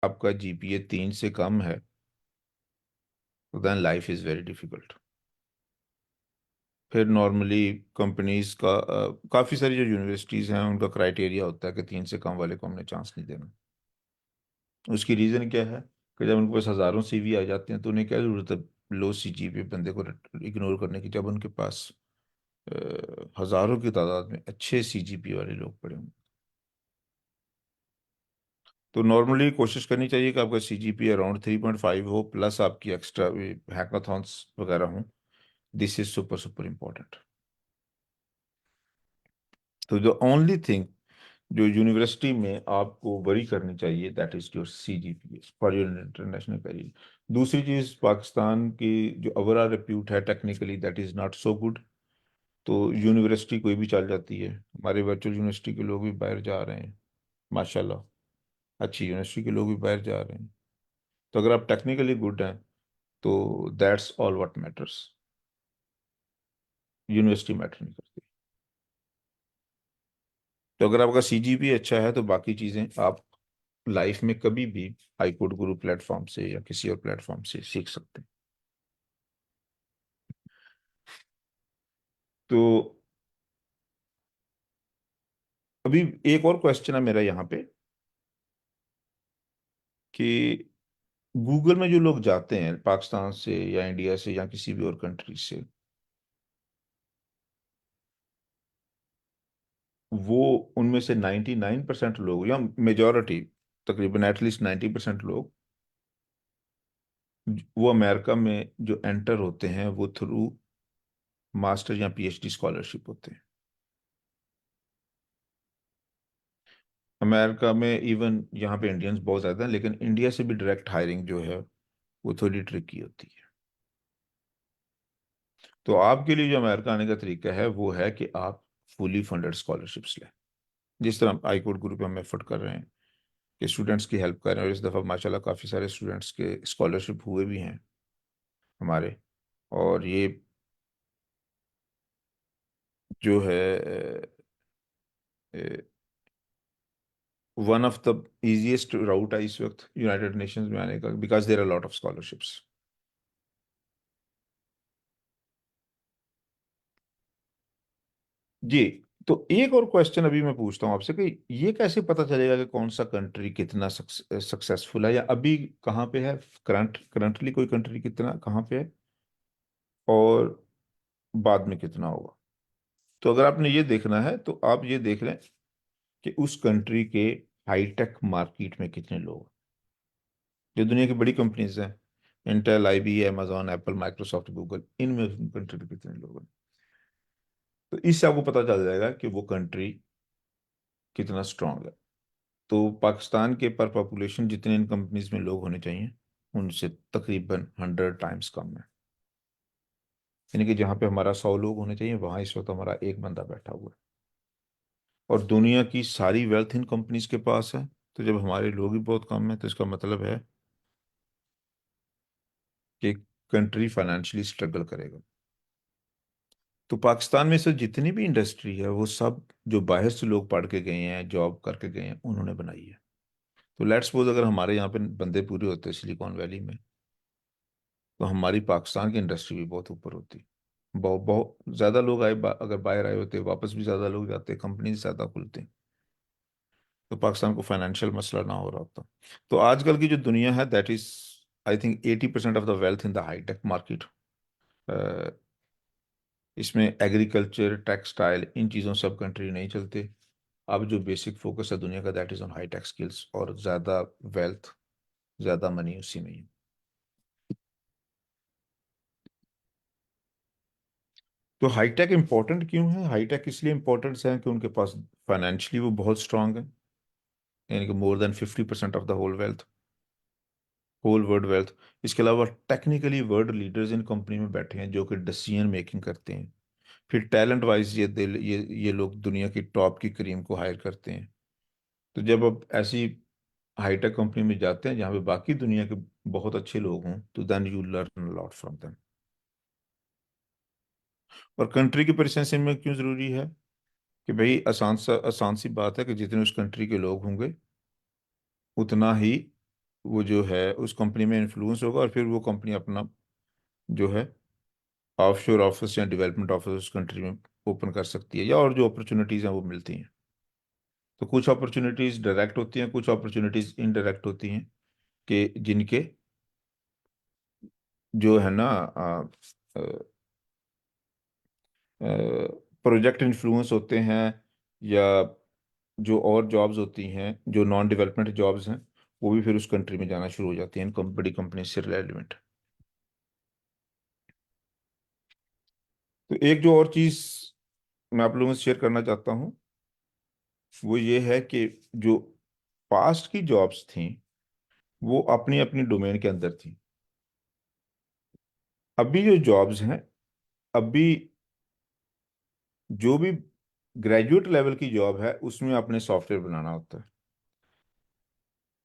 आपका जीपीए 3 से कम है तो then life is very difficult. फिर नॉर्मली कंपनीज का काफ़ी सारी जो यूनिवर्सिटीज़ हैं उनका क्राइटेरिया होता है कि 3 से कम वाले को हमने चांस नहीं देना। उसकी रीज़न क्या है कि जब उनके पास हज़ारों सीवी आ जाते हैं तो उन्हें क्या ज़रूरत है लो सीजीपीए बंदे को इग्नोर करने की, जब उनके पास हज़ारों की तादाद में अच्छे सीजीपीए वाले लोग पड़े हों। तो नॉर्मली कोशिश करनी चाहिए कि आपका सीजीपीए अराउंड 3.5 हो, प्लस आपकी एक्स्ट्रा हैकाथॉन्स वगैरह हों। This is super super important. तो द ओनली थिंग जो यूनिवर्सिटी में आपको वरी करनी चाहिए that is your CGPA for your international career. दूसरी चीज, पाकिस्तान की जो ओवरऑल रिप्यूट है technically that is not so good. तो यूनिवर्सिटी कोई भी चल जाती है, हमारे वर्चुअल यूनिवर्सिटी के लोग भी बाहर जा रहे हैं माशाल्लाह। अच्छी यूनिवर्सिटी के लोग भी बाहर जा रहे हैं। तो अगर आप टेक्निकली गुड हैं तो that's all what matters. University matter नहीं करती। तो अगर आपका सीजीपीए अच्छा है तो बाकी चीज़ें आप लाइफ में कभी भी हाईकोर्ट गुरु प्लेटफॉर्म से या किसी और प्लेटफॉर्म से सीख सकते हैं। तो अभी एक और क्वेश्चन है मेरा यहाँ पे कि गूगल में जो लोग जाते हैं पाकिस्तान से या इंडिया से या किसी भी और कंट्री से, वो उनमें से 99% लोग या मेजॉरिटी, तकरीबन एटलीस्ट 90% लोग, वो अमेरिका में जो एंटर होते हैं वो थ्रू मास्टर या पीएचडी स्कॉलरशिप होते हैं। अमेरिका में इवन यहाँ पे इंडियंस बहुत ज़्यादा हैं, लेकिन इंडिया से भी डायरेक्ट हायरिंग जो है वो थोड़ी ट्रिकी होती है। तो आपके लिए जो अमेरिका आने का तरीका है वो है कि आप फुली फंडेड स्कॉलरशिप्स लें, जिस तरह हाईकोर्ट ग्रुप में हम एफर्ट कर रहे हैं कि स्टूडेंट्स की हेल्प कर रहे हैं। और इस दफ़ा माशाल्लाह काफ़ी सारे स्टूडेंट्स के स्कॉलरशिप हुए भी हैं हमारे। और ये जो है one of the easiest route है इस वक्त यूनाइटेड नेशंस में आने का, because there are lot of scholarships. जी। तो एक और क्वेश्चन अभी मैं पूछता हूँ आपसे कि ये कैसे पता चलेगा कि कौन सा कंट्री कितना सक्सेसफुल है या अभी कहाँ पे है, करंटली कोई कंट्री कितना कहाँ पे है और बाद में कितना होगा। तो अगर आपने ये देखना है तो आप ये देख लें कि उस कंट्री के हाईटेक मार्केट में कितने लोग हैं। जो दुनिया की बड़ी कंपनीज हैं, Intel, IB, amazon, Apple, Microsoft, Google, इनमें कंट्री में कितने लोग हैं। तो इससे आपको पता चल जाएगा कि वो कंट्री कितना स्ट्रांग है। तो पाकिस्तान के पर पॉपुलेशन जितने इन कंपनीज में लोग होने चाहिए उनसे तकरीबन 100 टाइम्स कम है। यानी कि जहाँ पे हमारा 100 लोग होने चाहिए वहाँ इस वक्त हमारा एक बंदा बैठा हुआ है। और दुनिया की सारी वेल्थ इन कंपनीज के पास है। तो जब हमारे लोग ही बहुत कम है तो इसका मतलब है कि कंट्री फाइनेंशियली स्ट्रगल करेगा। तो पाकिस्तान में से जितनी भी इंडस्ट्री है वो सब जो बाहर से लोग पढ़ के गए हैं, जॉब करके गए हैं, उन्होंने बनाई है। तो लेट्स सपोज अगर हमारे यहाँ पे बंदे पूरे होते सिलिकॉन वैली में तो हमारी पाकिस्तान की इंडस्ट्री भी बहुत ऊपर होती। बहुत बहुत ज़्यादा लोग आए अगर बाहर आए होते वापस भी ज़्यादा लोग जाते, कंपनी ज़्यादा खुलती, तो पाकिस्तान को फाइनेंशियल मसला ना हो रहा होता। तो आजकल की जो दुनिया है that is I think 80% of the wealth in the hightech market. इसमें एग्रीकल्चर, टेक्सटाइल, इन चीज़ों सब कंट्री नहीं चलते। अब जो बेसिक फोकस है दुनिया का that is on hightech skills, और ज़्यादा वेल्थ, ज़्यादा मनी उसी में ही है। तो हाईटेक इंपॉर्टेंट क्यों है? हाईटेक इसलिए इंपॉर्टेंट है कि उनके पास फाइनेंशियली वो बहुत स्ट्रांग है, यानी कि more than 50% of the whole wealth, whole world wealth. इसके अलावा टेक्निकली वर्ल्ड लीडर्स इन कंपनी में बैठे हैं जो कि डिसीजन मेकिंग करते हैं। फिर टैलेंट वाइज ये लोग दुनिया की टॉप की क्रीम को हायर करते हैं। तो जब आप ऐसी हाईटेक कंपनी में जाते हैं जहाँ पे बाकी दुनिया के बहुत अच्छे लोग हों तो then you learn lot from them. और कंट्री की प्रेजेंस में क्यों ज़रूरी है कि भाई आसान सी बात है कि जितने उस कंट्री के लोग होंगे उतना ही वो जो है उस कंपनी में इन्फ्लुएंस होगा, और फिर वो कंपनी अपना जो है ऑफशोर ऑफिस या डेवलपमेंट ऑफिस उस कंट्री में ओपन कर सकती है, या और जो अपॉर्चुनिटीज़ हैं वो मिलती हैं। तो कुछ अपॉर्चुनिटीज़ डायरेक्ट होती हैं, कुछ अपॉर्चुनिटीज़ इनडायरेक्ट होती हैं, कि जिनके जो है ना प्रोजेक्ट इन्फ्लुएंस होते हैं, या जो और जॉब्स होती हैं जो नॉन डेवलपमेंट जॉब्स हैं, वो भी फिर उस कंट्री में जाना शुरू हो जाती हैं बड़ी कंपनी से रिलेवेंट। तो एक जो और चीज़ मैं आप लोगों से शेयर करना चाहता हूँ, वो ये है कि जो पास्ट की जॉब्स थी वो अपनी अपनी डोमेन के अंदर थी। अभी जो जॉब्स हैं, अभी जो भी ग्रेजुएट लेवल की जॉब है उसमें अपने सॉफ्टवेयर बनाना होता है।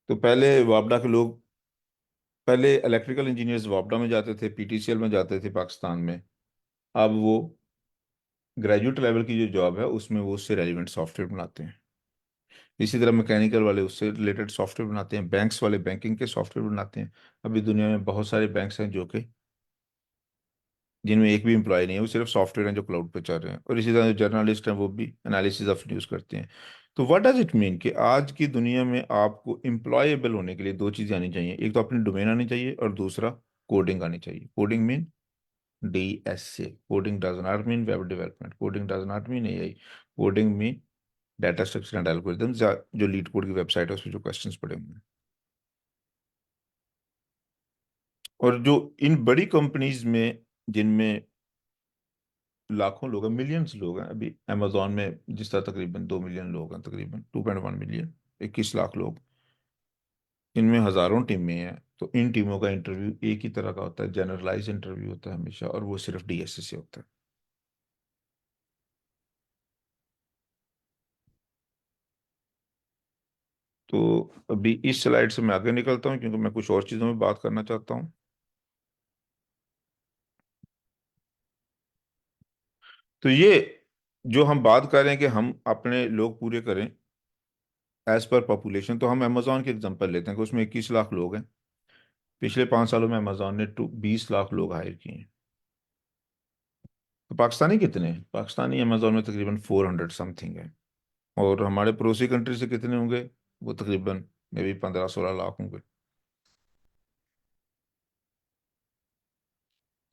तो पहले वापडा के लोग, पहले इलेक्ट्रिकल इंजीनियर्स वापडा में जाते थे, पीटीसीएल में जाते थे पाकिस्तान में। अब वो ग्रेजुएट लेवल की जो जॉब है उसमें वो उससे रेलिवेंट सॉफ्टवेयर बनाते हैं। इसी तरह मैकेनिकल वाले उससे रिलेटेड सॉफ्टवेयर बनाते हैं, बैंक्स वाले बैंकिंग के सॉफ्टवेयर बनाते हैं। अभी दुनिया में बहुत सारे बैंक्स हैं जो कि जिनमें एक भी एम्प्लॉय नहीं है, वो सिर्फ सॉफ्टवेयर हैं जो क्लाउड पे चल रहे हैं। और इसी तरह जो जर्नलिस्ट हैं वो भी एनालिसिस ऑफ न्यूज़ करते हैं। तो व्हाट डज इट मीन कि आज की दुनिया में आपको एम्प्लॉयबल होने के लिए दो चीज़ें आनी चाहिए, एक तो अपनी डोमेन आनी चाहिए और दूसरा कोडिंग आनी चाहिए। Coding mean DSA, coding does not mean web development, coding does not mean AI, coding mean data structure and algorithm, जो लीड कोड की वेबसाइट है उसमें जो क्वेश्चंस पड़े हुए हैं। और जो इन बड़ी कंपनीज में जिनमें लाखों लोग हैं, मिलियंस लोग हैं, अभी अमेजोन में जिस तरह तकरीबन 2 मिलियन लोग हैं, तकरीबन 2.1 मिलियन, 21 लाख लोग, इनमें हजारों टीमें हैं। तो इन टीमों का इंटरव्यू एक ही तरह का होता है, जनरलाइज इंटरव्यू होता है हमेशा, और वो सिर्फ DSA से होता है। तो अभी इस स्लाइड से मैं आगे निकलता हूँ क्योंकि मैं कुछ और चीज़ों में बात करना चाहता हूँ। तो ये जो हम बात कर रहे हैं कि हम अपने लोग पूरे करें एज पर पॉपुलेशन, तो हम अमेजोन की एग्जांपल लेते हैं कि उसमें 21 लाख लोग हैं। पिछले 5 सालों में अमेजोन ने 20 लाख लोग हायर किए हैं। तो पाकिस्तानी कितने हैं? पाकिस्तानी अमेजोन में तकरीबन 400 समथिंग है। और हमारे पड़ोसी कंट्री से कितने होंगे? वो तकरीबन मे भी 15-16 लाख होंगे।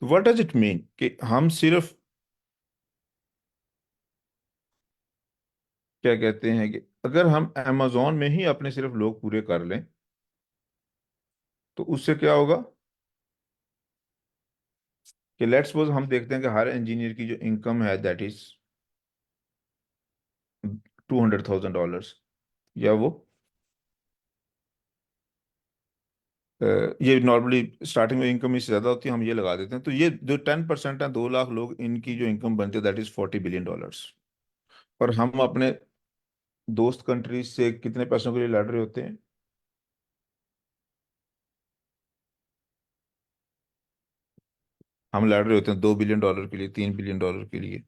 तो व्हाट डज इट मीन कि हम सिर्फ क्या कहते हैं कि अगर हम अमेजोन में ही अपने सिर्फ लोग पूरे कर लें तो उससे क्या होगा कि लेट्स सपोज हम देखते हैं कि हर इंजीनियर की जो इनकम है दैट इज $200,000, या वो अ, ये नॉर्मली स्टार्टिंग में इनकम इससे ज़्यादा होती है, हम ये लगा देते हैं। तो ये जो 10% है, 2 लाख लोग, इनकी जो इनकम बनती है दैट इज $40 बिलियन। और हम अपने दोस्त कंट्रीज से कितने पैसों के लिए लड़ रहे होते हैं? हम लड़ रहे होते हैं $2 बिलियन के लिए, $3 बिलियन के लिए।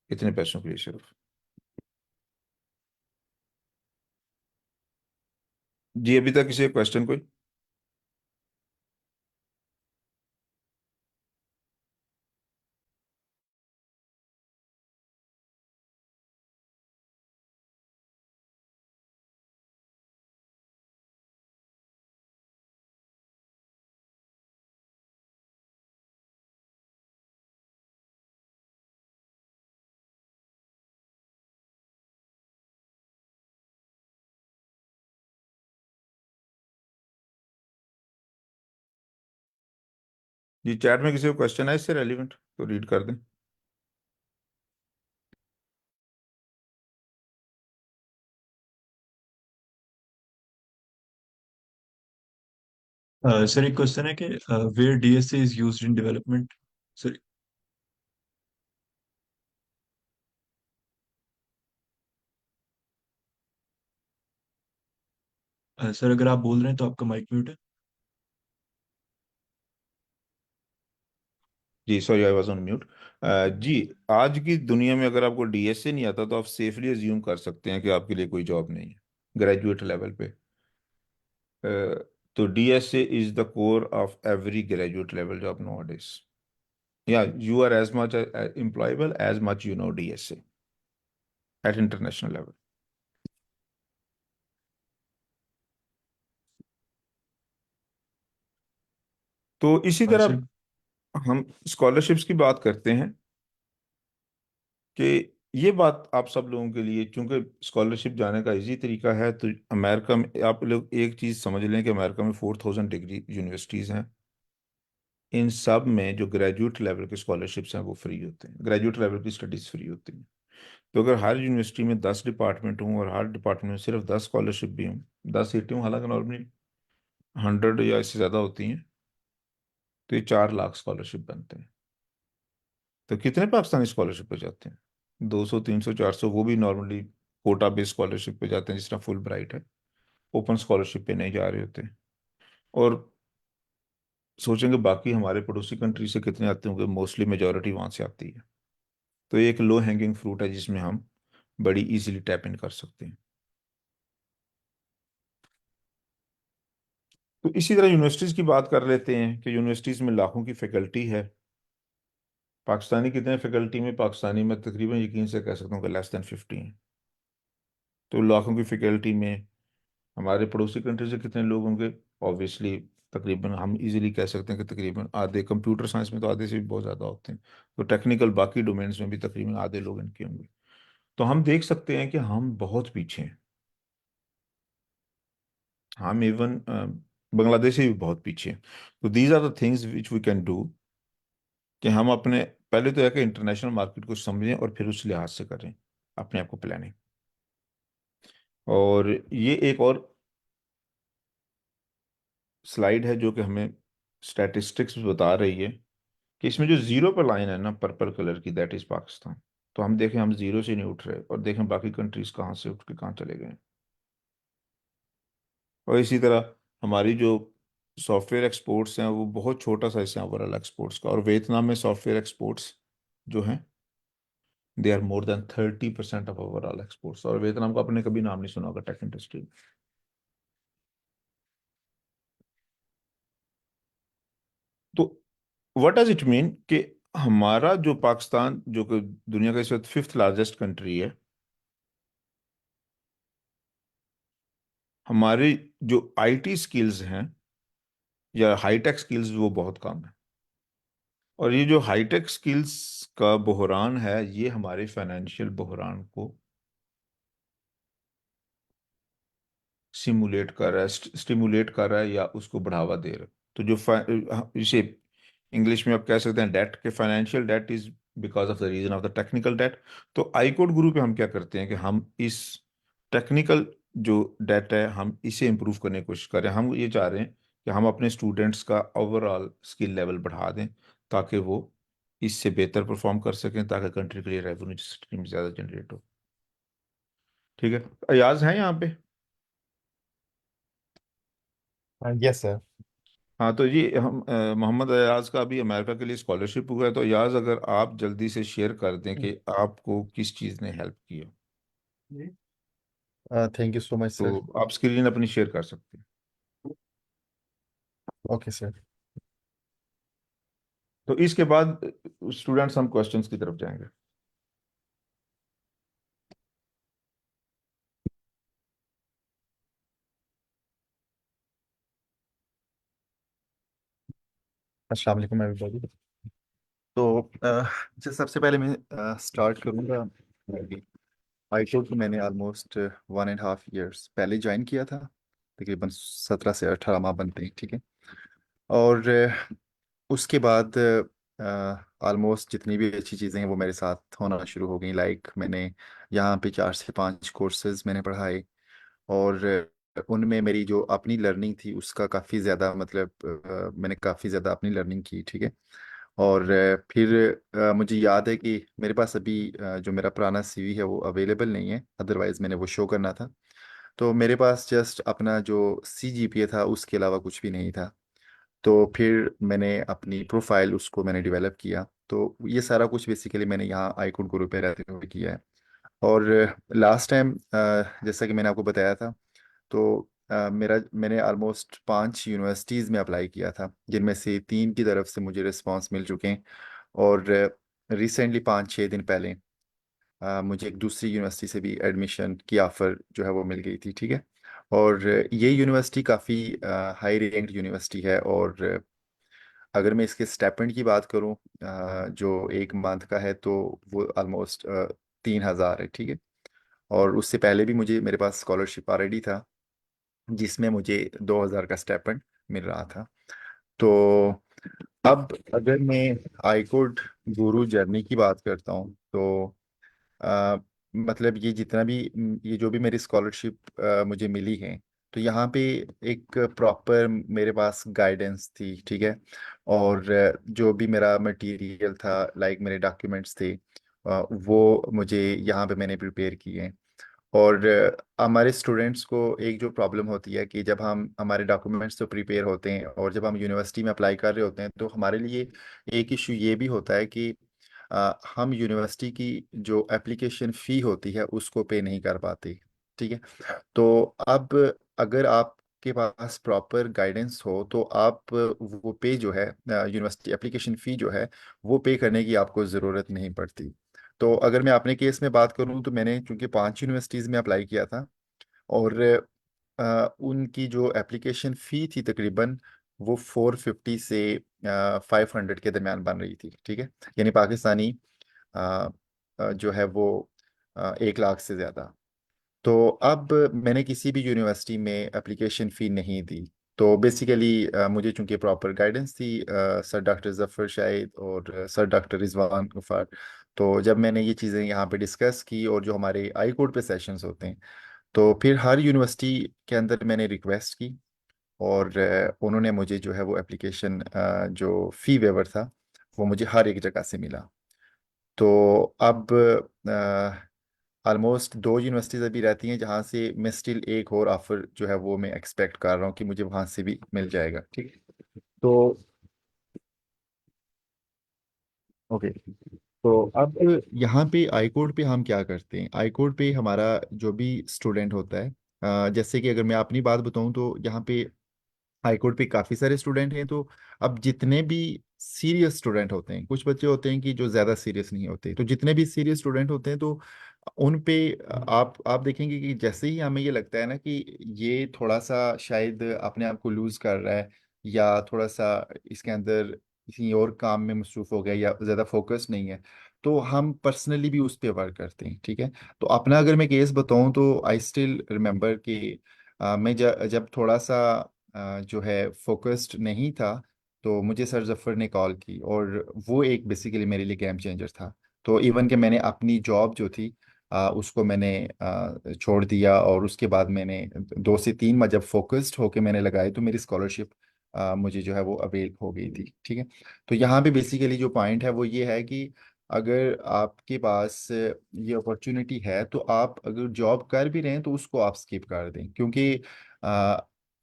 इतने पैसों के लिए सिर्फ। जी, अभी तक किसी क्वेश्चन कोई? जी, चैट में किसी को क्वेश्चन है इससे रेलिवेंट तो रीड कर दें। सर एक क्वेश्चन है कि where DSA is used in development. Sir sir अगर आप बोल रहे हैं तो आपका माइक म्यूट है। जी sorry, I was on mute. जी, आज की दुनिया में अगर आपको DSA नहीं आता तो आप सेफली अज्यूम कर सकते हैं कि आपके लिए कोई जॉब नहीं है ग्रेजुएट लेवल पे। तो DSA is the core of every graduate level job nowadays. Yeah, you are as much employable as much you know DSA at international level. तो इसी अच्छा। तरह हम स्कॉलरशिप्स की बात करते हैं कि ये बात आप सब लोगों के लिए, क्योंकि स्कॉलरशिप जाने का इजी तरीका है, तो अमेरिका में आप लोग एक चीज़ समझ लें कि अमेरिका में 4000 डिग्री यूनिवर्सिटीज़ हैं। इन सब में जो ग्रेजुएट लेवल के स्कॉलरशिप्स हैं वो फ्री होते हैं, ग्रेजुएट लेवल की स्टडीज़ फ्री होती हैं। तो अगर हर यूनिवर्सिटी में 10 डिपार्टमेंट हों और हर डिपार्टमेंट में सिर्फ 10 स्कॉलरशिप भी हों, 10 सीटें हों, हालांकि नॉर्मली 100 या इससे ज़्यादा होती हैं, तो ये 4 लाख स्कॉलरशिप बनते हैं। तो कितने पाकिस्तानी स्कॉलरशिप पे जाते हैं? 200, 300, 400, वो भी नॉर्मली कोटा बेस्ड स्कॉलरशिप पे जाते हैं, जिस तरह फुल ब्राइट है। ओपन स्कॉलरशिप पे नहीं जा रहे होते। और सोचेंगे बाकी हमारे पड़ोसी कंट्री से कितने आते होंगे, मोस्टली मेजोरिटी वहां से आती है। तो ये एक लो हैंगिंग फ्रूट है जिसमें हम बड़ी इजीली टैप इन कर सकते हैं। तो इसी तरह यूनिवर्सिटीज़ की बात कर लेते हैं कि यूनिवर्सिटीज़ में लाखों की फैकल्टी है। पाकिस्तानी कितने फैकल्टी में? पाकिस्तानी में तकरीबन यकीन से कह सकता हूँ कि लेस देन 50 हैं। तो लाखों की फैकल्टी में हमारे पड़ोसी कंट्री से कितने लोग होंगे? ऑब्वियसली तकरीबन हम इजीली कह सकते हैं कि तकरीबन आधे। कंप्यूटर साइंस में तो आधे से भी बहुत ज़्यादा होते हैं। तो टेक्निकल बाकी डोमेन्स में भी तकरीबन आधे लोग इनके होंगे। तो हम देख सकते हैं कि हम बहुत पीछे हैं। हम इवन बांग्लादेश से भी बहुत पीछे हैं। तो these are the things which we can do कि हम अपने, पहले तो है कि इंटरनेशनल मार्केट को समझें और फिर उस लिहाज से करें अपने आप को प्लानिंग। और ये एक और स्लाइड है जो कि हमें स्टैटिस्टिक्स बता रही है कि इसमें जो जीरो पर लाइन है ना पर्पल कलर की, दैट इज पाकिस्तान। तो हम देखें हम जीरो से नहीं उठ रहे, और देखें बाकी कंट्रीज कहाँ से उठ के कहाँ चले गए हैं। और इसी तरह हमारी जो सॉफ्टवेयर एक्सपोर्ट्स हैं वो बहुत छोटा सा हिस्सा है ओवरऑल एक्सपोर्ट्स का। और वियतनाम में सॉफ्टवेयर एक्सपोर्ट्स जो हैं, they are more than 30% of overall exports. और वियतनाम का आपने कभी नाम नहीं सुना होगा टेक इंडस्ट्री में। तो व्हाट डज इट मीन कि हमारा जो पाकिस्तान, जो कि दुनिया का इस वक्त 5th लार्जेस्ट कंट्री है, हमारी जो आईटी स्किल्स हैं या हाईटेक स्किल्स वो बहुत कम है। और ये जो हाईटेक स्किल्स का बहरान है, ये हमारे फाइनेंशियल बहरान को सिमुलेट कर रहा है, स्टिमुलेट कर रहा है या उसको बढ़ावा दे रहा है। तो जो इसे इंग्लिश में आप कह सकते हैं डेट, के financial debt is because of the reason of the technical debt. तो आई कोड गुरु पे हम क्या करते हैं कि हम इस टेक्निकल जो डेट है हम इसे इम्प्रूव करने की कोशिश करें। हम ये चाह रहे हैं कि हम अपने स्टूडेंट्स का ओवरऑल स्किल लेवल बढ़ा दें ताकि वो इससे बेहतर परफॉर्म कर सकें, ताकि कंट्री के लिए रेवेन्यू स्ट्रीम ज़्यादा जनरेट हो। ठीक है, अयाज है यहाँ पे? Yes sir. हाँ, तो ये हम मोहम्मद अयाज का अभी अमेरिका के लिए स्कॉलरशिप हुआ है। तो अयाज, अगर आप जल्दी से शेयर कर दें कि आपको किस चीज़ ने हेल्प किया, थैंक यू सो मच तो सर। आप स्क्रीन अपनी शेयर कर सकते हैं। Okay sir. तो इसके बाद स्टूडेंट्स हम क्वेश्चंस की तरफ जाएंगे। अस्सलाम वालेकुम एवरीबॉडी। तो जो सबसे पहले मैं स्टार्ट करूँगा। आईटी को मैंने ऑलमोस्ट 1.5 years पहले ज्वाइन किया था। तकरीबन 17 से 18 माह बनते हैं, ठीक है। और उसके बाद ऑलमोस्ट जितनी भी अच्छी चीज़ें हैं वो मेरे साथ होना शुरू हो गई। लाइक मैंने यहाँ पे 4 से 5 कोर्सेज मैंने पढ़ाए। और उनमें मेरी जो अपनी लर्निंग थी उसका काफ़ी ज़्यादा मतलब मैंने काफ़ी ज़्यादा अपनी लर्निंग की, ठीक है। और फिर मुझे याद है कि मेरे पास अभी जो मेरा पुराना सीवी है वो अवेलेबल नहीं है, अदरवाइज़ मैंने वो शो करना था। तो मेरे पास जस्ट अपना जो CGPA था उसके अलावा कुछ भी नहीं था। तो फिर मैंने अपनी प्रोफाइल उसको मैंने डेवलप किया। तो ये सारा कुछ बेसिकली मैंने यहाँ आईकॉन ग्रुप पे रहते हुए किया है। और लास्ट टाइम जैसा कि मैंने आपको बताया था, तो मैंने ऑलमोस्ट 5 यूनिवर्सिटीज़ में अप्लाई किया था, जिनमें से 3 की तरफ से मुझे रिस्पांस मिल चुके हैं। और रिसेंटली 5-6 दिन पहले मुझे एक दूसरी यूनिवर्सिटी से भी एडमिशन की ऑफ़र जो है वो मिल गई थी, ठीक है। और ये यूनिवर्सिटी काफ़ी हाई रैंक्ड यूनिवर्सिटी है। और अगर मैं इसके स्टेपेंड की बात करूं, जो एक मंथ का है तो वो ऑलमोस्ट 3,000 है, ठीक है। और उससे पहले भी मुझे मेरे पास स्कॉलरशिप ऑलरेडी था, जिसमें मुझे 2,000 का स्टेपेंड मिल रहा था। तो अब अगर मैं आईकोड गुरु जर्नी की बात करता हूँ, तो अ, मतलब ये जितना भी ये जो भी मेरी स्कॉलरशिप मुझे मिली है, तो यहाँ पे एक प्रॉपर मेरे पास गाइडेंस थी, ठीक है। और जो भी मेरा मटेरियल था, लाइक मेरे डॉक्यूमेंट्स थे, वो मुझे यहाँ पे मैंने प्रिपेयर किए हैं। और हमारे स्टूडेंट्स को एक जो प्रॉब्लम होती है कि जब हम हमारे डॉक्यूमेंट्स तो प्रिपेयर होते हैं और जब हम यूनिवर्सिटी में अप्लाई कर रहे होते हैं, तो हमारे लिए एक इशू ये भी होता है कि हम यूनिवर्सिटी की जो एप्लीकेशन फ़ी होती है उसको पे नहीं कर पाते, ठीक है। तो अब अगर आपके पास प्रॉपर गाइडेंस हो तो आप वो पे जो है, यूनिवर्सिटी एप्लीकेशन फ़ी जो है, वो पे करने की आपको ज़रूरत नहीं पड़ती। तो अगर मैं अपने केस में बात करूं, तो मैंने चूंकि 5 यूनिवर्सिटीज़ में अप्लाई किया था, और उनकी जो एप्लीकेशन फ़ी थी तकरीबन वो 450 से 500 के दरमियान बन रही थी, ठीक है। यानी पाकिस्तानी अ, जो है वो 1 लाख से ज़्यादा। तो अब मैंने किसी भी यूनिवर्सिटी में एप्लीकेशन फ़ी नहीं दी। तो बेसिकली मुझे चूंकि प्रॉपर गाइडेंस थी सर डॉक्टर जफ़र शाहिद और सर डॉक्टर रिजवान गफ़ार, तो जब मैंने ये चीज़ें यहाँ पे डिस्कस की, और जो हमारे आई कोर्ट पे सेशंस होते हैं, तो फिर हर यूनिवर्सिटी के अंदर मैंने रिक्वेस्ट की, और उन्होंने मुझे जो है वो एप्लीकेशन जो फ़ी वेवर था वो मुझे हर एक जगह से मिला। तो अब ऑलमोस्ट 2 यूनिवर्सिटीज़ अभी रहती हैं जहाँ से मैं स्टिल एक और ऑफर जो है वो मैं एक्सपेक्ट कर रहा हूँ कि मुझे वहाँ से भी मिल जाएगा, ठीक है। तो ओके, तो अब यहाँ पे आई कोड पे हम क्या करते हैं, आई कोड पे हमारा जो भी स्टूडेंट होता है, जैसे कि अगर मैं अपनी बात बताऊँ तो यहाँ पे हाई कोर्ट पे काफ़ी सारे स्टूडेंट हैं। तो अब जितने भी सीरियस स्टूडेंट होते हैं, कुछ बच्चे होते हैं कि जो ज़्यादा सीरियस नहीं होते, तो जितने भी सीरियस स्टूडेंट होते हैं, तो उन पे आप देखेंगे कि जैसे ही हमें ये लगता है ना कि ये थोड़ा सा शायद अपने आप को लूज कर रहा है, या थोड़ा सा इसके अंदर किसी और काम में मसरूफ हो गया, या ज़्यादा फोकस नहीं है, तो हम पर्सनली भी उस पर वर्क करते हैं, ठीक है। तो अपना अगर मैं केस बताऊं, तो आई स्टिल रिमेम्बर कि मैं जब थोड़ा सा जो है फोकस्ड नहीं था, तो मुझे सर जफ़र ने कॉल की, और वो एक बेसिकली मेरे लिए गेम चेंजर था। तो इवन कि मैंने अपनी जॉब जो थी उसको मैंने छोड़ दिया, और उसके बाद मैंने 2 से 3 माह जब फोकस्ड होके मैंने लगाई, तो मेरी स्कॉलरशिप मुझे जो है वो अवेल हो गई थी, ठीक है। तो यहाँ पे बेसिकली जो पॉइंट है वो ये है कि अगर आपके पास ये अपॉर्चुनिटी है, तो आप अगर जॉब कर भी रहे हैं तो उसको आप स्किप कर दें, क्योंकि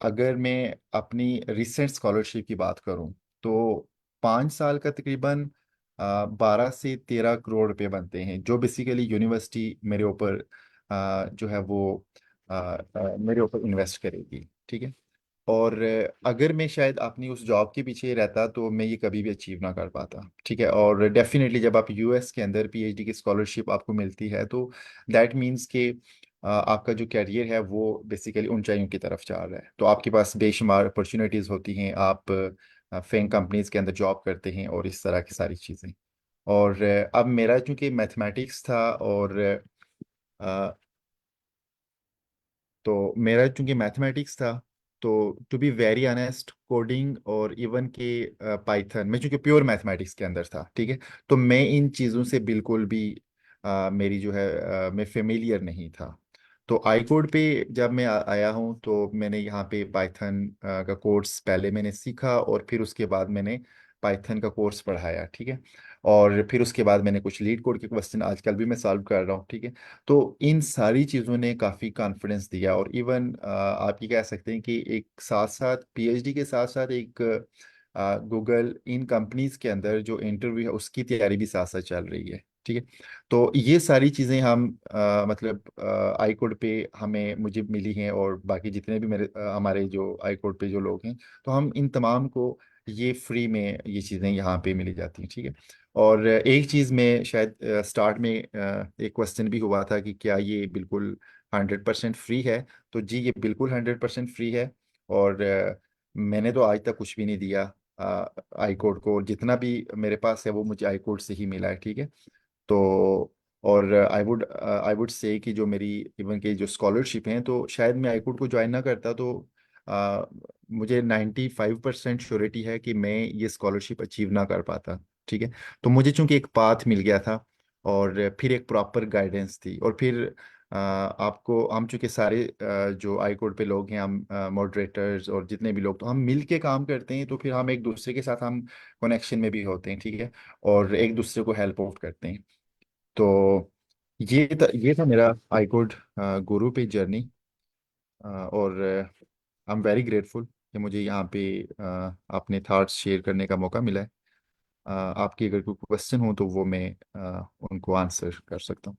अगर मैं अपनी रिसेंट स्कॉलरशिप की बात करूं, तो 5 साल का तकरीबन 12 से 13 करोड़ रुपए बनते हैं, जो बेसिकली यूनिवर्सिटी मेरे ऊपर जो है वो मेरे ऊपर इन्वेस्ट करेगी, ठीक है। और अगर मैं शायद अपनी उस जॉब के पीछे रहता, तो मैं ये कभी भी अचीव ना कर पाता, ठीक है। और डेफिनेटली जब आप यूएस के अंदर पीएचडी की स्कॉलरशिप आपको मिलती है, तो दैट मीन्स कि आपका जो कैरियर है वो बेसिकली ऊंचाइयों की तरफ जा रहा है। तो आपके पास बेशुमार अपॉर्चुनिटीज़ होती हैं, आप फेम कंपनीज के अंदर जॉब करते हैं, और इस तरह की सारी चीज़ें। और अब मेरा चूंकि मैथमेटिक्स था, और तो मेरा चूंकि मैथमेटिक्स था, तो to be very honest, coding और इवन के पाइथन, मैं चूंकि प्योर मैथमेटिक्स के अंदर था, ठीक है, तो मैं इन चीज़ों से बिल्कुल भी मेरी जो है मैं फेमिलियर नहीं था। तो आई कोड पे जब मैं आया हूँ, तो मैंने यहाँ पे पाइथन का कोर्स पहले मैंने सीखा, और फिर उसके बाद मैंने पाइथन का कोर्स पढ़ाया, ठीक है। और फिर उसके बाद मैंने कुछ लीड कोड के क्वेश्चन आजकल भी मैं सॉल्व कर रहा हूँ, ठीक है। तो इन सारी चीज़ों ने काफ़ी कॉन्फिडेंस दिया, और इवन आप ये कह सकते हैं कि एक साथ साथ पीएचडी के साथ साथ एक गूगल इन कंपनीज के अंदर जो इंटरव्यू है उसकी तैयारी भी साथ साथ चल रही है। ठीक है। तो ये सारी चीज़ें हम मतलब आई कोड पे हमें मुझे मिली हैं, और बाकी जितने भी मेरे हमारे जो आई कोड पे जो लोग हैं, तो हम इन तमाम को ये फ्री में ये चीज़ें यहाँ पे मिली जाती हैं। ठीक है। और एक चीज़ में शायद स्टार्ट में एक क्वेश्चन भी हुआ था कि क्या ये बिल्कुल 100% फ्री है। तो जी, ये बिल्कुल 100% फ्री है। और मैंने तो आज तक कुछ भी नहीं दिया आई कोड को। जितना भी मेरे पास है वो मुझे आई कोड से ही मिला है। ठीक है। तो और आई वुड से कि जो मेरी इवन के जो स्कॉलरशिप हैं, तो शायद मैं आईकोट को ज्वाइन ना करता तो आ, मुझे 95% श्योरिटी है कि मैं ये स्कॉलरशिप अचीव ना कर पाता। ठीक है। तो मुझे चूंकि एक पाथ मिल गया था, और फिर एक प्रॉपर गाइडेंस थी, और फिर आपको हम चूंकि सारे जो आई कोड पे लोग हैं, हम मॉडरेटर्स और जितने भी लोग, तो हम मिल के काम करते हैं, तो फिर हम एक दूसरे के साथ हम कनेक्शन में भी होते हैं। ठीक है। और एक दूसरे को हेल्प आउट करते हैं। तो ये था मेरा आई कोड गुरु पे जर्नी। और आई एम वेरी ग्रेटफुल कि मुझे यहाँ पे अपने थॉट्स शेयर करने का मौका मिला है। आपकी अगर कोई क्वेश्चन हो तो वो मैं उनको आंसर कर सकता हूँ।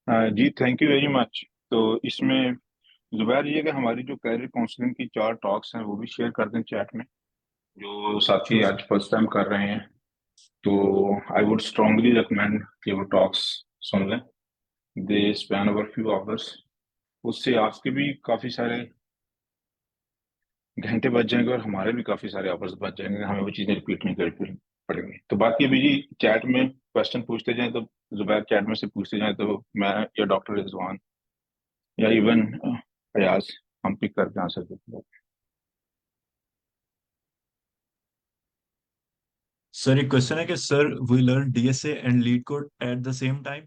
जी थैंक यू वेरी मच। तो इसमें जुबैर ये कि हमारी जो कैरियर काउंसलिंग की 4 टॉक्स हैं वो भी शेयर कर दें चैट में, जो साथी श्योर सर। आज फर्स्ट टाइम कर रहे हैं। तो आई वुड स्ट्रांगली रिकमेंड कि वो टॉक्स सुन लें। दे स्पैन ओवर फ्यू आवर्स। उससे आपके भी काफ़ी सारे घंटे बच जाएंगे और हमारे भी काफ़ी सारे आवर्स बच जाएंगे, हमें वो चीज़ें रिपीट नहीं करनी पड़ेंगी। तो बाकी अभी जी चैट में क्वेश्चन पूछते जाएं, तो जुबैर चैट में से पूछते जाएं, तो मैं या डॉक्टर रिजवान या इवन फयाज हम पिक करके आंसर देते हैं। सर एक क्वेश्चन है कि sir we learn DSA and LeetCode at the same time.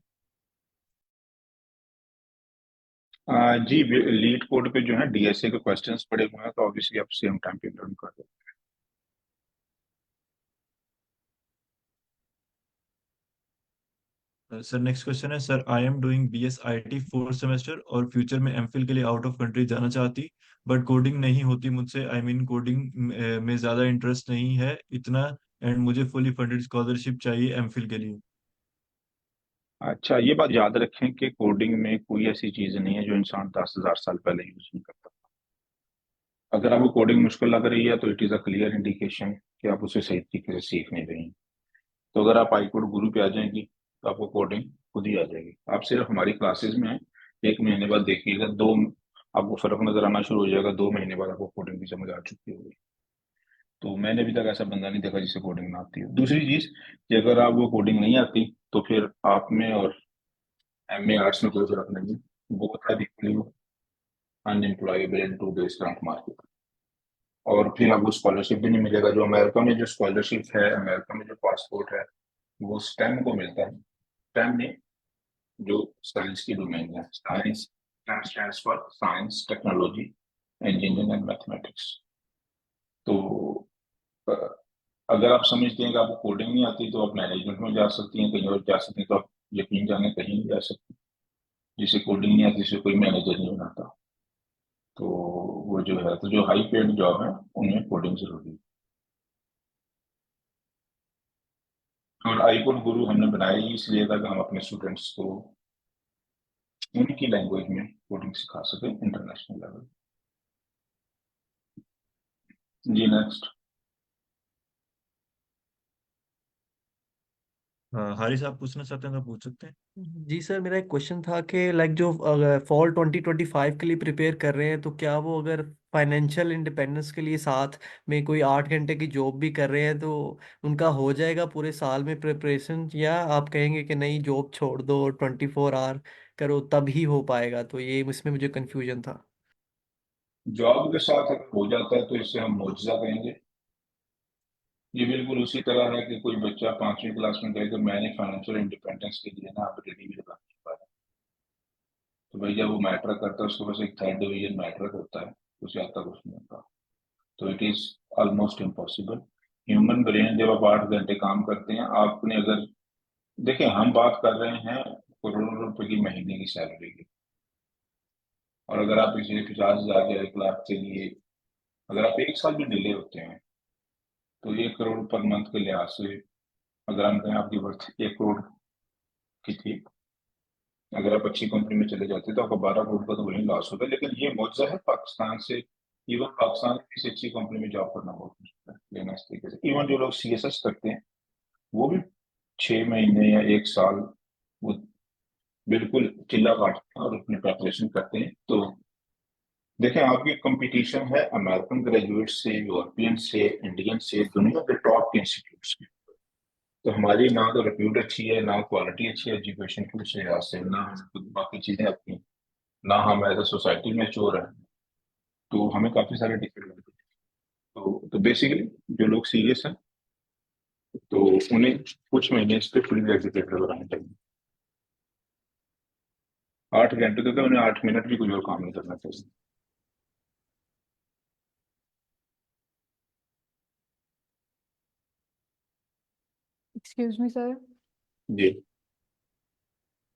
जी लीड कोड पे जो है डीएसए के क्वेश्चंस पड़े हुए हैं, तो ऑब्वियसली आप सेम टाइम पे लर्न कर दो। सर नेक्स्ट क्वेश्चन है, sir I am doing BS IT fourth semester और फ्यूचर में एमफिल के लिए आउट ऑफ कंट्री जाना चाहती, बट कोडिंग नहीं होती मुझसे। आई मीन कोडिंग में ज़्यादा इंटरेस्ट नहीं है इतना, एंड मुझे फुली फंडेड स्कॉलरशिप चाहिए एमफिल के लिए। अच्छा, ये बात याद रखें कि कोडिंग में कोई ऐसी चीज नहीं है जो इंसान 10,000 साल पहले यूज नहीं करता। अगर आपको कोडिंग मुश्किल लग रही है तो it is a clear indication कि आप उसे सही तरीके से सीख नहीं रही। तो अगर आप आई कोड गुरु पे आ जाएंगी तो आपको कोडिंग खुद ही आ जाएगी। आप सिर्फ हमारी क्लासेस में 1 महीने बाद देखिएगा, दो आपको फर्क नजर आना शुरू हो जाएगा। 2 महीने बाद आपको कोडिंग की समझ आ चुकी होगी। तो मैंने अभी तक ऐसा बंदा नहीं देखा जिसे कोडिंग ना आती हो। दूसरी चीज कि अगर आपको कोडिंग नहीं आती तो फिर आप में और एमए आर्ट्स में कोई फर्क नहीं है। Both are equally unemployable in today's current market. और फिर आपको स्कॉलरशिप भी नहीं मिलेगा। जो अमेरिका में जो स्कॉलरशिप है, अमेरिका में जो पासपोर्ट है, वो स्टेम को मिलता है। स्टेम में जो साइंस की डोमेन है, science stands for science, technology, engineering and mathematics. तो अ, अगर आप समझते हैं कि आपको कोडिंग नहीं आती तो आप मैनेजमेंट में जा सकती हैं, कहीं और जा सकती हैं, तो आप यकीन जाने कहीं नहीं जा सकती। जिसे कोडिंग नहीं आती उसे कोई मैनेजर नहीं बनाता। तो वो जो है, तो जो हाई पेड जॉब है उनमें कोडिंग जरूरी है। और आईकोड गुरु हमने बनाया ही इसलिए था कि हम अपने स्टूडेंट्स को उनकी लैंग्वेज में कोडिंग सिखा सके इंटरनेशनल लेवल। जी नेक्स्ट। हाँ हारिस, आप पूछना चाहते हैं तो पूछ सकते हैं। जी सर, मेरा एक क्वेश्चन था कि लाइक जो फॉल 2025 के लिए प्रिपेयर कर रहे हैं, तो क्या वो अगर फाइनेंशियल इंडिपेंडेंस के लिए साथ में कोई 8 घंटे की जॉब भी कर रहे हैं तो उनका हो जाएगा पूरे साल में प्रिपरेशन, या आप कहेंगे कि नहीं जॉब छोड़ दो 24 आवर करो तब ही हो पाएगा? तो ये इसमें मुझे कन्फ्यूजन था। जॉब के साथ अगर हो जाता है तो इसे हम मुआवजा कहेंगे। ये बिल्कुल उसी तरह है कि कोई बच्चा 5वीं क्लास में कहे कि मैंने फाइनेंशियल इंडिपेंडेंस के लिए ना अब रेडी भी लगा नहीं पाया। तो भाई जब वो मैट्रिक करता है उसके पास एक 3rd डिवीजन मैट्रिक होता है, उसे आता कुछ नहीं होता। तो it is almost impossible. Human brain जब आप 8 घंटे काम करते हैं, आपने अगर देखिए, हम बात कर रहे हैं करोड़ों रुपए की महीने की सैलरी की। और अगर आप किसी 50,000 या 1 लाख के लिए अगर आप 1 साल भी डिले होते हैं तो 1 करोड़ पर मंथ के लिहाज से, अगर हम कहें आपकी वर्थ 1 करोड़ की थी, अगर आप अच्छी कंपनी में चले जाते तो आपका 12 करोड़ का तो वही लॉस होगा। लेकिन ये मुआवजा है पाकिस्तान से, इवन पाकिस्तान में किसी अच्छी कंपनी में जॉब करना बहुत मुश्किल है लेना इस तरीके से। इवन जो लोग CSS करते हैं वो भी 6 महीने या 1 साल वो बिल्कुल चिल्ला काटते हैं और अपनी प्रेपरेशन करते हैं। तो देखें, आपकी कंपटीशन है अमेरिकन ग्रेजुएट से, यूरोपियन से, इंडियन से, दुनिया के टॉप के इंस्टीट्यूट से। तो हमारी ना तो रिप्यूट अच्छी है, ना क्वालिटी अच्छी है एजुकेशन की उस लिहाज से, ना हम खुद बाकी चीजें अपनी, ना हम एज ए सोसाइटी में चोर हैं। तो हमें काफी सारे डिफिकल्टी। तो बेसिकली जो लोग सीरियस हैं तो उन्हें कुछ महीने इस पे फुली एजुकेटेड बनाने चाहिए। 8 घंटे तो उन्हें 8 मिनट भी कुछ और काम नहीं करना चाहिए। एक्सक्यूज मी सर, जी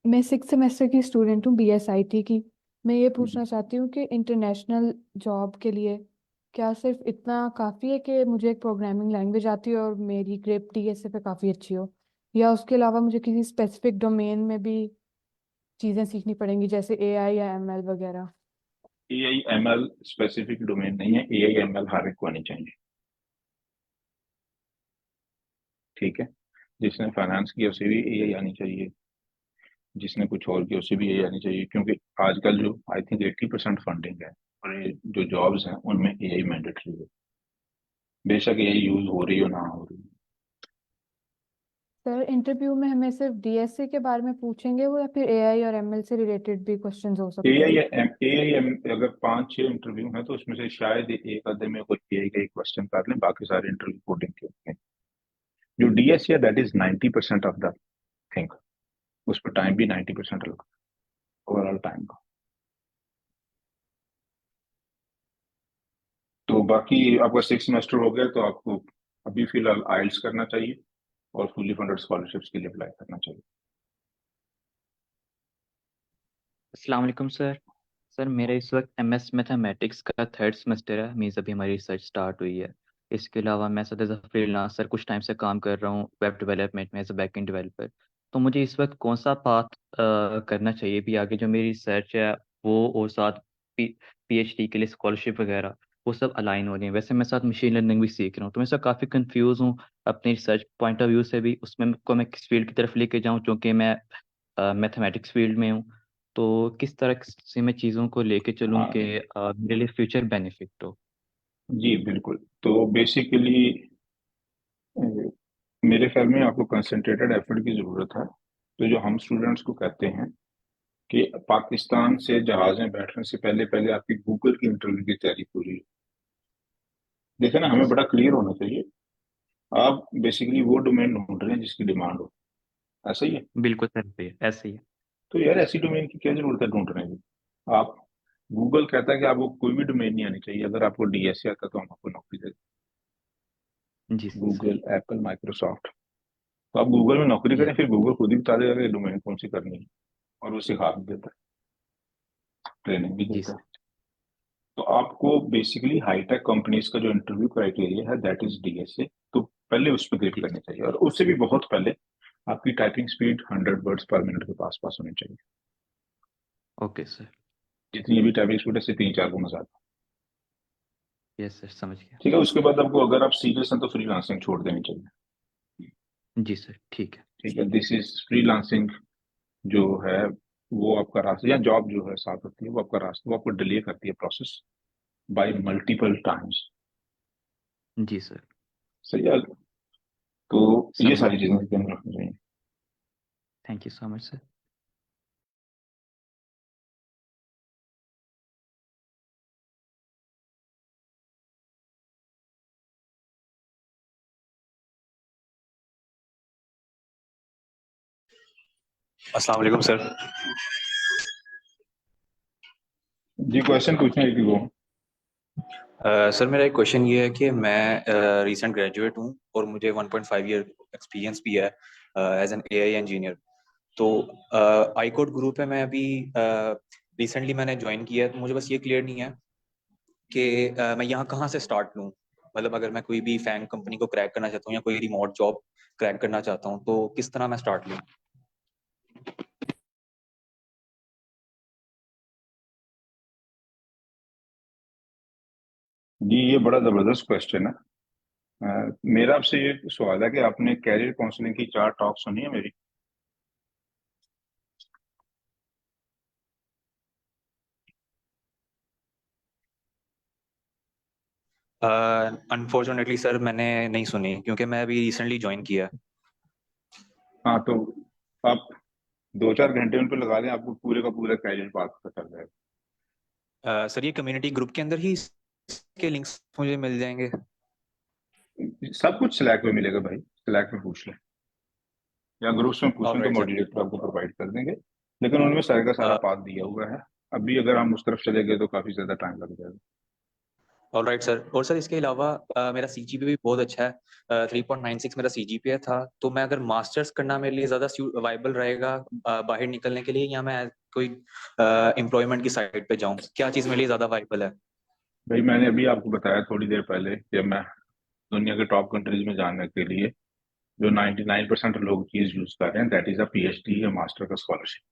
मैं 6 सेमेस्टर की स्टूडेंट हूँ BSIT की। मैं ये पूछना चाहती हूँ कि इंटरनेशनल जॉब के लिए क्या सिर्फ इतना काफ़ी है कि मुझे एक प्रोग्रामिंग लैंग्वेज आती हो और मेरी ग्रेप DSA पे काफ़ी अच्छी हो, या उसके अलावा मुझे किसी स्पेसिफिक डोमेन में भी चीज़ें सीखनी पड़ेंगी जैसे AI या ML वगैरह? AI/ML स्पेसिफिक डोमेन नहीं है, AI/ML हर एक को आनी चाहिए। ठीक है, जिसने फाइनेंस किया उसे भी AI आनी चाहिए, जिसने कुछ और किया उसे भी AI आनी चाहिए, क्योंकि आजकल जो आई थिंक 80% फंडिंग है और ये जो जॉब्स हैं उनमें AI मैंडेटरी है, बेशक AI यूज हो रही हो ना हो रही। सर इंटरव्यू में हमें सिर्फ DSA के बारे में पूछेंगे वो, या फिर AI और ML से रिलेटेड भी क्वेश्चंस हो सकते AI हैं? या AI अगर 5-6 इंटरव्यू हैं तो उसमें से शायद एक आधे में कोई AI का एक क्वेश्चन कर लें, बाकी सारे इंटरव्यू कोडिंग के होते हैं। जो DS है that is 90% of the thing, उस पर टाइम भी 90% लगता है ओवरऑल टाइम का। तो बाकी आपका 6 सेमेस्टर हो गया तो आपको अभी फिलहाल IELTS करना चाहिए और फुली फंडेड स्कॉलरशिप्स के लिए अप्लाई करना चाहिए। अस्सलाम वालेकुम सर। सर मेरा इस वक्त MS मैथमेटिक्स का 3rd सेमेस्टर है, मीन्स अभी हमारी रिसर्च स्टार्ट हुई है। इसके अलावा मैं सर एज अ फ्रीलांसर कुछ टाइम से काम कर रहा हूँ वेब डेवलपमेंट में एज अ बैकएंड डेवलपर। तो मुझे इस वक्त कौन सा पाथ करना चाहिए भी आगे, जो मेरी रिसर्च है वो और साथ PhD के लिए स्कॉलरशिप वगैरह वो सब अलाइन हो रही है। वैसे मैं साथ मशीन लर्निंग भी सीख रहा हूँ, तो मैं सर काफ़ी कंफ्यूज हूँ अपनी रिसर्च पॉइंट ऑफ व्यू से भी, उसमें को मैं किस फील्ड की तरफ लेके जाऊँ, क्योंकि मैं मैथमेटिक्स फील्ड में हूँ। तो किस तरह से मैं चीज़ों को लेके चलूँ हाँ कि मेरे लिए फ्यूचर बेनिफिट हो। जी बिल्कुल। तो बेसिकली मेरे ख्याल में आपको कंसंट्रेटेड एफर्ट की जरूरत है। तो जो हम स्टूडेंट्स को कहते हैं कि पाकिस्तान से जहाज में बैठने से पहले पहले आपकी गूगल की इंटरव्यू की तैयारी पूरी हो। देखे ना, जी हमें सर। बड़ा क्लियर होना चाहिए। आप बेसिकली वो डोमेन ढूंढ रहे हैं जिसकी डिमांड हो, ऐसा ही है। बिल्कुल सर, पे ऐसे ही है। तो यार ऐसी डोमेन की क्या जरूरत है ढूंढने की। आप, गूगल कहता है कि आपको कोई भी डोमेन नहीं आनी चाहिए, अगर आपको DSA आता तो हम आपको नौकरी दे जी दें। सर। Google, Apple, Microsoft. तो आप गूगल में नौकरी जी करें, फिर गूगल खुद ही बता देगा कि डोमेन कौन सी करनी है, और वो सिखा भी देता है, ट्रेनिंग भी जी देता सर। है। तो आपको बेसिकली हाईटेक कंपनीज का जो इंटरव्यू क्राइटेरिया है दैट इज DSA। तो पहले उस पर क्लिक जी करनी चाहिए, और उससे भी बहुत पहले आपकी टाइपिंग स्पीड 100 वर्ड्स पर मिनट के पास पास होनी चाहिए। Okay sir. जितनी भी टाइपिंग स्पीड है इससे 3-4 गुना ज्यादा। यस सर, समझ गया। ठीक है, उसके बाद आपको, अगर आप सीरियस हैं तो फ्रीलांसिंग छोड़ देनी चाहिए। जी सर, ठीक है। ठीक है, दिस इज फ्रीलांसिंग जो है वो आपका रास्ता, या जॉब जो है साथ होती है वो आपका रास्ता, वो आपको डिले करती है प्रोसेस बाय मल्टीपल टाइम्स। जी सर, सही है। तो ये समझ सारी गया। चीजें ध्यान रखनी चाहिए। Thank you so much sir. अस्सलाम वालेकुम सर। जी क्वेश्चन पूछना है कि वो। सर मेरा एक क्वेश्चन ये है कि मैं रीसेंट ग्रेजुएट हूँ और मुझे 1.5 ईयर एक्सपीरियंस भी है एज एन AI इंजीनियर। तो आई कोड ग्रुप है, मैं अभी रिसेंटली मैंने ज्वाइन किया है, तो मुझे बस ये क्लियर नहीं है कि मैं यहाँ कहाँ से स्टार्ट लूँ, मतलब अगर मैं कोई भी फैंग कंपनी को क्रैक करना चाहता हूँ या कोई रिमोट जॉब क्रैक करना चाहता हूँ, तो किस तरह मैं स्टार्ट लूँ? जी ये बड़ा जबरदस्त क्वेश्चन है। मेरा आपसे ये सवाल है कि आपने कैरियर काउंसलिंग की 4 टॉक सुनी है मेरी? अनफॉर्चुनेटली सर मैंने नहीं सुनी, क्योंकि मैं अभी रिसेंटली ज्वाइन किया है। हाँ तो आप 2-4 घंटे उन पर लगा दें, आपको पूरे का पूरा कैरियर पाथ पता चल जाएगा। सर ये कम्युनिटी ग्रुप के अंदर ही के लिंक्स मुझे मिल जाएंगे? सब कुछ स्लैक में मिलेगा भाई, स्लैक में पूछ लें या ग्रुप्स में पूछ लें, तो ऑलराइट सर। मॉडरेटर आपको प्रोवाइड कर देंगे। लेकिन उनमें सारे का सारा पाथ दिया हुआ है। अभी अगर हम उस तरफ चले गए तो काफी ज्यादा टाइम लग जाएगा। Alright sir. और सर इसके अलावा मेरा सीजीपीए भी बहुत अच्छा है, 3.96 मेरा सीजीपीए था। तो मैं अगर मास्टर्स करना मेरे लिए ज़्यादा वाइबल रहेगा बाहर निकलने के लिए, या मैं कोई एम्प्लॉयमेंट की साइड पे जाऊँ, क्या चीज़ मेरे लिए ज़्यादा वाइबल है? भाई मैंने अभी आपको बताया थोड़ी देर पहले कि मैं दुनिया के टॉप कंट्रीज में जाने के लिए जो 99% लोग चीज यूज कर रहे हैं, दैट इज अ पीएचडी या मास्टर का स्कॉलरशिप।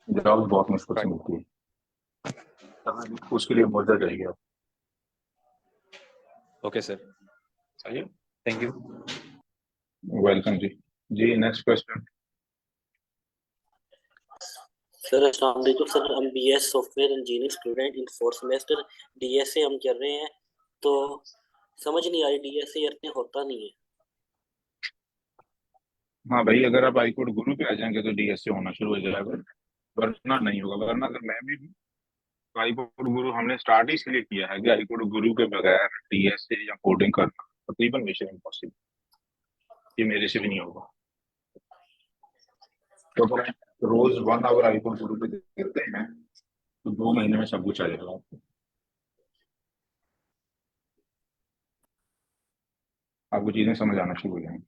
जॉब बहुत मुश्किल से मिलती है, उसके लिए मुद्दा चाहिए आप। ओके सर, सही है, थैंक यू। वेलकम जी। जी नेक्स्ट क्वेश्चन। सर अस्सलाम वालेकुम सर, हम BS software engineering student in 4th semester, DSA हम कर रहे हैं। तो समझ नहीं आ रही, डीएसए इतने होता नहीं है। हाँ भाई, अगर आप हाईकोर्ट गुरु पे आ जाएंगे तो डीएसए होना शुरू हो जाएगा, वरना नहीं होगा। वरना अगर मैं भी हाईकोर्ट गुरु हमने स्टार्ट ही इसलिए किया है कि हाईकोर्ट गुरु के बगैर डीएसए या कोडिंग करना तकरीबन मिशन इम्पॉसिबल, ये मेरे से भी नहीं होगा। तो अगर आप रोज 1 आवर हाईकोर्ट गुरु पे देते हैं तो 2 महीने में सब कुछ आ जाएगा आपको। आपको चीजें समझ आना शुरू हो जाएंगी।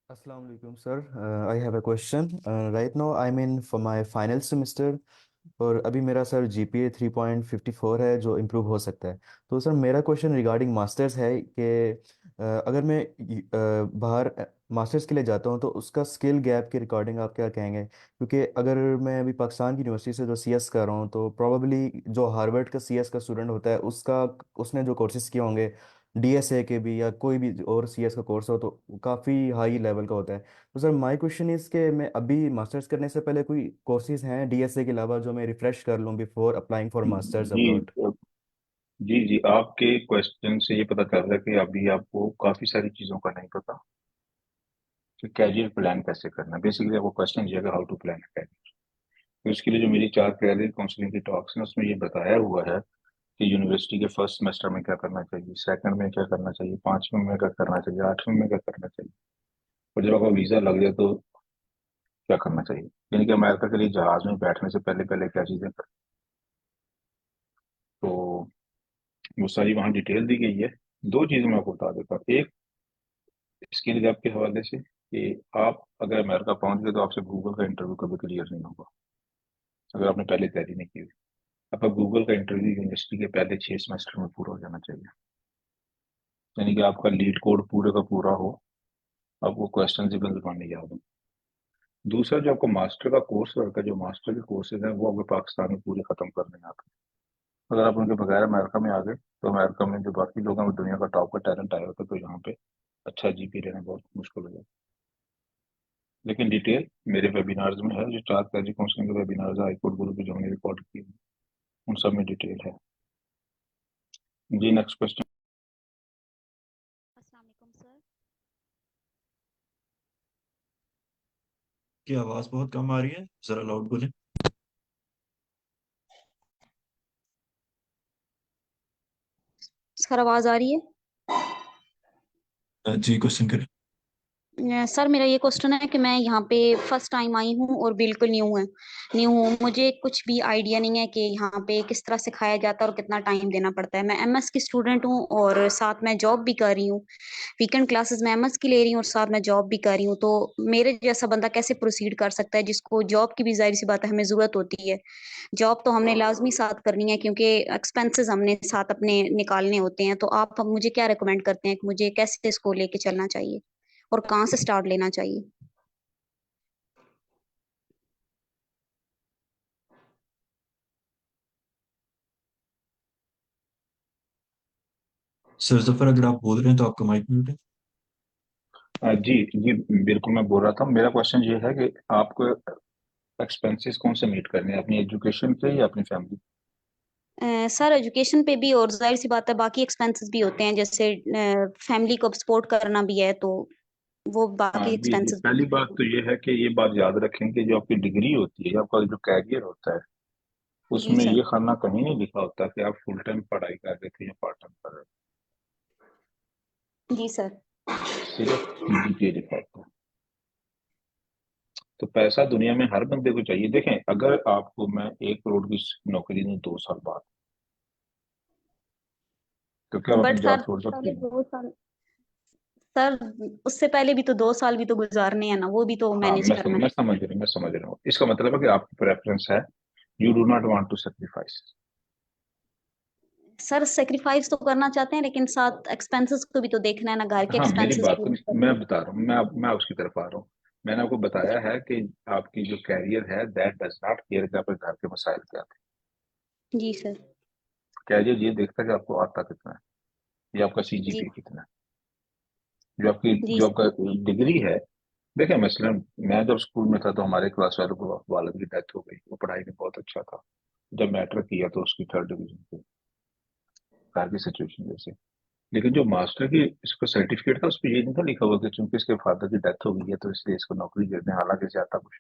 Assalamu alaikum, sir. I have a question. Right now, I'm in for my final semester. और अभी मेरा सर जीपीए 3.54 है, जो इम्प्रूव हो सकता है। तो सर मेरा क्वेश्चन रिगार्डिंग मास्टर्स है कि अगर मैं बाहर मास्टर्स के लिए जाता हूँ तो उसका स्किल गैप के रिगार्डिंग आप क्या कहेंगे? क्योंकि अगर मैं अभी पाकिस्तान की यूनिवर्सिटी से जो सीएस कर रहा हूँ, तो प्रोबेबली जो हार्वर्ड का सीएस का स्टूडेंट होता है उसका उसने जो कोर्सेज किए होंगे डीएसए के भी या कोई भी और सीएस का कोर्स हो, तो काफ़ी हाई लेवल का होता है। तो सर माय क्वेश्चन इज के मैं अभी मास्टर्स करने से पहले कोई कोर्सेज हैं डीएसए के अलावा जो मैं रिफ्रेश कर लूँ बिफोर अप्लाइंग फॉर मास्टर्स जी अब्रॉड? जी आपके क्वेश्चन से ये पता चल रहा है कि अभी आपको काफी सारी चीजों का नहीं पता कि कैरियर प्लान कैसे करना है। बेसिकली आपको क्वेश्चन ये है हाउ टू प्लान कैरियर। तो इसके लिए जो मेरी 4 कैरियर काउंसलिंग की टॉक्स हैं उसमें ये बताया हुआ है कि यूनिवर्सिटी के फर्स्ट सेमेस्टर में क्या करना चाहिए, सेकंड में क्या करना चाहिए, 5वें में क्या करना चाहिए, 8वें में क्या करना चाहिए, और जब आपका वीजा लग जाए तो क्या करना चाहिए। यानी कि अमेरिका के लिए जहाज में बैठने से पहले पहले क्या चीजें कर। तो वो सारी वहाँ डिटेल दी गई है। 2 चीजें मैं आपको बता देता हूँ। एक, स्किल गैप के हवाले से कि आप अगर अमेरिका पहुंच गए तो आपसे गूगल का इंटरव्यू कभी क्लियर नहीं होगा अगर आपने पहले तैयारी नहीं की हुई। आपका गूगल का इंटरव्यू यूनिवर्सिटी के पहले 6 सेमेस्टर में पूरा हो जाना चाहिए, यानी कि आपका लीड कोड पूरे का पूरा हो, आपको क्वेश्चन भी जुबानी याद हो। दूसरा, जो आपको मास्टर का कोर्स वर्क है, जो मास्टर के कोर्सेज हैं वो आपको पाकिस्तान में पूरे खत्म करने आते हैं। अगर आप उनके बगैर अमेरिका में आ गए तो अमेरिका में जो बाकी लोग हैं वो दुनिया का टॉप का टैलेंट आया होता है, तो यहाँ पे अच्छा जीपी लेना बहुत मुश्किल हो जाता है। लेकिन डिटेल मेरे वेबिनार्स में है, जो 4 कैरियर काउंसलिंग के वेबिनार्स है हाईकोर्ट गुरु पे जो हमने रिकॉर्ड किए हैं, उन सब में डिटेल है। जी नेक्स्ट क्वेश्चन। अस्सलाम वालेकुम सर। की आवाज बहुत कम आ रही है, जरा लाउड बोलें। सर आवाज आ रही है? जी क्वेश्चन करें। सर मेरा ये क्वेश्चन है कि मैं यहाँ पे फर्स्ट टाइम आई हूँ और बिल्कुल न्यू हूँ, मुझे कुछ भी आइडिया नहीं है कि यहाँ पे किस तरह सिखाया जाता है और कितना टाइम देना पड़ता है। मैं एमएस की स्टूडेंट हूँ और साथ में जॉब भी कर रही हूँ। वीकेंड क्लासेस में एमएस की ले रही हूँ और साथ में जॉब भी कर रही हूँ। तो मेरे जैसा बंदा कैसे प्रोसीड कर सकता है, जिसको जॉब की भी जाहिर सी बात है हमें जरूरत होती है। जॉब तो हमने लाजमी साथ करनी है क्योंकि एक्सपेंसेस हमने साथ अपने निकालने होते हैं। तो आप मुझे क्या रिकमेंड करते हैं कि मुझे कैसे इसको लेके चलना चाहिए और कहाँ से स्टार्ट लेना चाहिए? सर जफर, अगर आप बोल रहे हैं तो आपका माइक म्यूट है। जी जी, बिल्कुल मैं बोल रहा था। मेरा क्वेश्चन ये है कि आपको एक्सपेंसेस कौन से मीट करने हैं, अपनी एजुकेशन पे या अपनी फैमिली? सर एजुकेशन पे भी और जाहिर सी बात है बाकी एक्सपेंसेस भी होते हैं, जैसे फैमिली को सपोर्ट करना भी है, तो वो हाँ बाकी जी, एक्सपेंसेस भी पहली होते बात तो ये है कि ये बात याद रखें कि जो आपकी डिग्री होती है, आपका जो कैरियर होता है, हैं। जी उसमें सर। ये खाना कहीं नहीं लिखा होता कि आप फुल टाइम पढ़ाई कर रहे थे या पार्ट टाइम कर रहे जी सर। थे, सिर्फ सीजीपीए लिखा होता है। तो पैसा दुनिया में हर बंदे को चाहिए। देखें, अगर आपको मैं 1 करोड़ की नौकरी दूं 2 साल बाद, तो क्या आप बट अपनी जॉब सर छोड़ सकते पहले हैं? 2 साल, सर उससे पहले भी तो 2 साल भी तो गुजारने हैं ना, वो भी तो हाँ, मैनेज करना मैं समझ रहा हूँ, मैं समझ रहा हूँ। इसका मतलब है कि आपकी प्रेफरेंस है, you do not want to sacrifice. है। सर सेक्रीफाइस तो करना चाहते हैं लेकिन साथ एक्सपेंसेस को भी तो देखना है ना, घर के हाँ, मेरी एक्सपेंसेस बात पूरे तो करने मैं हैं। बता रहा हूँ, मैं उसकी तरफ आ रहा हूँ। मैंने आपको बताया है कि आपकी जो कैरियर है, दैट डज नॉट केयर कि आपके घर के मसाइल क्या थे। जी सर। कैरियर ये देखता है कि आपको आता कितना है या आपका जी। सीजीपीए कितना है। जी जो सर। आपका डिग्री है, देखिए मसलन मैं जब स्कूल में था तो हमारे क्लास वालों को वालिद की डेथ हो गई, वो पढ़ाई में बहुत अच्छा था। जब मैट्रिक किया तो उसकी 3rd डिवीजन थी, घर की सिचुएशन जैसे। लेकिन जो मास्टर की इसका सर्टिफिकेट था, उस पर ये नहीं था लिखा हुआ कि चूंकि इसके फादर की डेथ हो गई है तो इसलिए इसको नौकरी दे दें, हालांकि इसे आता कुछ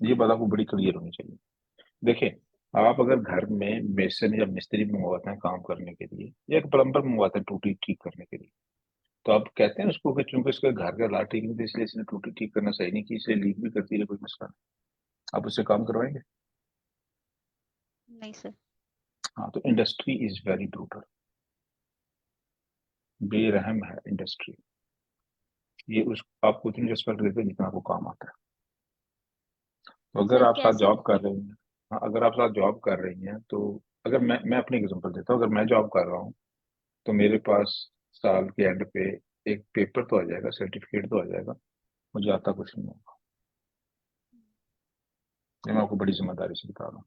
नहीं। ये बात आपको बड़ी क्लियर होनी चाहिए। देखिए, आप अगर घर में मेसन या मिस्त्री मंगवाते हैं काम करने के लिए, या एक प्लम्बर मंगवाते हैं टूटी ठीक करने के लिए, तो आप कहते हैं उसको कि चूंकि इसके घर का हालात ठीक नहीं थे इसलिए इसने टूटी ठीक करना सही नहीं की, इसलिए लीक भी करती है, कोई मसला नहीं, आप उससे काम करवाएंगे? नहीं सर। हाँ, तो इंडस्ट्री इज वेरी ब्रूटल, बेरहम है इंडस्ट्री। ये उस आपको उतनी रिस्पेक्ट देते हैं जितना आपको काम आता है। तो अगर सर आप साथ कैसे? जॉब कर रही हैं, हाँ, अगर आप साथ जॉब कर रही हैं तो, अगर मैं अपनी एग्जांपल देता हूँ, अगर मैं जॉब कर रहा हूँ तो मेरे पास साल के एंड पे एक पेपर तो आ जाएगा, सर्टिफिकेट तो आ जाएगा, मुझे आता कुछ नहीं होगा। ये मैं आपको बड़ी जिम्मेदारी से बता रहा हूँ।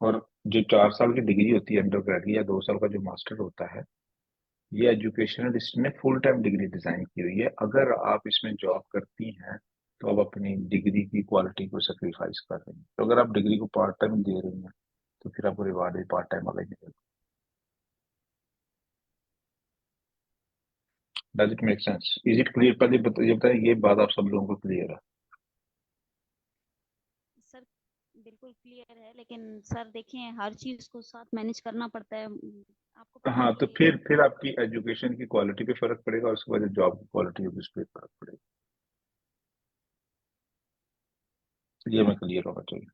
और जो 4 साल की डिग्री होती है अंडर ग्रेजुएट, या 2 साल का जो मास्टर होता है, ये एजुकेशनलिस्ट ने फुल टाइम डिग्री डिजाइन की हुई है। अगर आप इसमें जॉब करती हैं तो आप अपनी डिग्री की क्वालिटी को सेक्रीफाइस कर रही हैं। तो अगर आप डिग्री को पार्ट टाइम दे रही हैं तो फिर आपको रिवार्ड भी पार्ट टाइम वाला ही मिलेगा। Does it make sense? Is it clear? पहले ये बताइए, ये बात आप सब लोगों को क्लियर है? सर बिल्कुल क्लियर है, लेकिन सर देखें हर चीज को साथ मैनेज करना पड़ता है। आपको पता हाँ, ही तो है ये। फिर आपकी एजुकेशन की क्वालिटी पे फर्क पड़ेगा, और उसके बाद जॉब की क्वालिटी होगी उस पर फर्क पड़ेगा। ये मैं क्लियर होना चाहिए।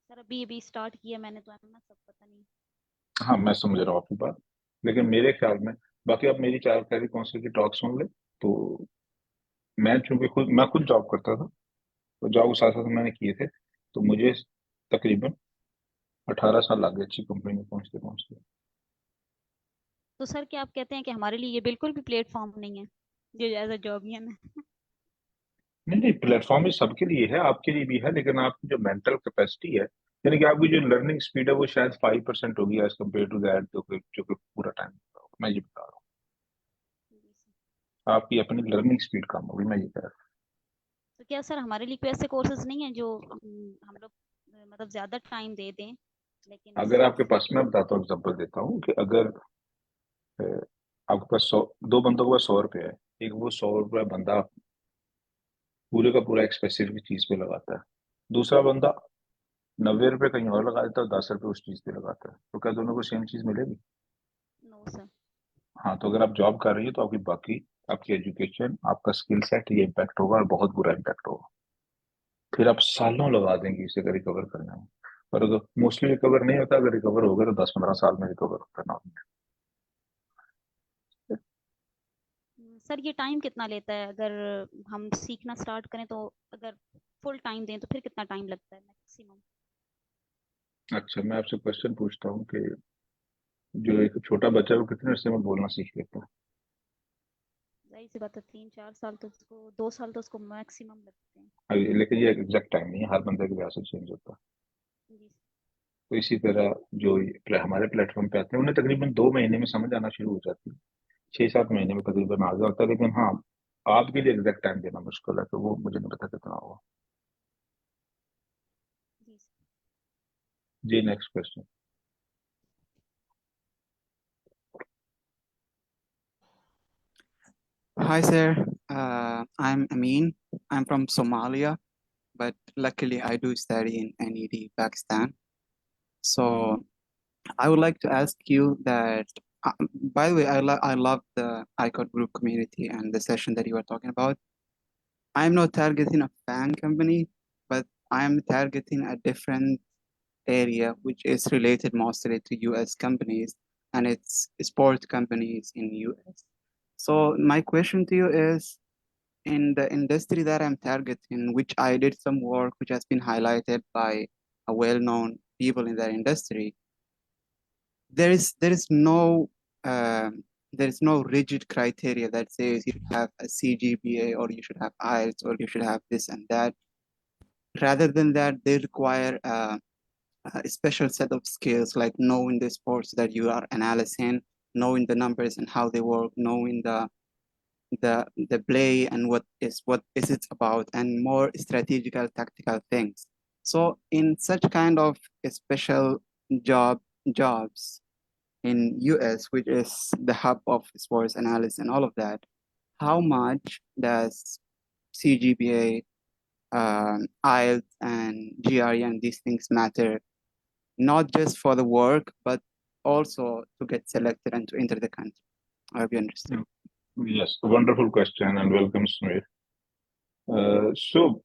सर अभी अभी स्टार्ट किया मैंने तो एमएस, सब पता नहीं। हाँ, मैं समझ रहा हूँ आपकी बात, लेकिन मेरे ख्याल में, बाकी आप मेरी 4 काउंसिल की टॉक सुन ले तो, मैं चूंकि मैं खुद जॉब करता था, तो जॉब साथ साथ मैंने किए थे, तो मुझे तकरीबन 18 साल लग गए अच्छी कंपनी में पहुंचते पहुंचते। तो सर क्या आप कहते हैं कि हमारे लिए ये बिल्कुल भी प्लेटफॉर्म नहीं है जो एज अ जॉबियन है? नहीं नहीं, प्लेटफॉर्म ही सबके लिए है, आपके लिए भी है, लेकिन आपकी जो मेंटल कैपेसिटी है, यानी कि आपकी जो लर्निंग स्पीड है, वो शायद 5% होगी एज कम्पेयर टू दैट जो कि पूरा टाइम होगा। मैं ये बता रहा जी सर। हूँ, आपकी अपनी लर्निंग स्पीड कम होगी, मैं ये कह रहा तो क्या सर हमारे लिए कोई ऐसे कोर्सेज नहीं है जो हम लोग मतलब ज्यादा टाइम दे दें लेकिन हूँ। अगर साथ आपके पास, मैं बताता हूँ, एग्जाम्पल देता हूँ कि अगर अ, आपके पास 2 बंदों के पास 100 रुपये है, एक वो 100 रुपये बंदा पूरे का पूरा एक स्पेसिफिक चीज पे लगाता है, दूसरा बंदा 90 रुपये कहीं और लगा देता है और 10 रुपये उस चीज पे लगाता है, तो क्या दोनों को सेम चीज मिलेगी? No sir. हाँ, तो अगर आप जॉब कर रही है तो आपकी बाकी आपकी एजुकेशन, आपका स्किल सेट, ये इम्पैक्ट होगा और बहुत बुरा इम्पैक्ट होगा। फिर आप सालों लगा देंगे इसे रिकवर करने में। पर अगर मोस्टली रिकवर नहीं होता, अगर रिकवर होगा तो 10-15 साल में रिकवर करना होगा। सर ये टाइम कितना लेता है अगर हम सीखना स्टार्ट करें तो, अगर फुल टाइम दें तो फिर कितना टाइम लगता है मैक्सिमम? अच्छा, मैं आपसे क्वेश्चन पूछता हूँ कि जो एक छोटा बच्चा है वो कितने अरसे में बोलना सीख लेता है? जाहिर सी बात है 3-4 साल तो उसको, 2 साल तो उसको मैक्सिमम लगते हैं। लेकिन ये एग्जैक्ट टाइम नहीं है, हर बंदे के लिहाज से चेंज होता है। जी। तो इसी तरह जो हमारे प्लेटफॉर्म पे आते हैं उन्हें तकरीबन 2 महीने में समझ आना शुरू हो जाती है, 6-7 महीने में तकरीबन आ जाता है। लेकिन हाँ, आपके लिए एग्जैक्ट टाइम देना मुश्किल है, तो वो मुझे नहीं पता कितना होगा। जी सर। जी, next question. Hi, sir. I'm Amin. I'm from Somalia, but luckily I do study in NED, Pakistan. So I would like to ask you that, by the way, I love the ICOD group community and the session that you were talking about. I'm not targeting a fan company, but I'm targeting a different area, which is related mostly to US companies, and it's sport companies in US. So my question to you is, in the industry that I'm targeting, which I did some work which has been highlighted by a well-known people in that industry, there is no rigid criteria that says you have a CGPA or you should have IELTS or you should have this and that. Rather than that, they require a special set of skills like knowing the sports that you are analyzing, knowing the numbers and how they work, knowing the play and what is it about, and more strategical tactical things. So in such kind of special jobs in US, which is the hub of sports analysis and all of that, how much does CGPA, IELTS and GRE and these things matter, not just for the work but also to get selected and to enter the country? I hope you understand. Yes, wonderful question and welcome, Smir. So,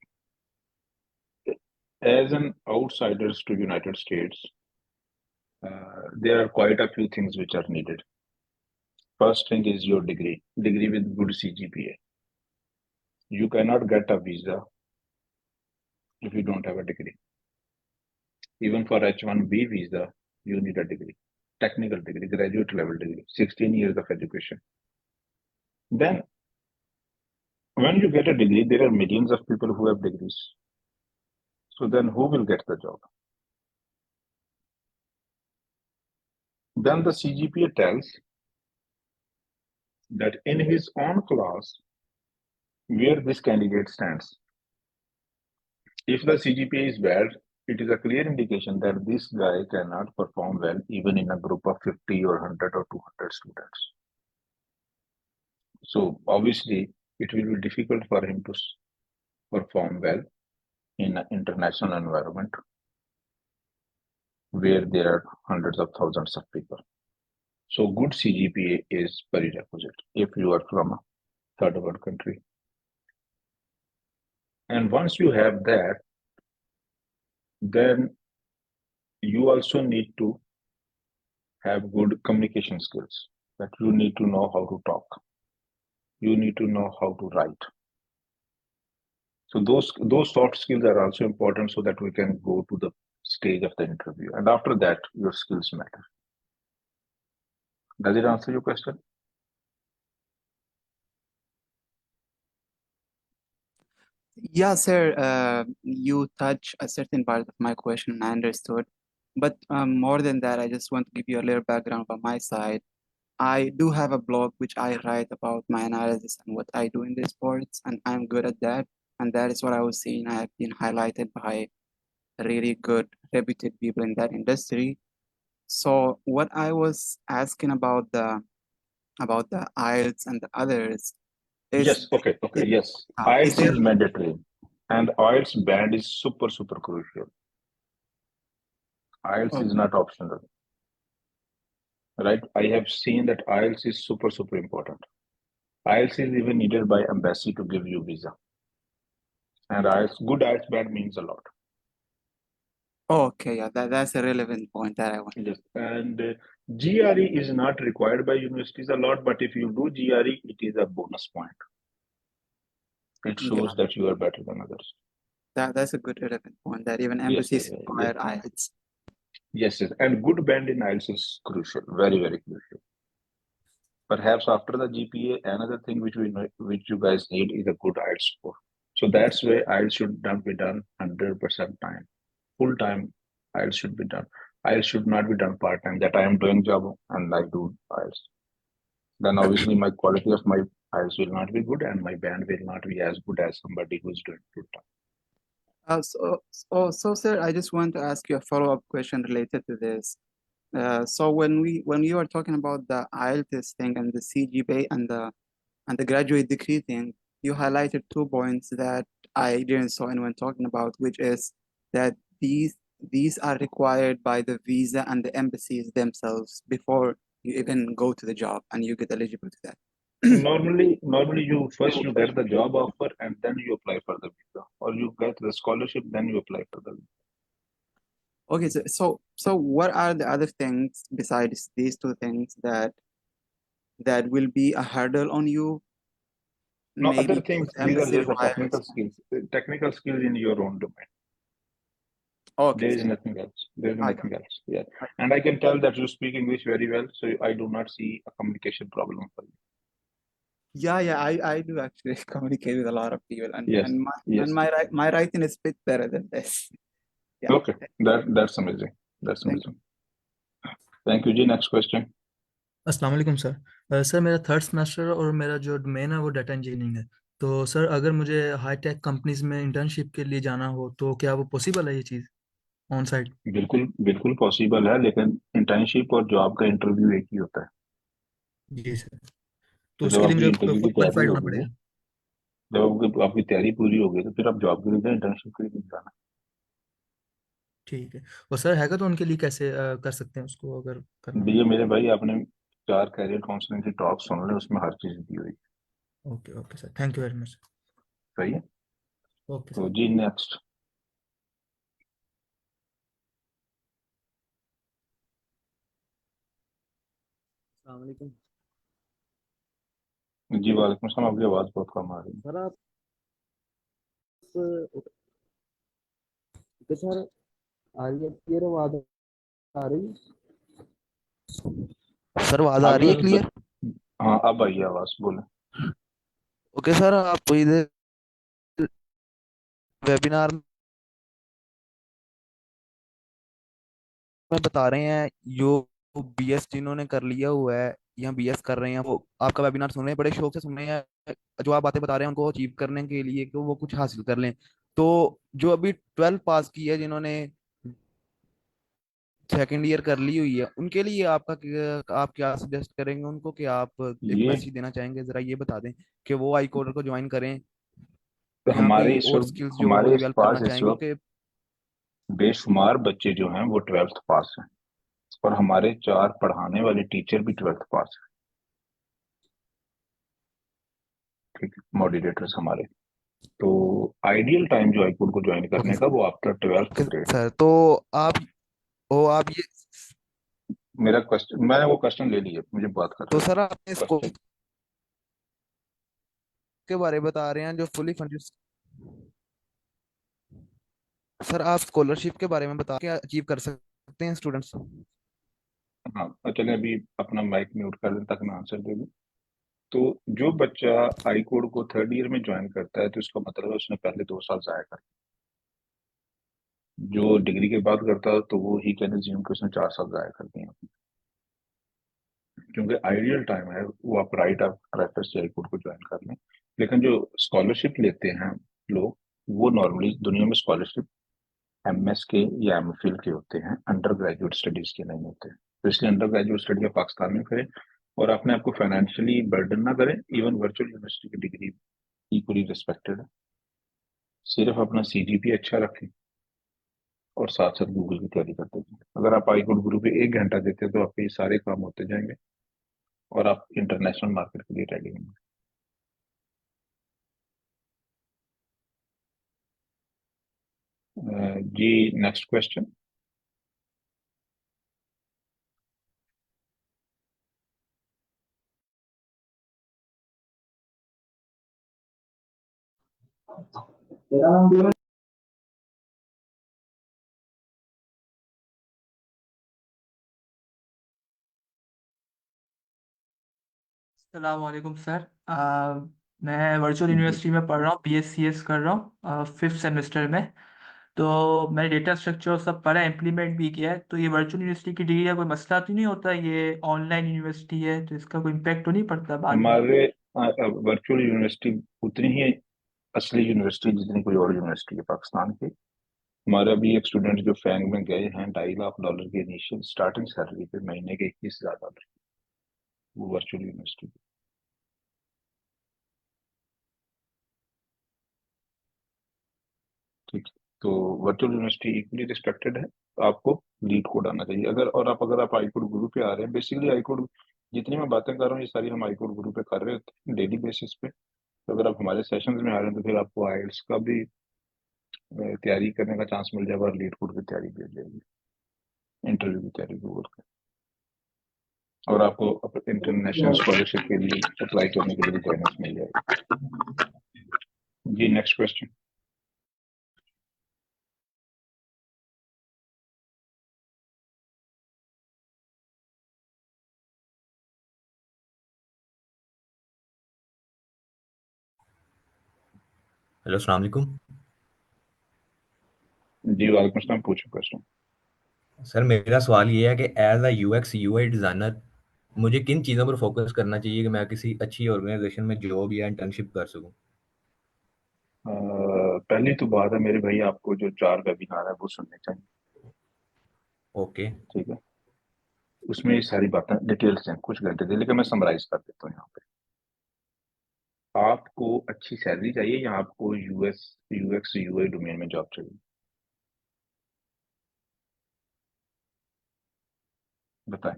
as an outsiders to United States, there are quite a few things which are needed. First thing is your degree with good CGPA. You cannot get a visa if you don't have a degree. Even for H-1B visa, you need a degree, technical degree, graduate level degree, 16 years of education. Then, when you get a degree, there are millions of people who have degrees. So then who will get the job? Then the CGPA tells that in his own class, where this candidate stands. If the CGPA is bad, it is a clear indication that this guy cannot perform well even in a group of 50 or 100 or 200 students. So obviously, it will be difficult for him to perform well in an international environment where there are hundreds of thousands of people. So good CGPA is very requisite if you are from a third world country. And once you have that, then you also need to have good communication skills. That you need to know how to talk. You need to know how to write. So those soft skills are also important so that we can go to the stage of the interview. And after that, your skills matter. Does it answer your question? Yeah, sir. You touch a certain part of my question, and I understood. But more than that, I just want to give you a little background on my side. I do have a blog which I write about my analysis and what I do in the sports, and I'm good at that. And that is what I was saying. I have been highlighted by really good, reputed people in that industry. So what I was asking about the IELTS and the others is, Yes. Okay. Yes. is IELTS there is mandatory, and IELTS band is super crucial. IELTS is not optional. right? I have seen that IELTS is super important. IELTS is even needed by embassy to give you visa, and good IELTS bad means a lot. Okay, yeah, that's a relevant point that I want. Yes, and GRE is not required by universities a lot, but if you do GRE, it is a bonus point. It Yeah, shows that you are better than others. that's a good relevant point that even Yes, embassies yes, require IELTS. yes, and good band in IELTS is crucial, very crucial. Perhaps after the GPA, another thing which which you guys need is a good IELTS score. So that's why IELTS should not be done 100% time. Full time IELTS should be done. IELTS should not be done part time. That I am doing job and I do IELTS. Then obviously my quality of my IELTS will not be good and my band will not be as good as somebody who's doing full time. So, sir, I just want to ask you a follow-up question related to this. So when you are talking about the IELTS thing and the CGPA and the graduate degree thing, you highlighted 2 points that I didn't saw anyone talking about, which is that these are required by the visa and the embassies themselves before you even go to the job and you get eligible to that. Normally you get the job offer and then you apply for the visa, or you get the scholarship, then you apply for the visa. Okay, so what are the other things besides these two things that will be a hurdle on you? No, other Maybe things, because these are embassy just the requires. technical skills in your own domain. Okay, There is so nothing else. There is I got nothing else. Yeah. And I can tell that you speak English very well, so I do not see a communication problem for you. yeah, I do actually communicate with a lot of people, and Yes, yes. my writing is a bit better than this. Yeah. Okay, that's amazing. That's Thank amazing. Thank you, Ji. Next question. अस्सलाम वालेकुम sir. Sir मेरा third semester और मेरा जो domain है वो data engineering है। तो सर अगर मुझे हाई टेक कंपनीज में इंटर्नशिप के लिए जाना हो तो क्या वो पॉसिबल है ये चीज़ ऑन साइट? बिल्कुल पॉसिबल है, लेकिन इंटर्नशिप और जॉब का इंटरव्यू एक ही होता है। जी सर। तो तो जब उसके लिए आपकी मुझे इंटरव्यू की फुल तैयारी क्वालिफाइड होना होगी, पड़ेगा? जब आपकी तैयारी पूरी होगी तो फिर आप जॉब के लिए जाए, इंटर्नशिप के लिए नहीं जाना। ठीक है। और सर हैगा तो उनके लिए कैसे कर सकते हैं उसको अगर करना हो? ये मेरे भाई, आपने 4 कैरियर काउंसलिंग की टॉक सुन ले, उसमें हर चीज दी हुई। Okay okay sir, thank you very much. सही है। ओके तो सर। जी नेक्स्ट। अस्सलाम वालेकुम जी वालेकुम सलाम। आपकी आवाज बहुत कम आ रही है। सर। आप ओके सर, आ रही है क्लियर आवाज? आ रही है सर, आवाज आ रही है क्लियर? हाँ अब आई आवाज, बोले। ओके सर, आप इधर वेबिनार में बता रहे हैं जो बीएस जिन्होंने कर लिया हुआ है या बीएस कर रहे हैं वो आपका वेबिनार सुन रहे हैं, बड़े शौक से सुन रहे हैं। जो आप बातें बता रहे हैं उनको अचीव करने के लिए कि वो कुछ हासिल कर लें। तो जो अभी 12 पास की है, जिन्होंने सेकेंड ईयर कर ली हुई है, उनके लिए आप क्या सजेस्ट करेंगे उनको कि आप एक ये मैसेज देना चाहेंगे? जरा ये बता दें कि वो आई कोडर को ज्वाइन करें तो या कोई और स्किल्स जो वो डेवलप करना पास इस चाहेंगे वक्त कि बेशुमार बच्चे जो हैं वो 12th पास हैं, और हमारे 4 पढ़ाने वाले टीचर भी 12th पास हैं। ठीक है, मॉडरेटर्स हमारे। तो आइडियल टाइम जो हाईकोर्ट को ज्वाइन करने का वो आफ्टर 12th ग्रेड। सर तो आप ये मेरा क्वेश्चन, मैंने वो क्वेश्चन ले लिया, मुझे बात कर तो रहे सर आपने इसको क्वेश्चन। के बारे में बता रहे हैं जो फुली फंडेड। सर आप स्कॉलरशिप के बारे में बता के अचीव कर सकते हैं स्टूडेंट्स? हाँ तो चले अभी अपना माइक म्यूट कर दें ताकि मैं आंसर दे दूँ। तो जो बच्चा हाई कोर्ट को 3rd ईयर में ज्वाइन करता है तो इसका मतलब है उसने पहले 2 साल जाया कर। जो डिग्री के बाद करता है तो वो ही कैन अज्यूम कि उसने 4 साल जाया कर दिए अपने। क्योंकि आइडियल टाइम है वो आप राइट आप रेफर से हाई कोर्ट को ज्वाइन कर लें। लेकिन जो स्कॉलरशिप लेते हैं लोग, वो नॉर्मली दुनिया में स्कॉलरशिप एमएस के या एमफिल के होते हैं, अंडर ग्रेजुएट स्टडीज के नहीं होते। तो इसलिए अंडर ग्रेजुएट स्टडी आप पाकिस्तान में करें और अपने आप को फाइनेंशियली बर्डन ना करें। इवन वर्चुअल यूनिवर्सिटी की डिग्री इक्वली रिस्पेक्टेड है। सिर्फ अपना सीजीपी अच्छा रखें और साथ साथ गूगल की तैयारी करते जाएं। अगर आप आई कोड गुरु पे 1 घंटा देते हैं तो आपके ये सारे काम होते जाएंगे और आप इंटरनेशनल मार्केट के लिए रेडी होंगे। जी नेक्स्ट क्वेश्चन। सलामकुम सर। मैं वर्चुअल जी यूनिवर्सिटी में पढ़ रहा हूँ, BScs कर रहा हूँ 5th सेमेस्टर में। तो मैंने डेटा स्ट्रक्चर सब पढ़ा, इम्प्लीमेंट भी किया है। तो ये वर्चुअल यूनिवर्सिटी की डिग्री का कोई मसला तो नहीं होता? ये ऑनलाइन यूनिवर्सिटी है तो इसका कोई इम्पेक्ट तो नहीं पड़ता बाद में? हमारे वर्चुअल यूनिवर्सिटी उतनी ही असली यूनिवर्सिटी जितनी कोई और यूनिवर्सिटी है पाकिस्तान की। हमारा भी एक स्टूडेंट जो फैंग में गए हैं $2.5 लाख की इनिशियल स्टार्टिंग सैलरी पे महीने के $21,000, वो वर्चुअल यूनिवर्सिटी। ठीक है, तो वर्चुअल यूनिवर्सिटी इक्वली रिस्पेक्टेड है। तो आपको लीड कोड आना चाहिए। अगर आप आई कोड गुरु पे आ रहे हैं, बेसिकली आई कोड जितनी मैं बातें कर रहा हूँ ये सारी हम आई कोड गुरु पे कर रहे होते हैं डेली बेसिस पे। तो अगर आप हमारे सेशंस में आ रहे हैं तो फिर आपको आइल्स का भी तैयारी करने का चांस मिल जाएगा और लीड कोड की तैयारी भी हो जाएगी, इंटरव्यू की तैयारी भी हो जाएगी, और आपको इंटरनेशनल स्कॉलरशिप के लिए अप्लाई करने के लिए गाइडेंस मिल जाएगी। जी नेक्स्ट क्वेश्चन। हेलो अस्सलाम वालेकुम। जी वालेकुम अस्सलाम, पूछो क्वेश्चन। सर मेरा सवाल ये है कि as a UX UI designer मुझे किन चीज़ों पर फोकस करना चाहिए कि मैं किसी अच्छी ऑर्गेनाइजेशन में जॉब या इंटर्नशिप कर सकूं? पहली तो बात है मेरे भाई, आपको जो 4 वेबिनार है वो सुनने चाहिए। ओके। ठीक है, उसमें ये सारी बातें डिटेल्स हैं, कुछ घंटे थे, लेकिन मैं समराइज कर देता हूँ यहाँ पे। आपको अच्छी सैलरी चाहिए या आपको यूएक्स यूआई डोमेन में जॉब चाहिए? बताएं।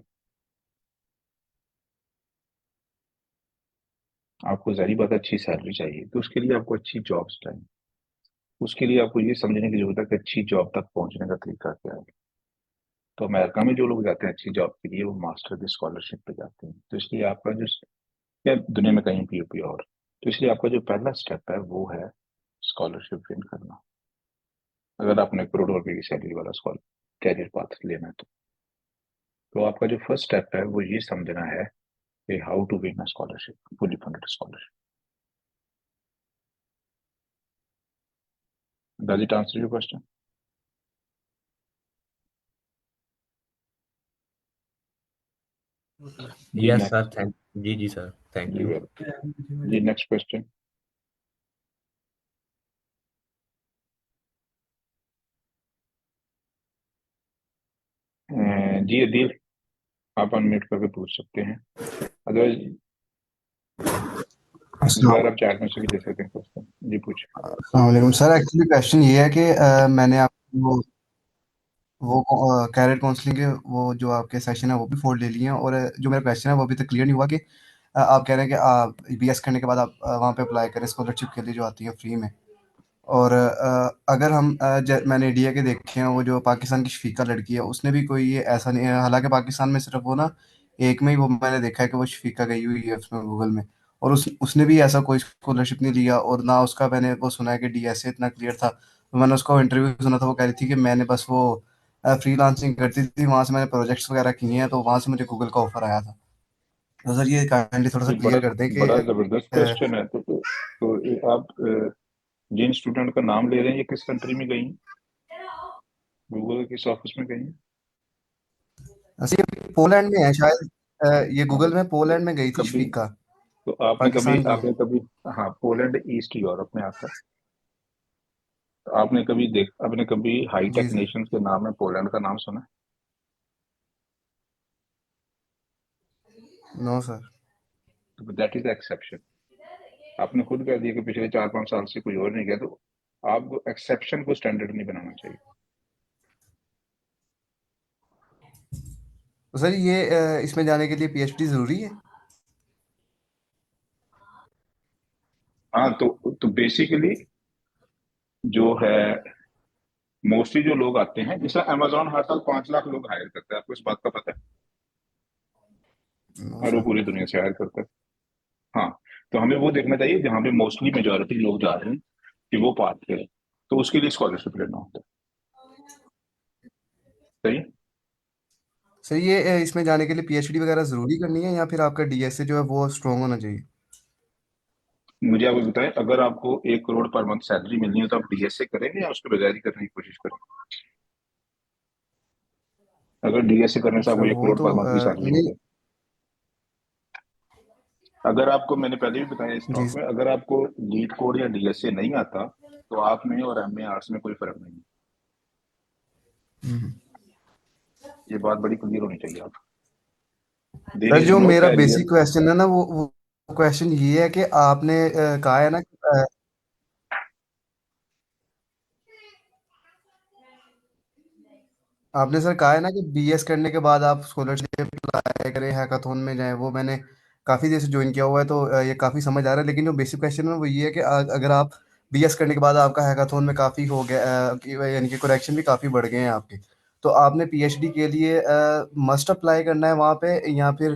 आपको जारी बात है, अच्छी सैलरी चाहिए तो उसके लिए आपको अच्छी जॉब्स चाहिए। उसके लिए आपको ये समझने की जरूरत है कि अच्छी जॉब तक पहुंचने का तरीका क्या है। तो अमेरिका में जो लोग जाते हैं अच्छी जॉब के लिए वो मास्टर की स्कॉलरशिप पे जाते हैं। तो इसलिए आपका जो, या दुनिया में कहीं भी और, तो इसलिए आपका जो पहला स्टेप है वो है स्कॉलरशिप विन करना। अगर आपने करोड़ रुपए की सैलरी वाला स्कॉलर कैरियर पाथ लेना है तो आपका जो फर्स्ट स्टेप है वो ये समझना है कि how to win a scholarship, fully funded scholarship. Does it answer your question? जी यस सर, नेक्स्ट। थैंक जी सर, थैंक जी यू। वेलकम। जी नेक्स्ट क्वेश्चन। जी अदील, आप अनम्यूट करके पूछ सकते हैं, अदरवाइज इस बार आप चैट में से भी दे सकते हैं क्वेश्चन। जी पूछे। अस्सलाम सर। एक्चुअली क्वेश्चन ये है कि मैंने आपको वो कैरियर काउंसलिंग के वो जो आपके सेशन है वो भी फोल्ड ले लिए हैं, और जो मेरा क्वेश्चन है वो अभी तक क्लियर नहीं हुआ कि आप कह रहे हैं कि आप BS करने के बाद आप वहाँ पे अप्लाई करें स्कॉलरशिप के लिए जो आती है फ्री में। और अगर हम मैंने इंडिया के देखे हैं, वो जो पाकिस्तान की शफीका लड़की है उसने भी कोई ये ऐसा नहीं है, हालांकि पाकिस्तान में सिर्फ वो ना एक में ही वो मैंने देखा है कि वो शफीका गई हुई है उसमें गूगल में, और उसने भी ऐसा कोई स्कॉलरशिप नहीं लिया, और ना उसका मैंने वो सुना है कि DSA इतना क्लियर था। तो मैंने उसका इंटरव्यू सुना था, वो कह रही थी कि मैंने बस वो फ्रीलांसिंग करती थी, वहाँ से मैंने प्रोजेक्ट्स वगैरह किए हैं, तो वहाँ से मुझे गूगल का ऑफर आया था। तो सर ये काइंडली थोड़ा सा ये क्लियर कर दें कि बड़ा जबरदस्त क्वेश्चन है। तो ये आप जिन स्टूडेंट का नाम ले रहे हैं ये किस कंट्री में गई हैं? गूगल किस ऑफिस में गई हैं? सर ये पोलैंड में है शायद। ये हाँ, गूगल में पोलैंड में गई थी कभी शफीका, तो पाकिस्तान की है। आपने कभी, हाँ पोलैंड ईस्ट यूरोप में आता है। तो आपने कभी जी हाईटेक सर। नेशंस के नाम में पोलैंड का नाम सुना नो सर। है? तो दैट इज एक्सेप्शन। आपने खुद कह दिया कि पिछले 4-5 साल से कोई और नहीं गया, तो आपको एक्सेप्शन को स्टैंडर्ड नहीं बनाना चाहिए। तो सर ये इसमें जाने के लिए पीएचडी जरूरी है? हाँ, तो बेसिकली जो है मोस्टली जो लोग आते हैं, जैसे अमेजोन हर साल 5 लाख लोग हायर करता है, आपको इस बात का पता है? नो और वो सर। पूरी दुनिया से हायर करता है। हाँ, तो हमें वो देखना चाहिए जहाँ पे मोस्टली मेजोरिटी लोग जा रहे हैं कि वो पाथ करें, तो उसके लिए स्कॉलरशिप लेना होता है। सही। सर ये इसमें जाने के लिए पीएचडी वगैरह जरूरी करनी है या फिर आपका डीएसए जो है वो स्ट्रांग होना चाहिए? मुझे आप बताएं, अगर आपको 1 करोड़ पर मंथ सैलरी मिलनी है तो आप डीएसए करेंगे या उसके बगैर ही करने की कोशिश करेंगे? अगर डीएसए करने से सर आपको एक वो करोड़ तो पर मंथ की सैलरी नहीं। मिले, अगर आपको, मैंने पहले भी बताया इस जी टॉक में, अगर आपको लीड कोड या डीएसए नहीं आता तो आप में और एमए आर्ट्स में कोई फर्क नहीं है। हम्म। ये बात बड़ी क्लियर होनी चाहिए आप। देयर सर इज जो नो मेरा कैरियर। बेसिक क्वेश्चन है ना वो क्वेश्चन ये है कि आपने कहा है ना कि, आपने सर कहा है ना कि बीएस करने के बाद आप स्कॉलरशिप अप्लाई करें, हैकाथॉन में जाएं। वो मैंने काफ़ी देर से ज्वाइन किया हुआ है तो ये काफ़ी समझ आ रहा है, लेकिन जो बेसिक क्वेश्चन है वो ये है कि अगर आप बीएस करने के बाद आपका हैकाथॉन में काफ़ी हो गया यानी कि करेक्शन भी काफ़ी बढ़ गए हैं आपके, तो आपने पीएचडी के लिए मस्ट अप्लाई करना है वहाँ पे या फिर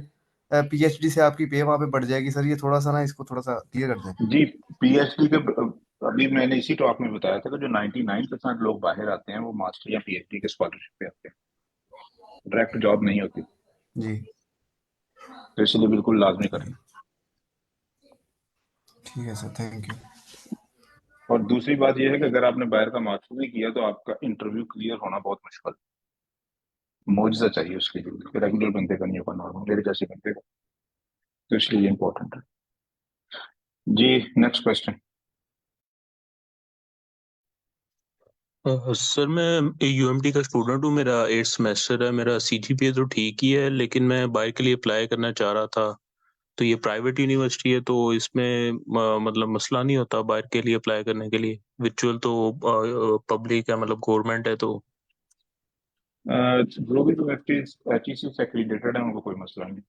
पीएचडी से आपकी पे वहाँ पे बढ़ जाएगी? सर ये थोड़ा सा ना इसको थोड़ा सा क्लियर कर दें। जी, पीएचडी के अभी मैंने इसी टॉक में बताया था कि जो 99% लोग बाहर आते हैं वो मास्टर या पीएचडी के स्कॉलरशिप पे आते हैं, डायरेक्ट जॉब नहीं होती, जी तो इसलिए बिल्कुल लाजमी करें। ठीक है सर, थैंक यू। और दूसरी बात यह है कि अगर आपने बाहर का मास्टर नहीं किया तो आपका इंटरव्यू क्लियर होना बहुत मुश्किल है। मुआवजा चाहिए उसके लिए, रेगुलर बंदे का नहीं होगा, नॉर्मल मेरे जैसे बंदे का, तो इसलिए इम्पोर्टेंट है। जी, नेक्स्ट क्वेश्चन। सर मैं यूएमटी का स्टूडेंट हूँ, मेरा 8th सेमेस्टर है, मेरा सीजीपीए तो ठीक ही है, लेकिन मैं बाहर के लिए अप्लाई करना चाह रहा था। तो ये प्राइवेट यूनिवर्सिटी है तो इसमें मतलब मसला नहीं होता बाहर के लिए अप्लाई करने के लिए? विर्चुअल तो पब्लिक है, मतलब गवर्नमेंट है तो। जो भी यूनिवर्सिटीज एचईसी से एक्रीडेटेड है उनको कोई मसला नहीं।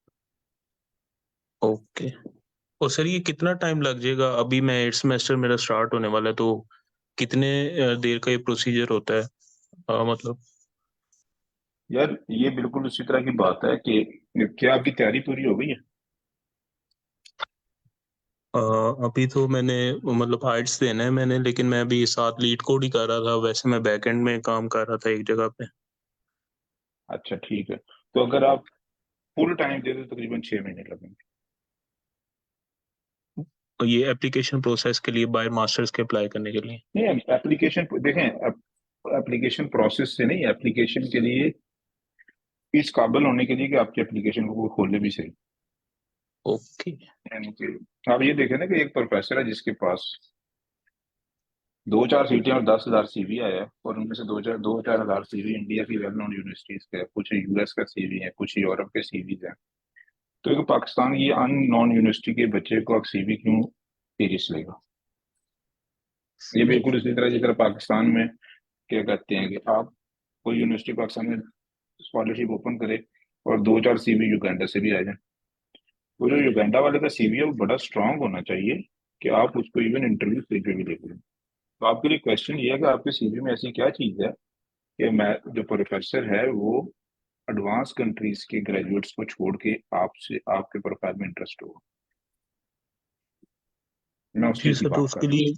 ओके। और सर ये कितना टाइम लग जाएगा? अभी मैं 8th सेमेस्टर मेरा स्टार्ट होने वाला है, तो कितने देर का ये प्रोसीजर होता है मतलब? यार ये बिल्कुल उसी तरह की बात है कि क्या आपकी तैयारी पूरी हो गई है? अभी तो मैंने मतलब आइट्स देना है मैंने, लेकिन मैं अभी साथ लीड कोड ही कर रहा था, वैसे मैं बैकएंड में काम कर रहा था एक जगह पे। अच्छा ठीक है, तो अगर आप फुल टाइम दे दो तकरीबन 6 महीने लगेंगे। तो ये एप्लीकेशन प्रोसेस के लिए बायर मास्टर्स के अप्लाई करने के लिए? नहीं, एप्लीकेशन देखें, एप्लीकेशन प्रोसेस से नहीं, एप्लीकेशन के लिए इस काबिल होने के लिए कि आपकी एप्लीकेशन को कोई खोले भी सही। ओके। यानी कि आप ये देखें ना कि एक प्रोफेसर है जिसके पास 2-4 सीटें और 10,000 सीवी आया है, और उनमें से 2-4 हजार सीवी इंडिया की वेल नोन यूनिवर्सिटीज के है, कुछ यूएस का सीवी है, कुछ यूरोप के सीवी है। तो एक पाकिस्तान की अननोन यूनिवर्सिटी के बच्चे को आप सीवी क्यों सीरियस लेगा? ये बिल्कुल इसी तरह जिस तरह पाकिस्तान में क्या कहते हैं कि आप कोई यूनिवर्सिटी पाकिस्तान में स्कॉलरशिप ओपन करे और 2-4 सीवी युगांडा से भी आ जाए, वो जो युगांडा वाले का सीवी है वो बड़ा स्ट्रांग होना चाहिए कि आप उसको इवन इंटरव्यू स्टेज पे भी देख लें। तो आपके लिए क्वेश्चन ये है कि आपके सीवी में ऐसी क्या चीज है कि मैं जो प्रोफेसर है वो एडवांस कंट्रीज के ग्रेजुएट्स को छोड़ के आपसे आपके प्रोफाइल में इंटरेस्ट होगा। मैं उस जी चीज की सर, तो बात कर उसके रहा हूँ। लिए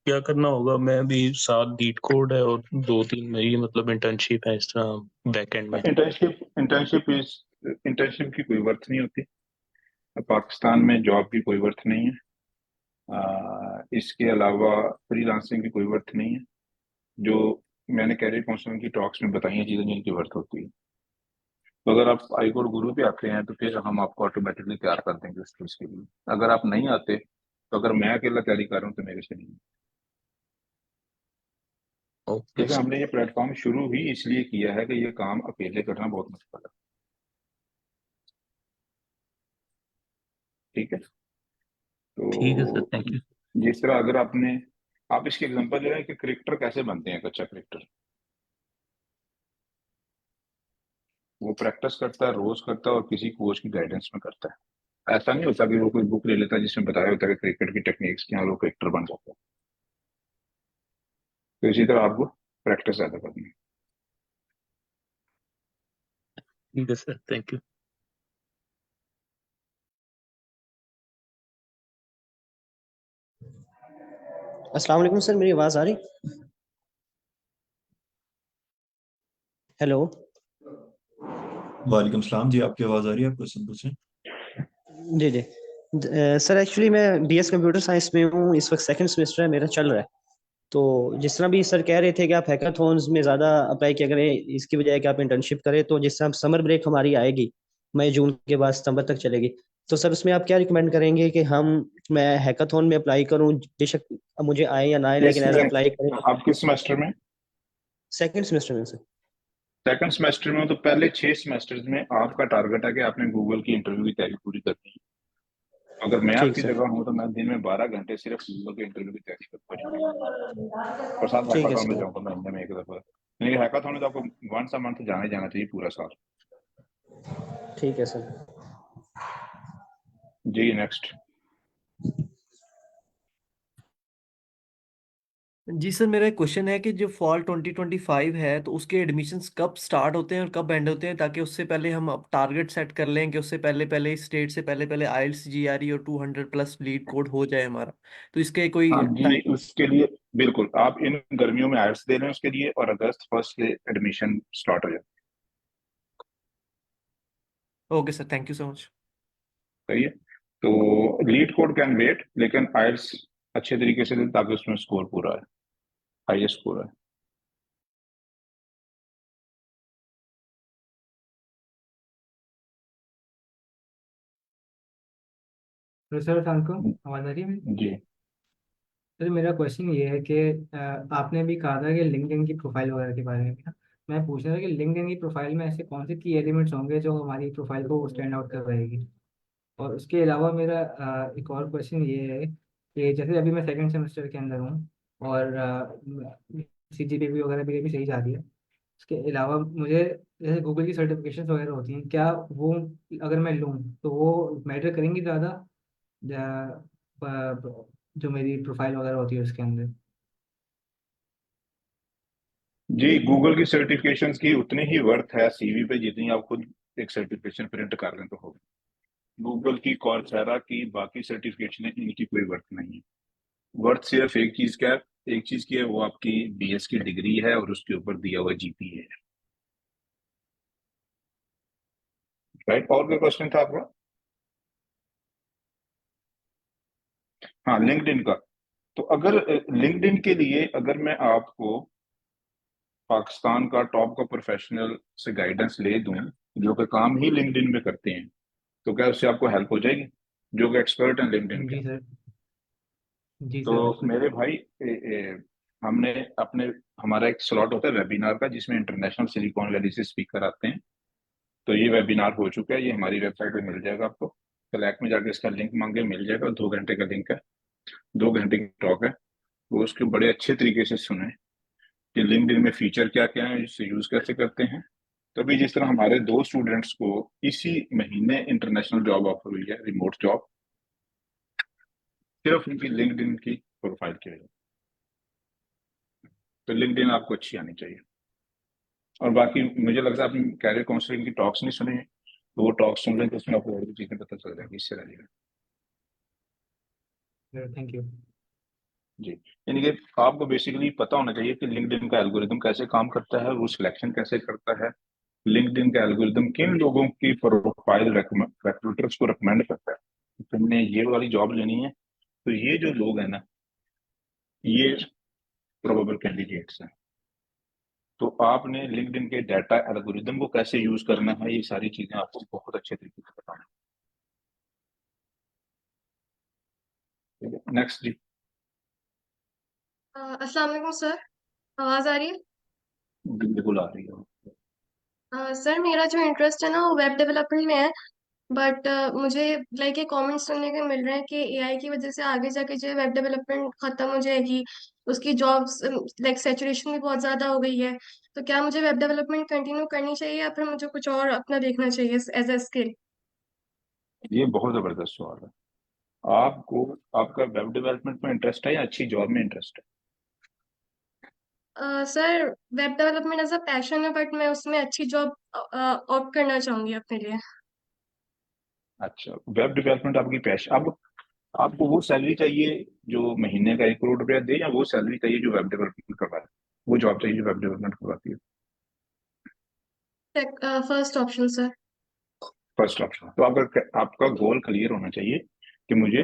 क्या करना होगा? मैं अभी साथ लीड कोड है और 2-3 मेरी मतलब इंटर्नशिप है इस तरह बैकएंड में। इंटर्नशिप की कोई वर्थ नहीं होती पाकिस्तान में, जॉब की कोई वर्थ नहीं है। इसके अलावा फ्रीलांसिंग की कोई वर्थ नहीं है। जो मैंने कैरियर काउंसलिंग की टॉक्स में बताई हैं चीजें जिनकी वर्थ होती है, तो अगर आप आईकोड गुरु पे आते हैं तो फिर हम आपको ऑटोमेटिकली तैयार कर देंगे उस चीज के लिए। अगर आप नहीं आते तो अगर मैं अकेला तैयारी कर रहा हूँ तो मेरे से नहीं। ओके क्योंकि सर। हमने ये प्लेटफॉर्म शुरू ही इसलिए किया है कि ये काम अकेले करना बहुत मुश्किल है। ठीक है, ठीक है सर, तो थैंक यू। जिस तरह अगर आप इसके एग्जांपल ले रहे हैं कि क्रिकेटर कैसे बनते हैं, एक अच्छा क्रिकेटर। वो प्रैक्टिस करता है, रोज करता है, और किसी कोच की गाइडेंस में करता है। ऐसा नहीं होता कि वो कोई बुक ले लेता है जिसमें बताया होता है कि क्रिकेट की टेक्निक्स क्या है, और वो क्रिकेटर बन जाता है। तो इसी तरह आपको प्रैक्टिस ज्यादा करनी है। ठीक है सर, थैंक यू। अस्सलाम वालेकुम सर, मेरी आवाज़ आ रही? हेलो। वालेकुम सलाम जी, आपकी आवाज़ आ रही है, आप क्वेश्चन पूछें। जी जी। सर एक्चुअली मैं बीएस कंप्यूटर साइंस में हूँ, इस वक्त सेकंड सेमेस्टर है मेरा चल रहा है। तो जिस तरह भी सर कह रहे थे कि आप हैकाथॉन्स में ज़्यादा अप्लाई किया करें, इसकी बजाय कि आप इंटर्नशिप करें, तो जिस तरह समर ब्रेक हमारी आएगी मई जून के बाद सितंबर तक चलेगी, तो सर उसमें आप क्या रिकमेंड करेंगे कि मैं हैकाथॉन में अप्लाई करूं, बेशक अब मुझे आए या ना आए, लेकिन एज अप्लाई करें? आप किस सेमेस्टर में? सेकंड सेमेस्टर में सर। सेकंड सेमेस्टर में हो, तो पहले 6 सेमेस्टर्स में आपका टारगेट है कि आपने गूगल की इंटरव्यू की तैयारी पूरी करनी है। अगर मैं ठीक आपकी सर। जगह हूं तो मैं दिन में 12 घंटे सिर्फ गूगल के इंटरव्यू की तैयारी करता हूँ, और साथ ठीक है हैकाथॉन में सर। जाऊंगा महीने में एक दफा। यानी हैकाथॉन में तो आपको वंस अ मंथ जाना ही जाना चाहिए पूरा साल। ठीक है सर। जी नेक्स्ट। जी सर, मेरा एक क्वेश्चन है कि जो फॉल 2025 है तो उसके एडमिशन्स कब स्टार्ट होते हैं और कब एंड होते हैं, ताकि उससे पहले हम अब टारगेट सेट कर लें कि उससे पहले पहले स्टेट से पहले पहले आइल्स जीआरई और 200 प्लस लीड कोड हो जाए हमारा। तो इसके कोई हाँ जी, टाइम? उसके लिए बिल्कुल आप इन गर्मियों में आयल्स दे रहे हैं उसके लिए, और अगस्त फर्स्ट से एडमिशन स्टार्ट हो जाए। Okay sir, thank you so much. सही है। तो लीड कोड कैन वेट, लेकिन आयल्स अच्छे तरीके से दें ताकि उसमें स्कोर पूरा है, हाईएस्ट स्कोर है। तो सर अलैक्म, आवाज़ आ रही है मेरी? जी सर मेरा क्वेश्चन ये है कि आपने भी कहा था कि लिंक्डइन की प्रोफाइल वगैरह के बारे में ना, मैं पूछ रहा था कि लिंक्डइन की प्रोफाइल में ऐसे कौन से की एलिमेंट्स होंगे जो हमारी प्रोफाइल को स्टैंड आउट कर रहेगी। और उसके अलावा मेरा एक और क्वेश्चन ये है कि जैसे अभी मैं सेकंड सेमेस्टर के अंदर हूँ और सीजीपीवी वगैरह भी सही जा रही है, उसके अलावा मुझे जैसे गूगल की सर्टिफिकेशन वगैरह होती हैं, क्या वो अगर मैं लूँ तो वो मैटर करेंगी ज़्यादा जो मेरी प्रोफाइल वगैरह होती है उसके अंदर? जी, गूगल की सर्टिफिकेशंस की उतनी ही वर्थ है सीवी पे जितनी आप खुद एक सर्टिफिकेशन प्रिंट कर लें तो होगी। गूगल की, कॉर्सेरा की, बाकी सर्टिफिकेशन है, इनकी कोई वर्थ नहीं है। वर्थ सिर्फ एक चीज का है, एक चीज की है, वो आपकी बीएस की डिग्री है और उसके ऊपर दिया हुआ जीपीए है। राइट, और कोई क्वेश्चन था आपका? हाँ, लिंक्डइन का। तो अगर लिंक्डइन के लिए अगर मैं आपको पाकिस्तान का टॉप का प्रोफेशनल से गाइडेंस ले दूं जो कि काम ही लिंक्डइन में करते हैं, तो क्या उससे आपको हेल्प हो जाएगी, जो कि एक्सपर्ट हैं लिंक्डइन के? जी सर। जी तो सर बिल्कुल। मेरे भाई हमने अपने हमारा एक स्लॉट होता है वेबिनार का जिसमें इंटरनेशनल सिलिकॉन वैली से स्पीकर आते हैं। तो ये वेबिनार हो चुका है, ये हमारी वेबसाइट पे मिल जाएगा आपको। स्लैक में जाके इसका लिंक मांगे मिल जाएगा, 2 घंटे का लिंक है, 2 घंटे की टॉक है। वो उसके बड़े अच्छे तरीके से सुने कि लिंक्डइन में फीचर क्या क्या है, इससे यूज कैसे करते हैं। तभी जिस तरह हमारे 2 स्टूडेंट्स को इसी महीने इंटरनेशनल जॉब ऑफर हुई है, रिमोट जॉब, सिर्फ उनकी लिंक्डइन की प्रोफाइल की वजह। तो लिंक्डइन आपको अच्छी आनी चाहिए। और बाकी मुझे लगता है आपने कैरियर काउंसलिंग की टॉक्स नहीं सुनी है, तो वो टॉक्स सुन लें तो उसमें आपको और भी चीजें पता चल जाएगी, इससे लगेगा। Thank you. जी, यानी कि आपको बेसिकली पता होना चाहिए कि लिंक्डइन का एल्गोरिदम कैसे काम करता है, वो सिलेक्शन कैसे करता है, लिंक्डइन का एल्गोरिदम किन लोगों की प्रोफाइल रिक्रूटर्स को रिकमेंड करता है। तुमने ये वाली जॉब लेनी है तो ये जो लोग हैं ना, ये प्रोबेबल कैंडिडेट्स हैं। तो आपने लिंक्डइन के डाटा एल्गोरिदम को कैसे यूज करना है, ये सारी चीजें आपको बहुत अच्छे तरीके से बताना है। नेक्स्ट जी। अस्सलाम वालेकुम सर, आवाज़ आ रही है? बिल्कुल आ रही है। सर मेरा जो इंटरेस्ट है ना वो वेब डेवलपमेंट में है, बट मुझे ये कमेंट्स सुनने के मिल रहे हैं कि एआई की वजह से आगे जाके जो है वेब डेवलपमेंट खत्म हो जाएगी, उसकी जॉब्स लाइक सैचुरेशन भी बहुत ज़्यादा हो गई है। तो क्या मुझे वेब डेवलपमेंट कंटिन्यू करनी चाहिए या फिर मुझे कुछ और अपना देखना चाहिए एज अ स्किल? ये बहुत जबरदस्त सवाल है। आपको आपका वेब डेवलपमेंट में इंटरेस्ट है या अच्छी जॉब में इंटरेस्ट है? Sir web development as a passion है बट मैं उसमें अच्छी जॉब ऑप्ट करना चाहूंगी अपने लिए। अच्छा, वेब डेवलपमेंट आपकी पैशन। अब आपको वो सैलरी चाहिए जो महीने का 1 करोड़ रुपया दे, या वो सैलरी चाहिए जो वेब डेवलपमेंट करवाए? वो जॉब चाहिए जो वेब डेवलपमेंट करवाती है? First option sir. First option. तो आपका आपका गोल क्लियर होना चाहिए कि मुझे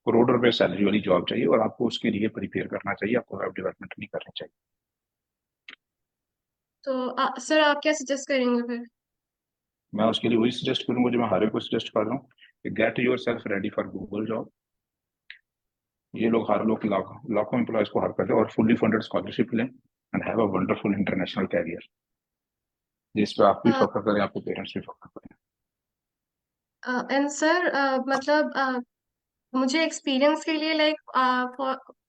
करोड़ रुपए सैलरी वाली जॉब चाहिए, और आपको उसके लिए प्रिपेयर करना चाहिए, आपको वेब डेवलपमेंट नहीं करनी चाहिए। तो सर आप क्या सजेस्ट करेंगे फिर? मैं उसके लिए वही सजेस्ट करूंगा जो मैं हर एक को सजेस्ट कर रहा हूँ, कि get your self ready for Google job. ये लोग हर लोग लाखों लाखों एम्प्लॉयज को हर करते हैं, और फुल्ली फंडेड स्कॉलरशिप लें and have a wonderful international career, जिस पे आप भी फोकस करें, आपके पेरेंट्स भी फोकस करें। एंड सर मतलब मुझे एक्सपीरियंस के लिए like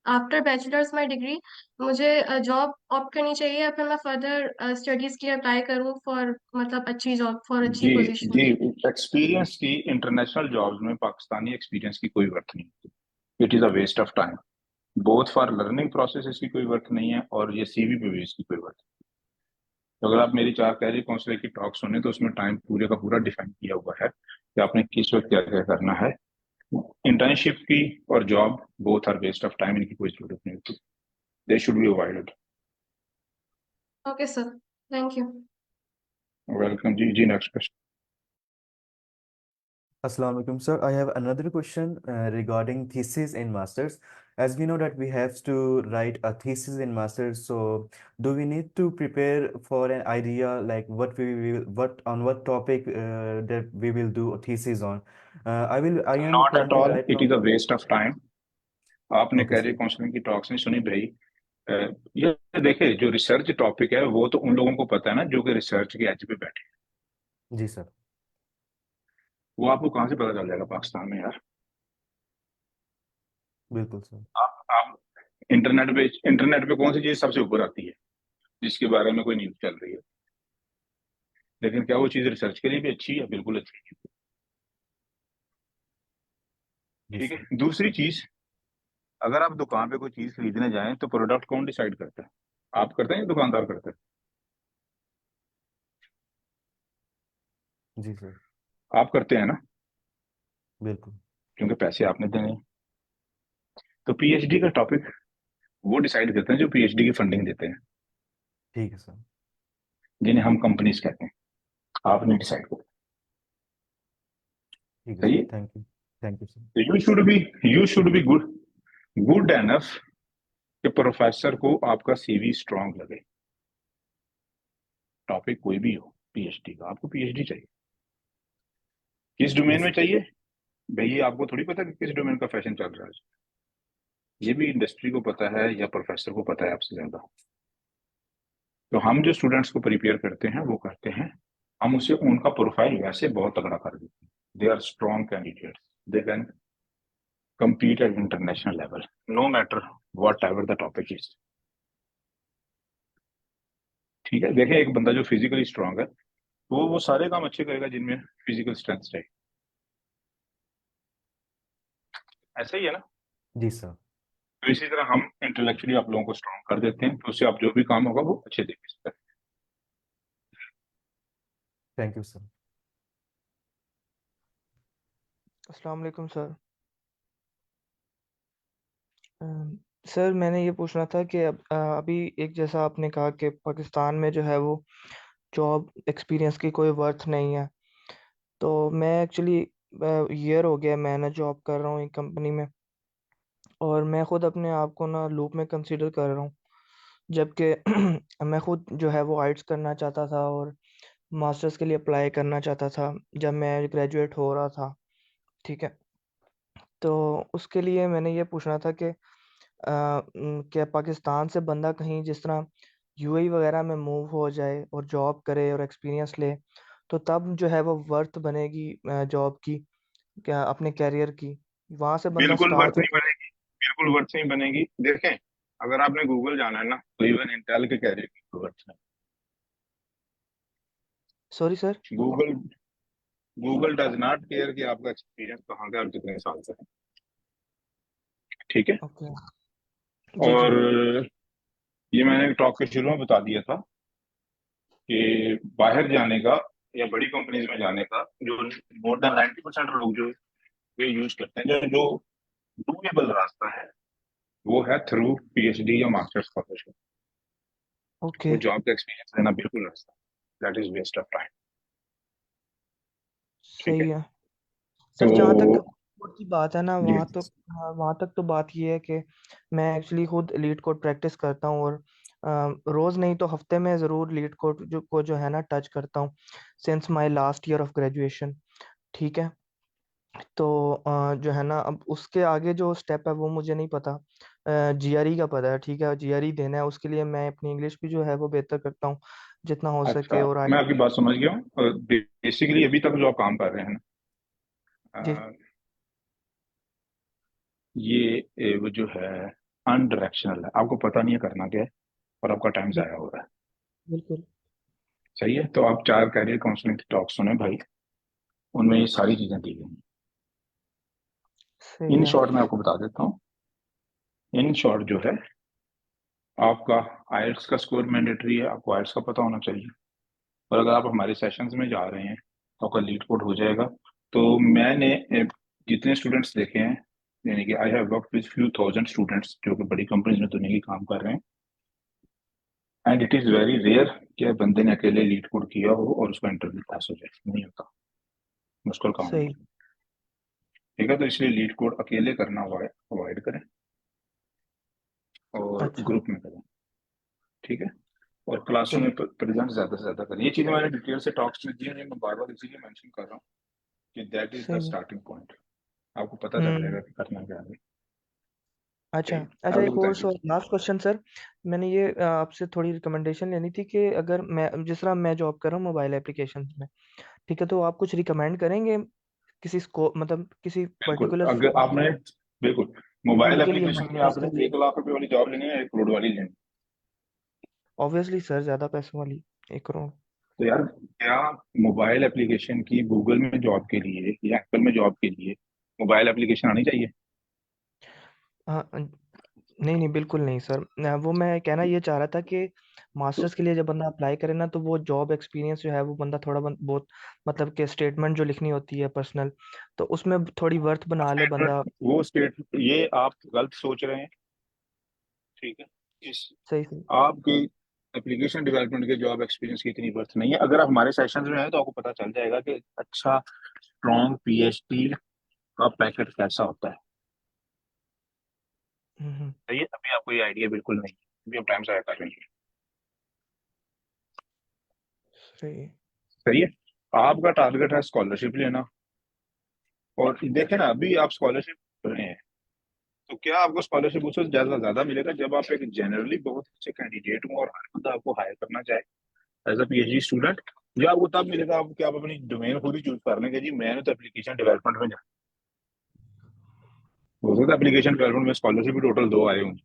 after bachelors my degree मुझे जॉब ऑप्ट करनी चाहिए या फिर मैं फर्दर स्टडीज के लिए अप्लाई करूँ फॉर मतलब अच्छी जॉब फॉर अच्छी जी पोजीशन? जी, एक्सपीरियंस की इंटरनेशनल जॉब्स में पाकिस्तानी एक्सपीरियंस की कोई वर्थ नहीं होती। It is a waste of time, both for learning process इसकी कोई वर्थ नहीं है, और ये सीवी पे भी इसकी कोई वर्थ नहीं। तो अगर आप मेरी 4 कैरियर काउंसलर की टॉक सुने, तो उसमें टाइम पूरे का पूरा डिफाइन किया हुआ है कि आपने किस वक्त क्या क्या करना है। इंटर्नशिप की और job both are waste of time, इनकी कोई जरूरत नहीं होती। They should be avoided. Okay sir, thank you. Welcome जी। जी, next question. Assalamu alaikum, sir. I have another question regarding thesis in masters. As we know that we have to write a thesis in masters, so do we need to prepare for an idea like what topic that we will do a thesis on? I am not at currently all, right it now. Is a waste of time. आपने Okay, career sir. Counselling की talks नहीं सुनी भाई। अ, ये देखिए, जो research topic है वो तो उन लोगों को पता है ना जो कि रिसर्च के एज पे बैठे हैं। जी सर, वो आपको कहाँ से पता चल जाएगा पाकिस्तान में यार? बिल्कुल सर। आप इंटरनेट पे कौन सी चीज सबसे ऊपर आती है जिसके बारे में कोई न्यूज चल रही है? लेकिन क्या वो चीज रिसर्च के लिए भी अच्छी है? बिल्कुल अच्छी है। जी ठीक सर, है। दूसरी चीज, अगर आप दुकान पे कोई चीज खरीदने जाएं तो प्रोडक्ट कौन डिसाइड करता है? आप करते हैं या दुकानदार करते जी सर, हैं? आप करते हैं ना, बिल्कुल। क्योंकि पैसे आपने देने हैं। तो पीएचडी का टॉपिक वो डिसाइड करते हैं जो पीएचडी की फंडिंग देते हैं, ठीक है सर, जिन्हें हम कंपनीज कहते हैं। आपने डिसाइड किया। ठीक है सही सर। है। Thank you sir. तो you should be good good enough कि प्रोफेसर को आपका सीवी स्ट्रांग लगे। टॉपिक कोई भी हो, पीएचडी का, आपको पीएचडी चाहिए। किस डोमेन यस में सर, चाहिए? भाई ये आपको थोड़ी पता कि किस डोमेन का फैशन चल रहा है। ये भी इंडस्ट्री को पता है या प्रोफेसर को पता है आपसे ज्यादा। तो हम जो स्टूडेंट्स को प्रिपेयर करते हैं वो करते हैं, हम उसे उनका प्रोफाइल वैसे बहुत तगड़ा कर देते हैं। They are strong candidates, they can compete at international level, no matter whatever the topic is। ठीक है। देखें, एक बंदा जो फिजिकली स्ट्रांग है वो सारे काम अच्छे करेगा जिनमें फिजिकल स्ट्रेंथ चाहिए। ऐसा ही है ना? जी सर, तो इसी तरह हम इंटेलेक्चुअली आप लोगों को स्ट्रांग कर देते हैं, तो उससे आप जो भी काम होगा वो अच्छे तरीके से करें। Thank you sir. अस्सलाम वालेकुम सर। सर मैंने ये पूछना था कि अभी एक जैसा आपने कहा कि पाकिस्तान में जो है वो जॉब एक्सपीरियंस की कोई वर्थ नहीं है। तो मैं एक्चुअली ईयर हो गया मैं ना जॉब कर रहा हूँ एक कंपनी में, और मैं खुद अपने आप को ना लूप में कंसीडर कर रहा हूँ, जबकि मैं खुद जो है वो आइट्स करना चाहता था और मास्टर्स के लिए अप्लाई करना चाहता था जब मैं ग्रेजुएट हो रहा था। ठीक है। तो उसके लिए मैंने ये पूछना था कि क्या पाकिस्तान से बंदा कहीं जिस तरह यूएई वगैरह में मूव हो जाए और जॉब करे और एक्सपीरियंस ले, तो तब जो है वो वर्थ बनेगी जॉब की, क्या अपने कैरियर की, वहां से बंदा बिल्कुल वर्थ स्टार्ट नहीं हो। बनेगी, बिल्कुल वर्थ नहीं बनेगी। देखें, अगर आपने गूगल जाना है ना तो इवन इंटेल के कैरियर की जरूरत है। Sorry sir. Google Google does not care कि आपका एक्सपीरियंस कहाँ का और कितने साल से है। ठीक है। ओके। जी जी। और ये मैंने टॉक के शुरू में बता दिया था कि बाहर जाने का या बड़ी कंपनीज में जाने का जो मोर देन 90% लोग जो ये यूज करते हैं, जो जो डूएबल रास्ता है वो है थ्रू पीएचडी या मास्टर्स स्कॉलरशिप। ओके। वो जॉब का एक्सपीरियंस लेना बिल्कुल रास्ता, that is waste of time. ठीक है। सही है तो सर। जहाँ तक कोड की बात है ना, जी वहाँ तो वहाँ तक तो बात ये है कि मैं एक्चुअली खुद लीड कोड प्रैक्टिस करता हूँ, और रोज़ नहीं तो हफ्ते में ज़रूर लीड कोड जो है ना टच करता हूँ, since my last year of graduation. ठीक है। तो जो है ना, अब उसके आगे जो स्टेप है वो मुझे नहीं पता। जीआरई का पता है। ठीक है, जीआरई देना है, उसके लिए मैं अपनी इंग्लिश भी जो है वो बेहतर करता हूँ जितना हो अच्छा, सके। और मैं आपकी बात समझ गया हूँ। बेसिकली अभी तक जो आप काम कर रहे हैं जी ना, ये वो जो है अनडायरेक्शनल है, आपको पता नहीं है करना क्या है और आपका टाइम बिल- जाया हो रहा है। बिल्कुल सही है। तो आप 4 कैरियर काउंसलिंग की टॉक सुने भाई, उनमें ये सारी चीजें दी गई हैं। सही इन है। शॉर्ट मैं आपको बता देता हूँ। इन शॉर्ट जो है, आपका आइल्स का स्कोर मैंडेटरी है, आपको आइल्स का पता होना चाहिए। और अगर आप हमारे सेशंस में जा रहे हैं तो आपका लीड कोड हो जाएगा। तो मैंने जितने स्टूडेंट्स देखे हैं, यानी कि I have worked with few thousand students जो कि बड़ी कंपनीज में दुनिया की काम कर रहे हैं, and it is very rare कि बंदे ने अकेले लीड कोड किया हो और उसका इंटरव्यू पास हो जाए। नहीं होता, मुश्किल काम है। सही। ठीक है। तो इसलिए लीड कोड अकेले करना अवॉइड करें और अच्छा। ग्रुप में करें। ठीक है। और क्लासरूम सही। में प्रेजेंट ज्यादा से ज्यादा करें। ये चीजें मैंने डिटेल से टॉक्स में दी हैं, मैं बार बार इसीलिए मेंशन कर रहा हूँ कि दैट इज द सही है। Starting point. आपको पता चल हम्म। जाएगा कि करना क्या है। अच्छा ठीक है, अच्छा, आगे एक और बताइए। Last question sir. मैंने ये आपसे थोड़ी रिकमेंडेशन लेनी थी कि अगर मैं, जिस तरह मैं जॉब कर रहा हूँ मोबाइल एप्लीकेशन में, ठीक है, तो आप कुछ रिकमेंड करेंगे किसी स्को मतलब किसी बिल्कुल। पर्टिकुलर अगर आपने बिल्कुल मोबाइल फील्ड के लिए एप्लीकेशन में मास्टर्स आपने के लिए? 1 लाख रुपए वाली जॉब लेनी है या 1 करोड़ वाली लेनी है? ऑब्वियसली सर, ज़्यादा पैसों वाली, 1 करोड़। तो यार, क्या मोबाइल एप्लीकेशन की गूगल में जॉब के लिए या एप्पल में जॉब के लिए मोबाइल एप्लीकेशन आनी चाहिए? हाँ नहीं नहीं, बिल्कुल नहीं सर। वो मैं कहना ये चाह रहा था कि मास्टर्स के लिए जब बंदा अप्लाई करे ना, तो वो जॉब एक्सपीरियंस जो है वो बंदा थोड़ा बहुत मतलब कि स्टेटमेंट जो लिखनी होती है पर्सनल, तो उसमें थोड़ी वर्थ बना ले बंदा। वो स्टेट, ये आप गलत सोच रहे हैं। ठीक है। इस सही सही। आपकी एप्लीकेशन डेवलपमेंट के जॉब एक्सपीरियंस की इतनी वर्थ नहीं है। अगर आप हमारे सेशंस में हैं तो आपको पता चल जाएगा कि अच्छा स्ट्रॉन्ग पीएचडी का पैकेट कैसा होता है। हम्म। सही है। अभी आपको ये आइडिया बिल्कुल नहीं है, अभी आप टाइम से कर रहे हैं। सही। सही है। आपका टारगेट है स्कॉलरशिप लेना, और देखें ना, अभी आप स्कॉलरशिप कर रहे हैं तो क्या आपको स्कॉलरशिप उससे ज्यादा ज्यादा मिलेगा जब आप एक जनरली बहुत अच्छे कैंडिडेट हो और हर बंदा आपको हायर करना चाहे एज अ पीएचडी स्टूडेंट, या आपको तब मिलेगा आपको कि आप अपनी डोमेन खुद ही चूज कर लेंगे, जी मैंने तो एप्लीकेशन डेवलपमेंट में जाना। हो सकता है एप्लीकेशन डेवलपमेंट में स्कॉलरशिप भी टोटल 2 आए होंगे,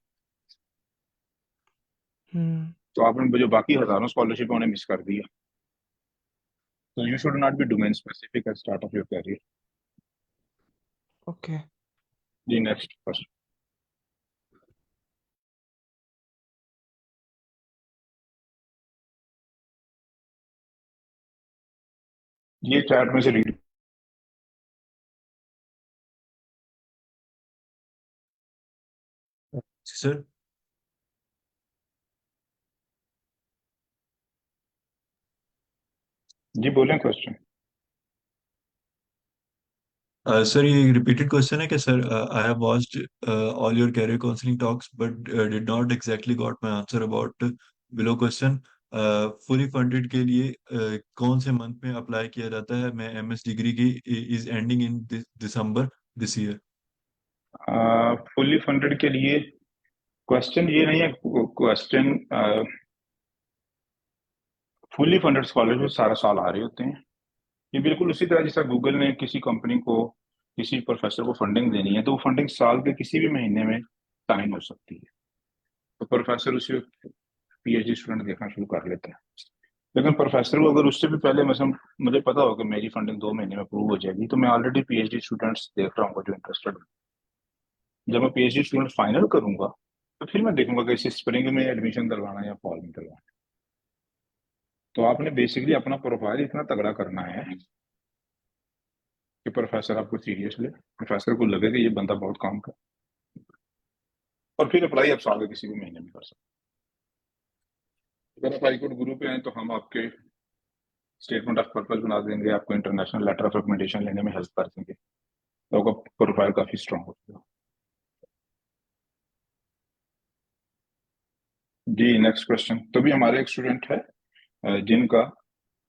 हम्म। तो आपने जो बाकी हजारों स्कॉलरशिप उन्हें मिस कर दिया। तो you should not be domain specific at start of your career. Okay. जी नेक्स्ट क्वेश्चन। ये चैट में से रीड। सर जी बोलें क्वेश्चन। सर ये रिपीटेड क्वेश्चन है कि sir I have watched all your career counselling talks but did not exactly got my answer about below question. Fully funded के लिए कौन से मंथ में अप्लाई किया जाता है? मैं एमएस डिग्री की is ending in December this year. Fully funded के लिए क्वेश्चन ये नहीं है। क्वेश्चन फुल्ली फंडेड स्कॉलरशिप सारा साल आ रहे होते हैं। ये बिल्कुल उसी तरह जैसा गूगल ने किसी कंपनी को, किसी प्रोफेसर को फंडिंग देनी है तो वो फंडिंग साल के किसी भी महीने में साइन हो सकती है। तो प्रोफेसर उसी पीएचडी स्टूडेंट देखना शुरू कर लेते हैं। लेकिन प्रोफेसर को अगर उससे भी पहले मुझे पता हो कि मेरी फंडिंग 2 महीने में अप्रूव हो जाएगी, तो मैं ऑलरेडी पीएचडी स्टूडेंट्स देख रहा हूँ जो इंटरेस्टेड। जब मैं पीएचडी स्टूडेंट फाइनल करूंगा तो फिर मैं देखूंगा कि इसे स्प्रिंग में एडमिशन करवाना है या फॉल में करवाना है। तो आपने बेसिकली अपना प्रोफाइल इतना तगड़ा करना है कि प्रोफेसर आपको सीरियस ले, प्रोफेसर को लगे कि ये बंदा बहुत काम कर, और फिर अप्लाई आप साल के किसी भी महीने में कर सकते हैं। अगर आप हाईकोर्ट गुरु पे आए तो हम आपके स्टेटमेंट ऑफ पर्पज बना देंगे, आपको इंटरनेशनल लेटर ऑफ रिकमेंडेशन लेने में हेल्प कर देंगे, तो आपका प्रोफाइल काफी स्ट्रांग हो जाएगा। जी नेक्स्ट क्वेश्चन। तो भी हमारे एक स्टूडेंट है जिनका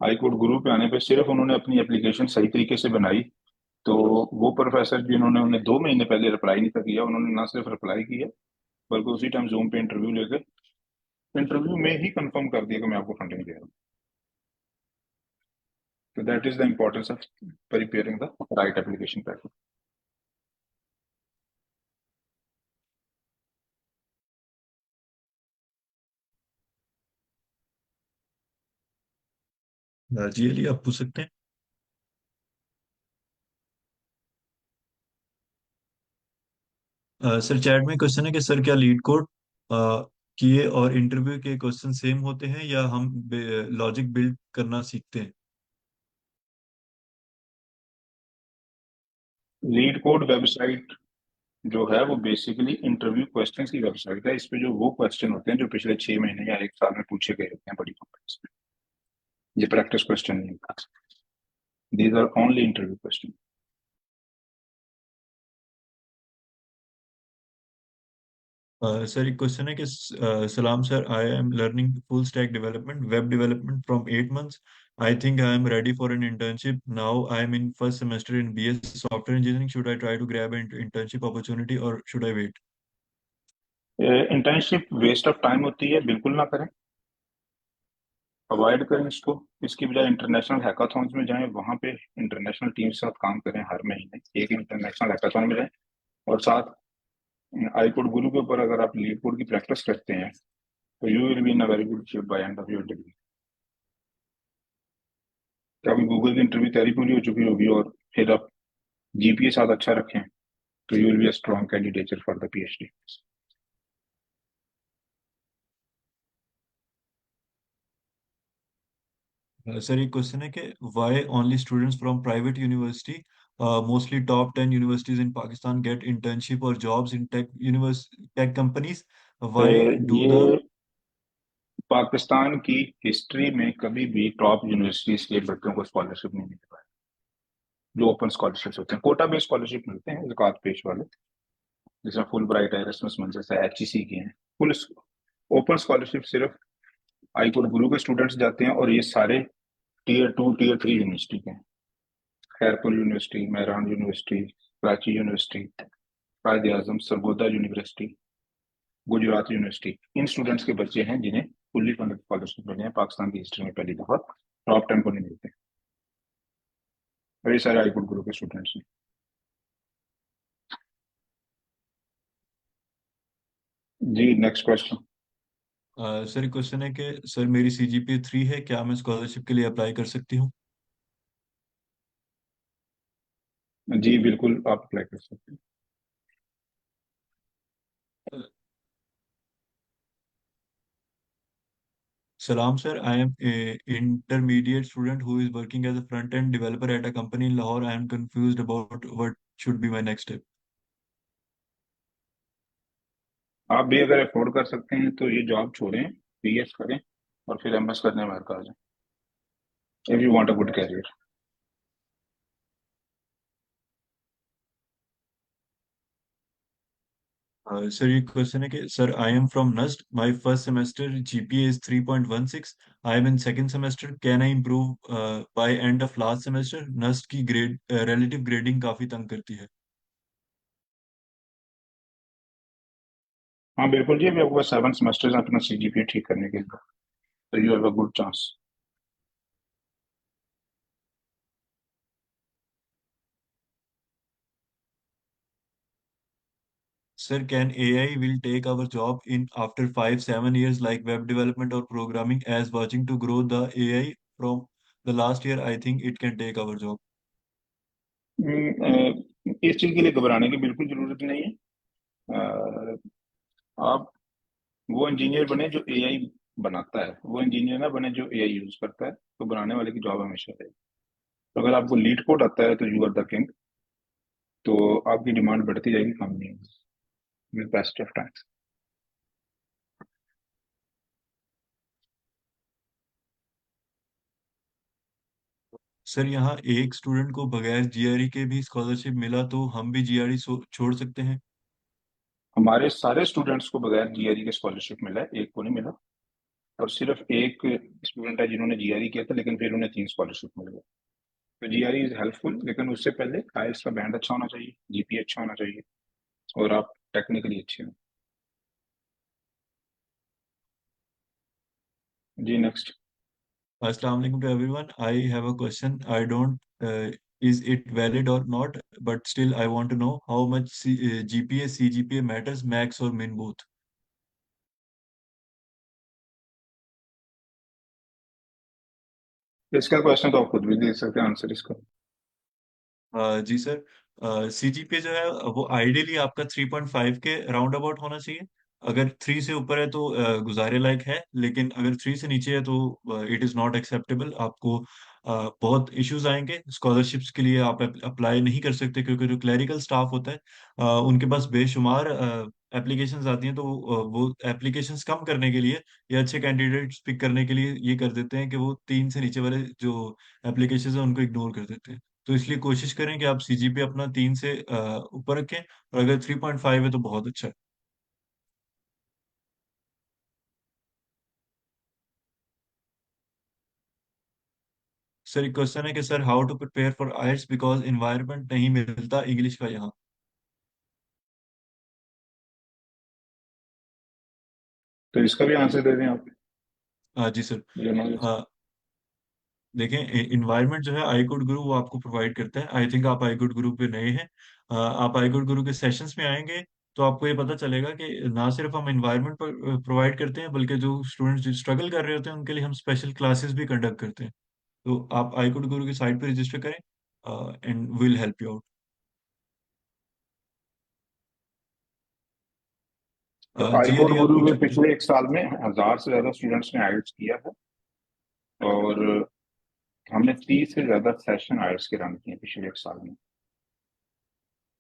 हाईकोर्ट गुरु पे आने पे सिर्फ उन्होंने अपनी एप्लीकेशन सही तरीके से बनाई, तो वो प्रोफेसर जिन्होंने उन्हें 2 महीने पहले रिप्लाई नहीं था किया, उन्होंने ना सिर्फ रिप्लाई किया बल्कि उसी टाइम जूम पे इंटरव्यू लेके इंटरव्यू में ही कंफर्म कर दिया कि मैं आपको फंडिंग दे रहा हूँ। तो that is the importance of preparing the right application package. जी अली, आप पूछ सकते हैं। सर चैट में क्वेश्चन है कि सर क्या लीड कोड किए और इंटरव्यू के क्वेश्चन सेम होते हैं या हम लॉजिक बिल्ड करना सीखते हैं? लीड कोड वेबसाइट जो है वो बेसिकली इंटरव्यू क्वेश्चंस की वेबसाइट है। इस पे जो वो क्वेश्चन होते हैं जो पिछले 6 महीने या 1 साल में पूछे गए होते हैं बड़ी कंपनीज में, ये प्रैक्टिस क्वेश्चन नहीं होता। These are only interview question. Sir एक क्वेश्चन है कि सलाम sir, I am learning full stack development web development from 8 months. I think I am ready for an internship. Now I am in first semester in BS software engineering. Should I try to grab an internship opportunity or should I wait? Internship waste of time होती है, बिल्कुल ना करें, avoid करें इसको। इसकी बजाय international hackathons में जाएं, वहां पे इंटरनेशनल टीम के साथ काम करें, हर महीने एक इंटरनेशनल हैकाथॉन में जाएं, और साथ आईकोड गुरु के ऊपर अगर आप लीड कोड की प्रैक्टिस करते हैं तो you will be in a very good shape by end of your degree. तो अभी गूगल की इंटरव्यू तैयारी पूरी हो चुकी होगी और फिर आप जीपीए साथ अच्छा रखें तो you will be a strong candidate for the PhD. Sir एक क्वेश्चन है कि why only students from private university, mostly top 10 universities in Pakistan get internship or jobs in tech companies? Why do the ये पाकिस्तान की history में कभी भी top universities के बच्चों को स्कॉलरशिप नहीं मिल पाया। जो ओपन स्कॉलरशिप होते हैं, कोटा बेस्ड स्कॉलरशिप मिलते हैं ज़कात पेश वाले, जिसमें फुल ब्राइट है, एरasmus मंसिस है, एचईसी की हैं। फुल ओपन स्कॉलरशिप सिर्फ आईकोड गुरु के स्टूडेंट्स जाते हैं, और ये सारे टीयर 2 टीयर 3 यूनिवर्सिटी के हैं। Khairpur university, Mehran university, Karachi university, Quaid Azam, Sargodha university, Gujrat university, इन स्टूडेंट्स के बच्चे हैं जिन्हें फुल्ली फंडेड स्कॉलरशिप मिले हैं पाकिस्तान की हिस्ट्री में पहली दफा। टॉप 10 को नहीं मिलते। very सारे आईकोड गुरु के स्टूडेंट्स हैं। जी नेक्स्ट क्वेश्चन। सर क्वेश्चन है कि सर मेरी CGPA 3 है, क्या मैं स्कॉलरशिप के लिए अप्लाई कर सकती हूँ? जी बिल्कुल आप अप्लाई कर सकते हैं। Salam sir, I am a intermediate student who is working as a front-end developer at a company in Lahore. I am confused about what should be my next step. आप भी अगर अफोर्ड कर सकते हैं तो ये जॉब छोड़ें, pH करें और फिर एमएस करने में आ जाए, if you want a good career. Sir, ये question है कि sir, I am from NUST. My first semester GPA is 3.16. I am in second semester. Can I improve by end of last semester? NUST की grade relative grading काफी तंग करती है। हाँ बिल्कुल जी, अभी आपके पास 7 सेमेस्टर्स हैं अपना सीजीपीए ठीक करने के लिए, तो you have a good chance. Sir, can AI will take our job in after 5-7 years like web development or programming as watching to grow the AI from the last year? I think it can take our job. इस चीज के लिए घबराने की बिल्कुल जरूरत नहीं है। अ, आप वो इंजीनियर बने जो एआई बनाता है, वो इंजीनियर ना बने जो एआई यूज करता है, तो बनाने वाले की जॉब हमेशा रहेगी। तो अगर आपको लीड कोड आता है तो यू आर द किंग, तो आपकी डिमांड बढ़ती जाएगी, कम नहीं होगी with best of time. Sir, यहाँ एक स्टूडेंट को बगैर जीआरई के भी स्कॉलरशिप मिला, तो हम भी जीआरई छोड़ सकते हैं? हमारे सारे स्टूडेंट्स को बगैर जीआरई के स्कॉलरशिप मिला है, एक को नहीं मिला। और सिर्फ एक स्टूडेंट है जिन्होंने जीआरई किया था, लेकिन फिर उन्हें 3 स्कॉलरशिप मिल गए। तो जीआरई इज हेल्पफुल, लेकिन उससे पहले आईएलटीएस का बैंड अच्छा होना चाहिए, जीपीए अच्छा होना चाहिए, और आप टेक्निकली अच्छे हो। जी next. Assalamu alaikum to everyone. I have a question. I don't is it valid or not, but still I want to know how much GPA, CGPA matters, max or min both. इसका question तो आप खुद भी दे सकते हैं answer इसका। जी sir, CGPA जो है वो आइडियली आपका 3.5 के राउंड अबाउट होना चाहिए। अगर 3 से ऊपर है तो गुजारे लायक है, लेकिन अगर 3 से नीचे है तो इट इज़ नॉट एक्सेप्टेबल। आपको बहुत इश्यूज आएंगे, स्कॉलरशिप्स के लिए आप अप्लाई नहीं कर सकते, क्योंकि जो क्लरिकल स्टाफ होता है उनके पास बेशुमार एप्लीकेशंस आती हैं, तो वो एप्लीकेशंस कम करने के लिए या अच्छे कैंडिडेट्स पिक करने के लिए ये कर देते हैं कि वो 3 से नीचे वाले जो एप्लीकेशंस हैं उनको इग्नोर कर देते हैं। तो इसलिए कोशिश करें कि आप सीजीपीए अपना 3 से ऊपर रखें, और अगर 3.5 है तो बहुत अच्छा है। सर, एक क्वेश्चन है कि sir how to prepare for IELTS because environment नहीं मिलता इंग्लिश का यहाँ। तो इसका भी आंसर दे दें आप। जी सर। You know, देखें, इन्वायरमेंट जो है आई गुड गुरु वो आपको प्रोवाइड करता है। आई थिंक आप आई गुड गुरु पे नए हैं। आप आई गुड गुरु के सेशंस में आएंगे तो आपको ये पता चलेगा कि ना सिर्फ हम इन्वायरमेंट पर प्रोवाइड करते हैं, बल्कि जो स्टूडेंट्स जो स्ट्रगल कर रहे होते हैं उनके लिए हम स्पेशल क्लासेस भी कंडक्ट करते हैं। तो आप आई गुड गुरु की साइट पे रजिस्टर करें and will help you out. तो जी आईकोड अली, आप गुरु पूछ में सकते हैं। पिछले 1 साल में 1000 से ज्यादा स्टूडेंट्स ने आइल्स किया है, और हमने 30 से ज्यादा सेशन आइल्स के रन किए हैं पिछले 1 साल में।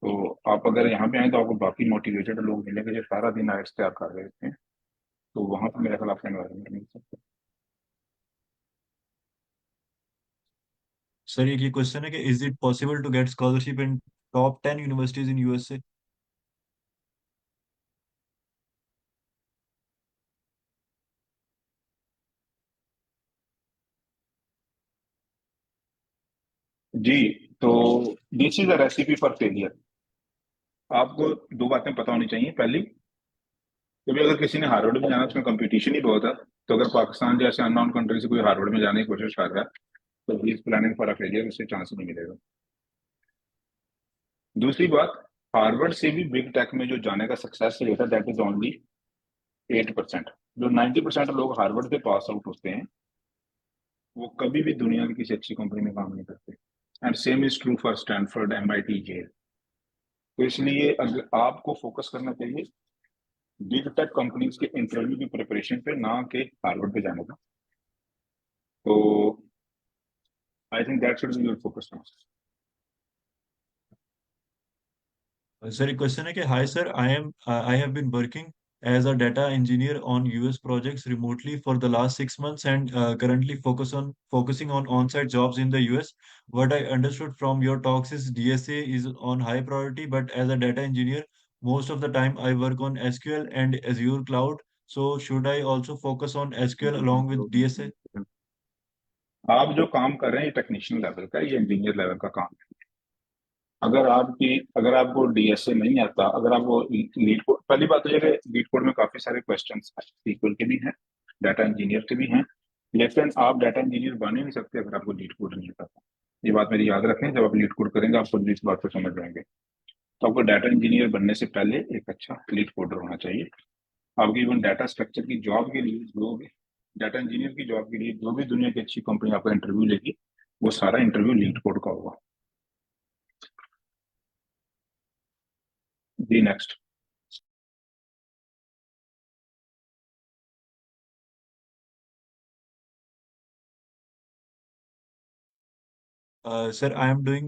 तो आप अगर यहाँ पे आए तो आपको बाकी मोटिवेटेड लोग मिलेंगे जो सारा दिन आइल्स तैयार कर रहे थे, तो वहां पर मेरे ख्याल आपका एनवायरमेंट मिल सकता है। सर, एक ये क्वेश्चन है कि is it possible to get scholarship in top 10 universities in USA? जी, तो this is a recipe for failure. आपको 2 बातें पता होनी चाहिए। पहली, क्योंकि अगर किसी ने हार्वर्ड में जाना है उसमें कंपटीशन ही बहुत है, तो अगर पाकिस्तान जैसे अननोन कंट्री से कोई हार्वर्ड में जाने की कोशिश कर रहा है तो he is planning for a failure, उससे चांस नहीं मिलेगा। दूसरी बात, हार्वर्ड से भी बिग टेक में जो जाने का सक्सेस रेट है दैट इज ओनली 8%। जो 90% लोग हार्वर्ड से पास आउट होते हैं वो कभी भी दुनिया की किसी अच्छी कंपनी में काम नहीं करते। And same is true for Stanford, MIT, Yale. तो इसलिए अगर आपको फोकस करना चाहिए बिग टेक कंपनीज के इंटरव्यू की प्रिपरेशन पे, ना कि हार्वर्ड पे जाने का। तो I think that should be your focus now. Sir, एक क्वेश्चन है कि hi sir, I have been working as a data engineer on US projects remotely for the last 6 months and currently focusing on on-site jobs in the US. What I understood from your talks is DSA is on high priority, but as a data engineer, most of the time I work on SQL and Azure cloud. So should I also focus on SQL along with DSA? आप जो काम कर रहे हैं ये technician level का, ये engineer level का काम है। अगर आपको डीएसए नहीं आता, अगर आपको लीड कोड, पहली बात तो ये कि लीड कोड में काफी सारे क्वेश्चंस सीक्वल के भी हैं, डाटा इंजीनियर के भी हैं, लेकिन आप डाटा इंजीनियर बन ही नहीं सकते अगर आपको लीड कोड नहीं आता। ये बात मेरी याद रखें, जब आप लीड कोड करेंगे आप खुद भी इस बात को समझ जाएंगे। तो आपको डाटा इंजीनियर बनने से पहले एक अच्छा लीड कोडर होना चाहिए। आपकी इवन डाटा स्ट्रक्चर की जॉब के लिए, जो भी डाटा इंजीनियर की जॉब के लिए जो भी दुनिया की अच्छी कंपनी आपका इंटरव्यू लेगी, वो सारा इंटरव्यू लीड कोड का होगा। जी next. Sir, I am doing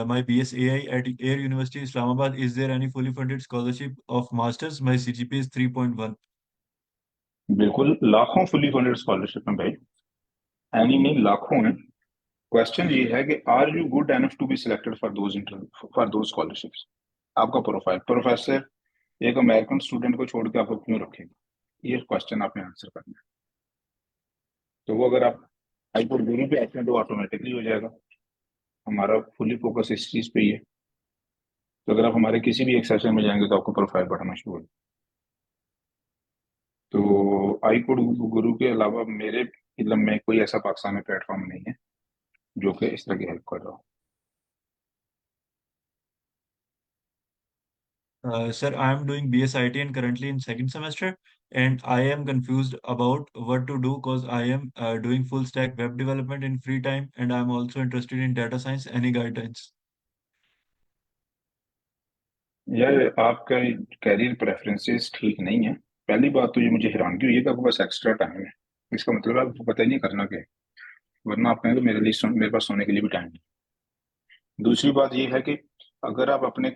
my BS AI at Air University Islamabad. Is there any fully funded scholarship of masters? My CGPA is 3.1. बिल्कुल लाखों फुली फंडेड स्कॉलरशिप हैं भाई, एनी नहीं लाखों हैं। क्वेश्चन ये है कि are you good enough to be selected for those interview for those scholarships. आपका प्रोफाइल, प्रोफेसर एक अमेरिकन स्टूडेंट को छोड़ के आपको क्यों रखेगा, ये क्वेश्चन आपने आंसर करना है। तो वो अगर आप हाईकोर्ट गुरु पे आते हैं तो ऑटोमेटिकली हो जाएगा। हमारा फुली फोकस इस चीज पे ही है। तो अगर आप हमारे किसी भी एक सेशन में जाएंगे तो आपको प्रोफाइल बढ़ाना शुरू हो जाएगा। तो आई कोड गुरु के अलावा मेरे मतलब में कोई ऐसा पाकिस्तान में प्लेटफॉर्म नहीं है जो कि इस तरह की हेल्प कर रहा हो। Sir, I am doing BS IT and currently in second semester, and I am confused about what to do because I am doing full stack web development in free time, and I am also interested in data science. Any guidance? यार आपका career preferences ठीक नहीं है। पहली बात तो ये मुझे हैरानगी हुई है कि आपके पास एक्स्ट्रा टाइम है, इसका मतलब है आपको पता ही नहीं करना क्या है, वरना आप कहेंगे मेरे लिए मेरे पास सोने के लिए भी टाइम नहीं। दूसरी बात ये है कि अगर आप अपने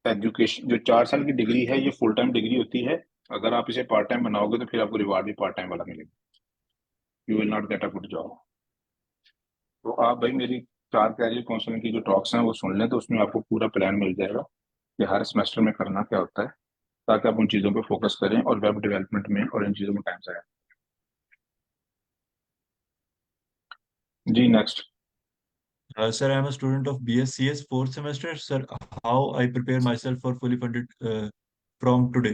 एजुकेशन जो 4 साल की डिग्री है ये फुल टाइम डिग्री होती है, अगर आप इसे पार्ट टाइम बनाओगे तो फिर आपको रिवार्ड भी पार्ट टाइम वाला मिलेगा, you will not get a good job. तो आप भाई मेरी 4 कैरियर काउंसलिंग की जो टॉक्स हैं वो सुन लें, तो उसमें आपको पूरा प्लान मिल जाएगा कि हर सेमेस्टर में करना क्या होता है, ताकि आप उन चीज़ों पे फोकस करें और वेब डेवलपमेंट में और इन चीज़ों में टाइम जाए। जी next. Sir, I am a student of BScs fourth semester. Sir, how I prepare myself for fully funded from today?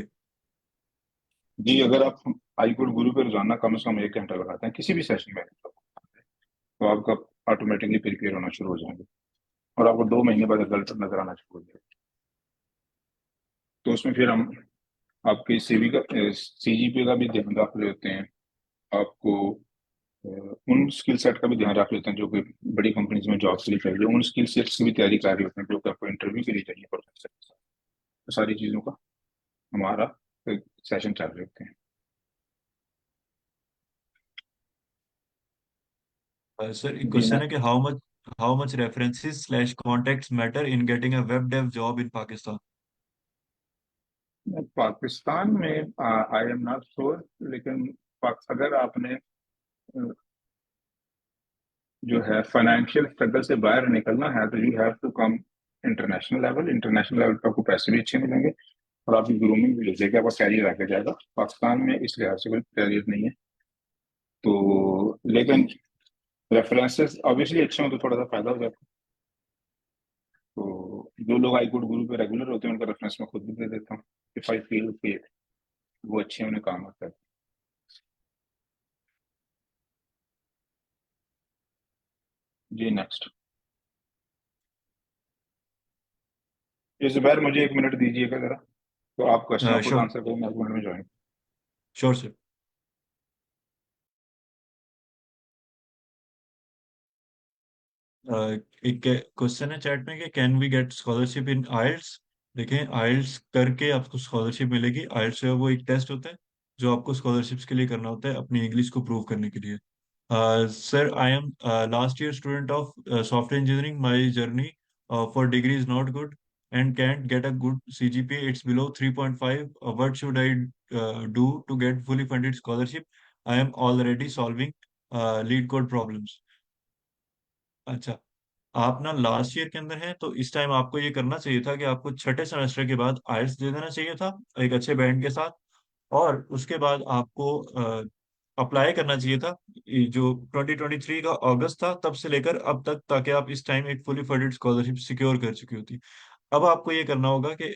जी अगर आप आई कोड गुरु पे रोजाना कम से कम 1 घंटा लगाते हैं किसी भी सेशन में, तो आपका ऑटोमेटिकली प्रिपेयर होना शुरू हो जाएंगे और आपको 2 महीने बाद रिजल्ट नजर आना शुरू हो जाएगा। तो उसमें फिर हम आपके सीवी का सीजीपीए का भी ध्यान रख रहे होते हैं, आपको उन स्किल सेट का भी ध्यान रख लेते हैं जो कि बड़ी कंपनीज में जॉब के लिए चाहिए, उन स्किल सेट्स की भी तैयारी कर रहे होते हैं जो कि आपको इंटरव्यू के लिए चाहिए प्रोफेसर। तो सारी चीज़ों का हमारा सेशन चल रहे होते हैं। Sir, एक जी क्वेश्चन है कि how much references slash contacts matter in getting a web dev job in Pakistan? Pakistan में आई एम नॉट श्योर, लेकिन अगर आपने जो है फाइनेंशियल स्ट्रगल से बाहर निकलना है तो you have to come international level. International level पर आपको पैसे भी अच्छे मिलेंगे और आपकी ग्रूमिंग भी हो जाएगी, आपका कैरियर आगे जाएगा। पाकिस्तान में इस लिहाज से कोई कैरियर नहीं है। तो लेकिन रेफरेंसेस ऑब्वियसली अच्छे हो तो थोड़ा सा फायदा हो जाता है। तो जो लोग आई गुड गुरु पे रेगुलर होते हैं उनका रेफरेंस मैं खुद भी दे देता हूँ इफ आई फील कि वो अच्छे उन्हें काम आता है। जी नेक्स्ट। ये जुबैर मुझे 1 मिनट दीजिएगा जरा, तो आप क्वेश्चन खुद Sure, आंसर करें, मैं 1 मिनट में ज्वाइन। sure, sir. एक क्वेश्चन है चैट में कि can we get scholarship in IELTS. देखें, आइल्स करके आपको स्कॉलरशिप मिलेगी। आइल्स जो है वो एक टेस्ट होता है जो आपको स्कॉलरशिप्स के लिए करना होता है अपनी इंग्लिश को प्रूव करने के लिए। Sir, I M last year student of software engineering. My journey for degree is not good and can't get a good CGPA. It's below 3.5. What should I do to get fully funded scholarship? I am already solving lead code problems. अच्छा, आप ना last year के अंदर हैं तो इस time आपको ये करना चाहिए था कि आपको छठे सेमेस्टर के बाद आइल्स दे देना चाहिए था एक अच्छे बैंड के साथ, और उसके बाद आपको अप्लाई करना चाहिए था ये जो 2023 का अगस्त था तब से लेकर अब तक, ताकि आप इस टाइम एक फुली फंडेड स्कॉलरशिप सिक्योर कर चुकी होती। अब आपको ये करना होगा कि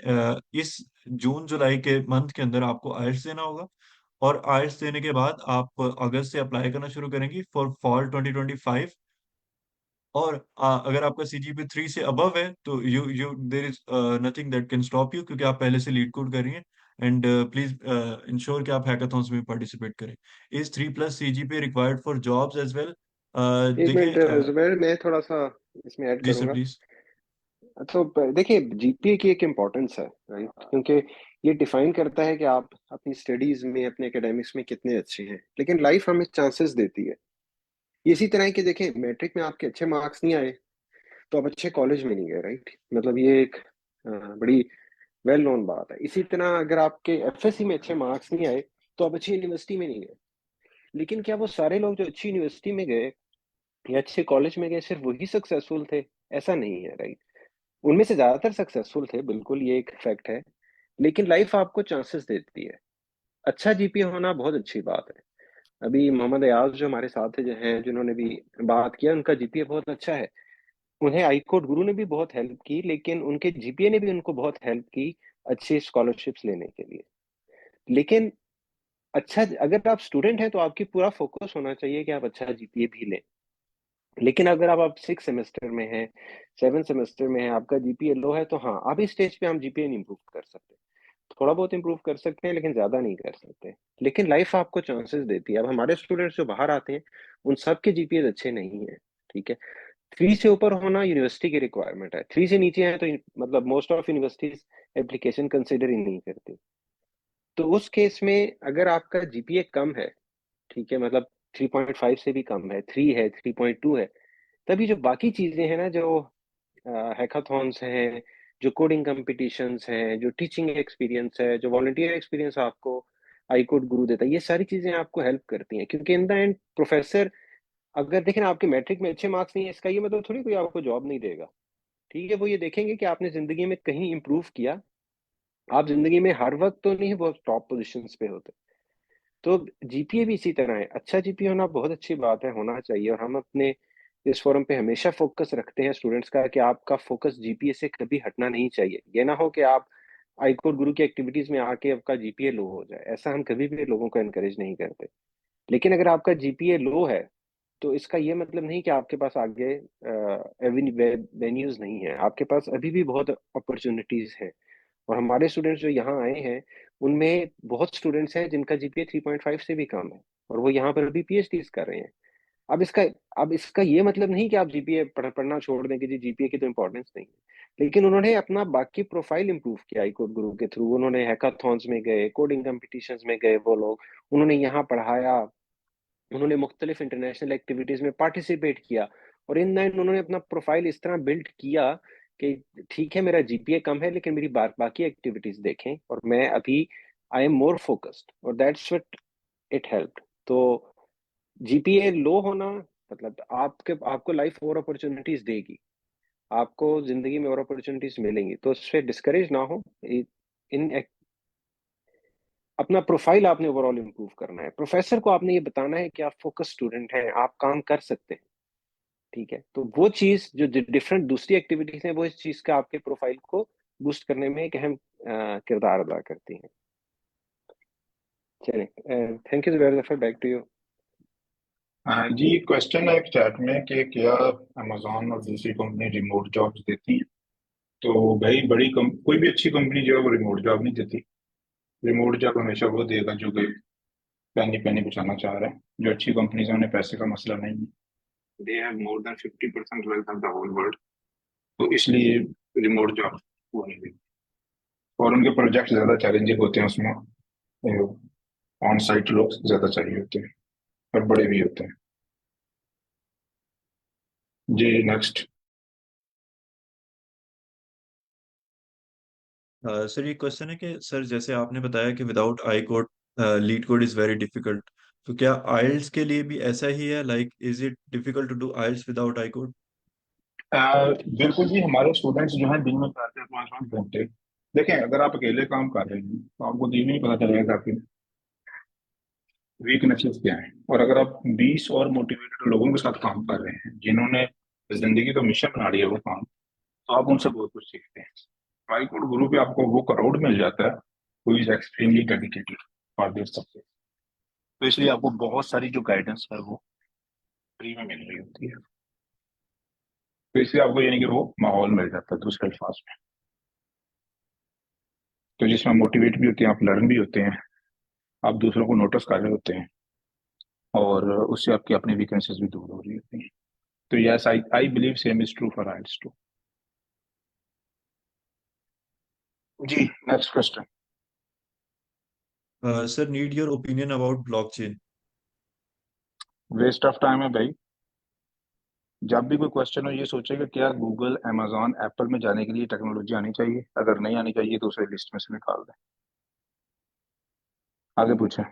इस जून जुलाई के मंथ के अंदर आपको आइल्स देना होगा, और आइल्स देने के बाद आप अगस्त से अप्लाई करना शुरू करेंगी फॉर फॉल 2025। और अगर आपका सीजीपीए 3 से अबव है तो you you there is nothing that can stop you, क्योंकि आप पहले से लीड कोड कर रही हैं। एंड प्लीज इंश्योर कि आप हैकाथॉन्स में पार्टिसिपेट करें। Is 3+ CGPA required for jobs as well? एक मिनट देखिए जुबैर, मैं थोड़ा सा इसमें ऐड जी सर करूंगा। प्लीज। तो देखिए, जीपीए की एक इम्पोर्टेंस है, राइट, क्योंकि ये डिफाइन करता है कि आप अपनी स्टडीज में, अपने एकेडमिक्स में कितने अच्छे हैं। लेकिन लाइफ हमें चांसेस देती है। इसी तरह के देखें, मैट्रिक में आपके अच्छे मार्क्स नहीं आए तो आप अच्छे कॉलेज में नहीं गए, राइट। मतलब ये एक बड़ी वेल नोन बात है। इसी तरह अगर आपके एफएससी में अच्छे मार्क्स नहीं आए तो आप अच्छी यूनिवर्सिटी में नहीं गए। लेकिन क्या वो सारे लोग जो अच्छी यूनिवर्सिटी में गए या अच्छे कॉलेज में गए सिर्फ वही सक्सेसफुल थे? ऐसा नहीं है, राइट। उनमें से ज्यादातर सक्सेसफुल थे, बिल्कुल, ये एक फैक्ट है। लेकिन लाइफ आपको चांसेस देती है। अच्छा जीपीए होना बहुत अच्छी बात है। अभी मोहम्मद अयाज जो हमारे साथ थे, जो हैं, जिन्होंने भी बात किया, उनका जीपीए बहुत अच्छा है। उन्हें आई कोड गुरु ने भी बहुत हेल्प की, लेकिन उनके जीपीए ने भी उनको बहुत हेल्प की अच्छी स्कॉलरशिप्स लेने के लिए। लेकिन अच्छा, अगर आप स्टूडेंट हैं तो आपकी पूरा फोकस होना चाहिए कि आप अच्छा जीपीए भी लें। लेकिन अगर आप 6 सेमेस्टर में हैं, 7 सेमेस्टर में हैं, आपका जीपीए लो है, तो हाँ, आप इस स्टेज पे हम जीपीए इम्प्रूव कर सकते हैं। थोड़ा बहुत इम्प्रूव कर सकते हैं, लेकिन ज्यादा नहीं कर सकते। लेकिन लाइफ आपको चांसेस देती है। अब हमारे स्टूडेंट्स जो बाहर आते हैं, उन सबके जीपीए अच्छे नहीं है, ठीक है। 3 से ऊपर होना यूनिवर्सिटी की रिक्वायरमेंट है। 3 से नीचे है तो मतलब most of universities application consider ही नहीं करती। तो उस केस में अगर आपका जीपीए कम है, ठीक है, मतलब 3.5 से भी कम है, 3 है, 3.2 है, तभी जो बाकी चीजें हैं ना, जो हैकाथॉन्स हैं, जो कोडिंग कंपटीशंस हैं, जो टीचिंग एक्सपीरियंस है, जो वॉलंटियर एक्सपीरियंस आपको आई कोड गुरु देता है, ये सारी चीजें आपको हेल्प करती हैं। क्योंकि इन द एंड प्रोफेसर, अगर देखें ना, आपके मैट्रिक में अच्छे मार्क्स नहीं है, इसका ये मतलब थोड़ी कोई आपको जॉब नहीं देगा, ठीक है। वो ये देखेंगे कि आपने जिंदगी में कहीं इंप्रूव किया। आप जिंदगी में हर वक्त तो नहीं बहुत टॉप पोजिशन पे होते। तो जीपीए भी इसी तरह है। अच्छा जीपीए होना बहुत अच्छी बात है, होना चाहिए। और हम अपने इस फोरम पे हमेशा फोकस रखते हैं स्टूडेंट्स का, कि आपका फोकस जीपीए से कभी हटना नहीं चाहिए। ये ना हो कि आप आई कोड गुरु की एक्टिविटीज में आके आपका जीपीए लो हो जाए। ऐसा हम कभी भी लोगों को एनकरेज नहीं करते। लेकिन अगर आपका जीपीए लो है तो इसका ये मतलब नहीं कि आपके पास आगे वेन्यूज नहीं है। आपके पास अभी भी बहुत अपॉर्चुनिटीज हैं। और हमारे स्टूडेंट्स जो यहाँ आए हैं, उनमें बहुत स्टूडेंट्स हैं जिनका जीपीए 3.5 से भी कम है, और वो यहाँ पर अभी पीएचडीज कर रहे हैं। अब इसका अब इसका ये मतलब नहीं कि आप जीपीए पढ़ना छोड़ दें कि जी जीपीए की तो इम्पोर्टेंस नहीं है। लेकिन उन्होंने अपना बाकी प्रोफाइल इंप्रूव किया आई कोड गुरु के थ्रू। उन्होंने हैकाथॉन्स में गए, कोडिंग कंपटीशंस में गए, वो लोग, उन्होंने यहाँ पढ़ाया, उन्होंने मुख्तलिफ इंटरनेशनल एक्टिविटीज में पार्टिसिपेट किया। और इन दैन उन्होंने अपना प्रोफाइल इस तरह बिल्ड किया कि ठीक है, मेरा जीपीए कम है, लेकिन मेरी बाकी एक्टिविटीज देखें, और मैं अभी आई एम मोर फोकस्ड, और दैट्स व्हाट इट हेल्प्ड। तो जीपीए लो होना मतलब आपको लाइफ और अपॉर्चुनिटीज देगी, आपको जिंदगी में और अपॉर्चुनिटीज मिलेंगी, तो उससे डिस्करेज ना हो। इन अपना प्रोफाइल आपने ओवरऑल इंप्रूव करना है। प्रोफेसर को आपने ये बताना है कि आप फोकस स्टूडेंट हैं, आप काम कर सकते हैं, ठीक है। तो वो चीज जो डिफरेंट दूसरी एक्टिविटीज हैं, वो इस चीज का आपके प्रोफाइल को बूस्ट करने में एक अहम किरदार अदा करती हैं। चलिए, thank you Zafar, back to you. जी, क्वेश्चन है एक चैट में कि क्या अमेजोन और दूसरी कंपनी रिमोट जॉब्स देती हैं? तो भाई, कोई भी अच्छी कंपनी जो है वो रिमोट जॉब नहीं देती। रिमोट जॉब हमेशा वो देगा जो कि पैनी पैनी बचाना चाह रहा है। जो अच्छी कंपनीज है उन्हें पैसे का मसला नहीं है। They have more than 50% wealth of the whole world. तो इसलिए रिमोट जॉब वो नहीं देती। और उनके प्रोजेक्ट ज्यादा चैलेंजिंग होते हैं, उसमें ऑन साइट लोग ज्यादा चाहिए होते हैं, और बड़े भी होते हैं। जी, नेक्स्ट। सर ये क्वेश्चन है कि सर जैसे आपने बताया कि without AI code LeetCode is very difficult, तो क्या आइल्स के लिए भी ऐसा ही है? Like is it difficult to do IELTS without AI code? बिल्कुल जी। हमारे स्टूडेंट्स जो हैं दिन में करते हैं 5-5 घंटे। देखें, अगर आप अकेले काम कर रहे हैं तो आपको दिन में ही पता चलेगा कि आपकी वीकनेसेस क्या है। और अगर आप 20 और मोटिवेटेड लोगों के साथ काम कर रहे हैं जिन्होंने जिंदगी का मिशन बना लिया वो काम, तो आप उनसे बहुत कुछ सीखते हैं। ट्राई कोड गुरु पे आपको वो क्राउड मिल जाता है who is extremely dedicated for their success. तो इसलिए आपको बहुत सारी जो गाइडेंस है वो फ्री में मिल रही होती है। तो इसलिए आपको यानी कि वो माहौल मिल जाता है दूसरे अल्फाज में, तो जिसमें मोटिवेट भी होते हैं, आप लर्न भी होते हैं, आप दूसरों को नोटिस कर रहे होते हैं, और उससे आपकी अपनी वीकनेसेस भी दूर हो रही होती हैं। तो yes, I believe same is true for IELTS too. जी, next question. Sir, need your opinion about blockchain. Waste of time है भाई। जब भी कोई क्वेश्चन हो ये सोचे कि क्या गूगल, अमेजोन, एप्पल में जाने के लिए टेक्नोलॉजी आनी चाहिए, अगर नहीं आनी चाहिए तो उसे लिस्ट में से निकाल दें। आगे पूछें।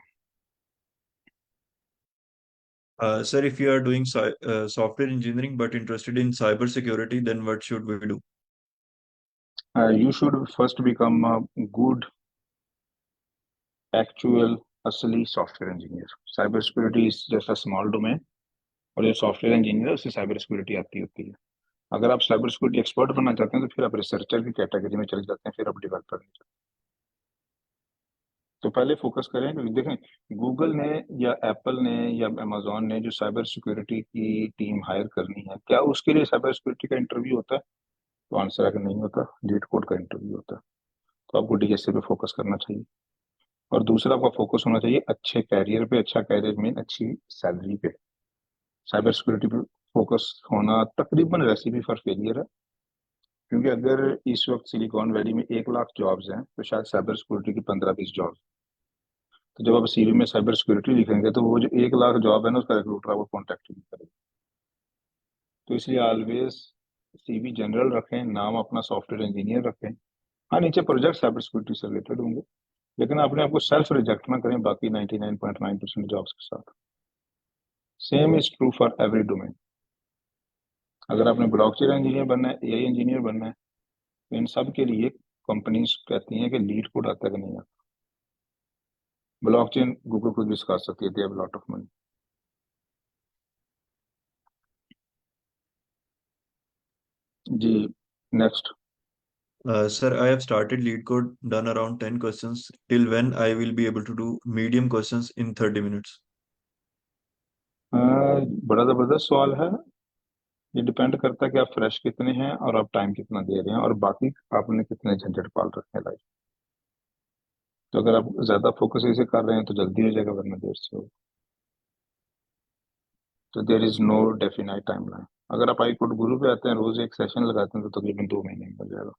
Sir, if you are doing software engineering but interested in cyber security, then what should we do? You should first become a good actual असली software engineer. Cyber security is just a small domain, और जो software engineer है उससे cyber security आती होती है। अगर आप साइबर सिक्योरिटी एक्सपर्ट बनना चाहते हैं तो फिर आप रिसर्चर की कैटेगरी में चले जाते हैं, फिर आप डेवलपर नहीं जाते। तो पहले फोकस करें, क्योंकि देखें गूगल ने या एप्पल ने या अमेजोन ने जो साइबर सिक्योरिटी की टीम हायर करनी है, क्या उसके लिए साइबर सिक्योरिटी का इंटरव्यू होता है? तो आंसर है कि नहीं होता, लीड कोड का इंटरव्यू होता है। तो आपको डीएसए पे फोकस करना चाहिए, और दूसरा आपका फोकस होना चाहिए अच्छे कैरियर पे। अच्छा कैरियर में अच्छी सैलरी पे। साइबर सिक्योरिटी पे फोकस होना तकरीबन रेसिपी फॉर फेलियर है, क्योंकि अगर इस वक्त सिलिकॉन वैली में 1 लाख जॉब्स हैं तो शायद साइबर सिक्योरिटी की 15-20 जॉब्स। तो जब आप सीवी में साइबर सिक्योरिटी लिखेंगे तो वो जो 1 लाख जॉब है ना, उसका रिक्रूटर आपको कॉन्टेक्ट नहीं करेगा। तो इसलिए ऑलवेज सीवी जनरल रखें, नाम अपना सॉफ्टवेयर इंजीनियर रखें। हाँ, नीचे प्रोजेक्ट साइबर सिक्योरिटी से रिलेटेड होंगे, लेकिन अपने आपको सेल्फ रिजेक्ट ना करें बाकी 99.9% जॉब्स के साथ। Same is true for every domain. अगर आपने ब्लॉकचेन इंजीनियर बनना है, एआई इंजीनियर बनना है, तो इन सब के लिए कंपनीज कहती हैं कि लीड कोड आता है कि नहीं आता। ब्लॉकचेन गूगल खुद भी सिखा सकती है, they have lot of money. जी, next. Sir, I have started lead code, done around 10 questions. Till when I will be able to do medium questions in 30 minutes? बड़ा जबरदस्त सवाल है। ये डिपेंड करता है कि आप फ्रेश कितने हैं और आप टाइम कितना दे रहे हैं, और बाकी आपने कितने झंझट पाल रखे हैं लाइफ। तो अगर आप ज्यादा फोकस इसे कर रहे हैं तो जल्दी हो जाएगा, वरना देर से होगा। तो there is no definite timeline. अगर आप आई कोड गुरु पे आते हैं, रोज एक सेशन लगाते हैं, तो तकरीबन 2 महीने में हो जाएगा,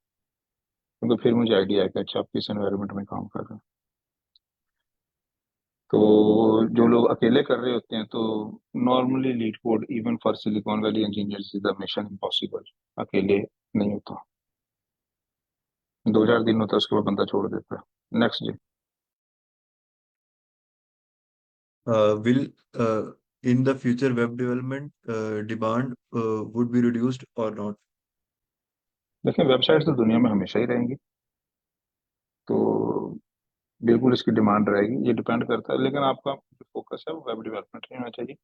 क्योंकि फिर मुझे आइडिया है कि अच्छा आप किस एनवायरनमेंट में काम कर रहे हैं। तो जो लोग अकेले कर रहे होते हैं, तो normally leet code even for silicon valley engineers is the mission impossible. अकेले नहीं होता, 2-4 दिन होता है, उसके बाद बंदा छोड़ देता है। नेक्स्ट जी। Will in the future web development demand would be reduced or not? देखिए, वेबसाइट तो दुनिया में हमेशा ही रहेंगी, तो बिल्कुल इसकी डिमांड रहेगी। ये डिपेंड करता है, लेकिन आपका जो फोकस है वो वेब डेवलपमेंट नहीं होना चाहिए,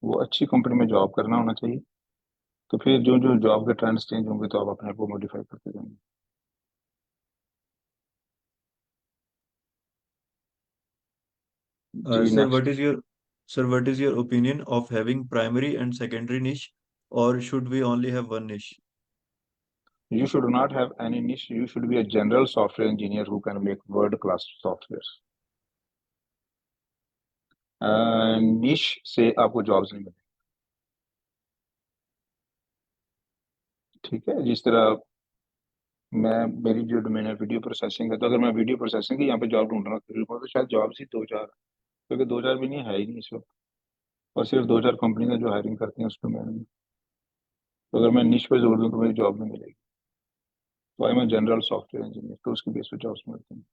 वो अच्छी कंपनी में जॉब करना होना चाहिए। तो फिर जो जो जॉब के ट्रेंड्स चेंज होंगे तो आप अपने आप को मॉडिफाई करते जाएंगे। जी, Sir, next. what is your opinion of having primary and secondary niche, or should we only have one niche? You should not have any niche. You should be a general software engineer who can make world-class software. निश से आपको jobs नहीं मिलेंगी। ठीक है, जिस तरह मेरी जो डोमेन है वीडियो प्रोसेसिंग है, तो अगर मैं वीडियो प्रोसेसिंग की यहाँ पे जॉब ढूंढ रहा हूँ तो शायद जॉब्स ही 2-4, क्योंकि 2-4 भी नहीं है ही नहीं इस वक्त, और सिर्फ 2-4 कंपनी है जो हायरिंग करती हैं उस डोमेन में। तो अगर मैं निश पे जोड़ दूँ तो मेरी जॉब नहीं मिलेगी। तो I am general software engineer, तो उसके बेस पे जॉब्स मिलती हैं।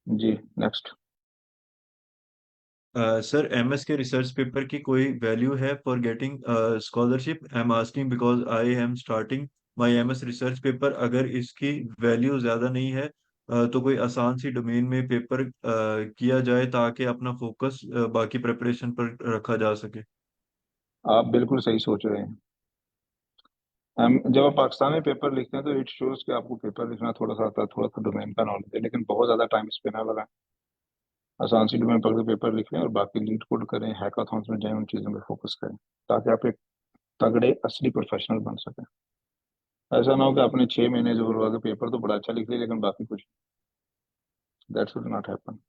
जी, नेक्स्ट। सर, एमएस के रिसर्च पेपर की कोई वैल्यू है for getting scholarship? I am asking because I am starting my MS research paper. अगर इसकी वैल्यू ज़्यादा नहीं है तो कोई आसान सी डोमेन में पेपर किया जाए ताकि अपना फोकस बाकी प्रिपरेशन पर रखा जा सके। आप बिल्कुल सही सोच रहे हैं। हम जब आप पाकिस्तान में पेपर लिखते हैं तो इट शोज कि आपको पेपर लिखना थोड़ा सा आता है, थोड़ा सा डोमेन का नॉलेज है, लेकिन बहुत ज्यादा टाइम इस पे ना लगाएं। आसान सी डोमेन पर पेपर लिखें और बाकी लीड कोड करें, हैकाथॉन्स में जाएं, उन चीज़ों में फोकस करें, ताकि आप एक तगड़े असली प्रोफेशनल बन सके। ऐसा ना हो कि आपने 6 महीने जोर लगा के पेपर तो बड़ा अच्छा लिख लिया लेकिन बाकी कुछ, दैट शुड नॉट हैपन।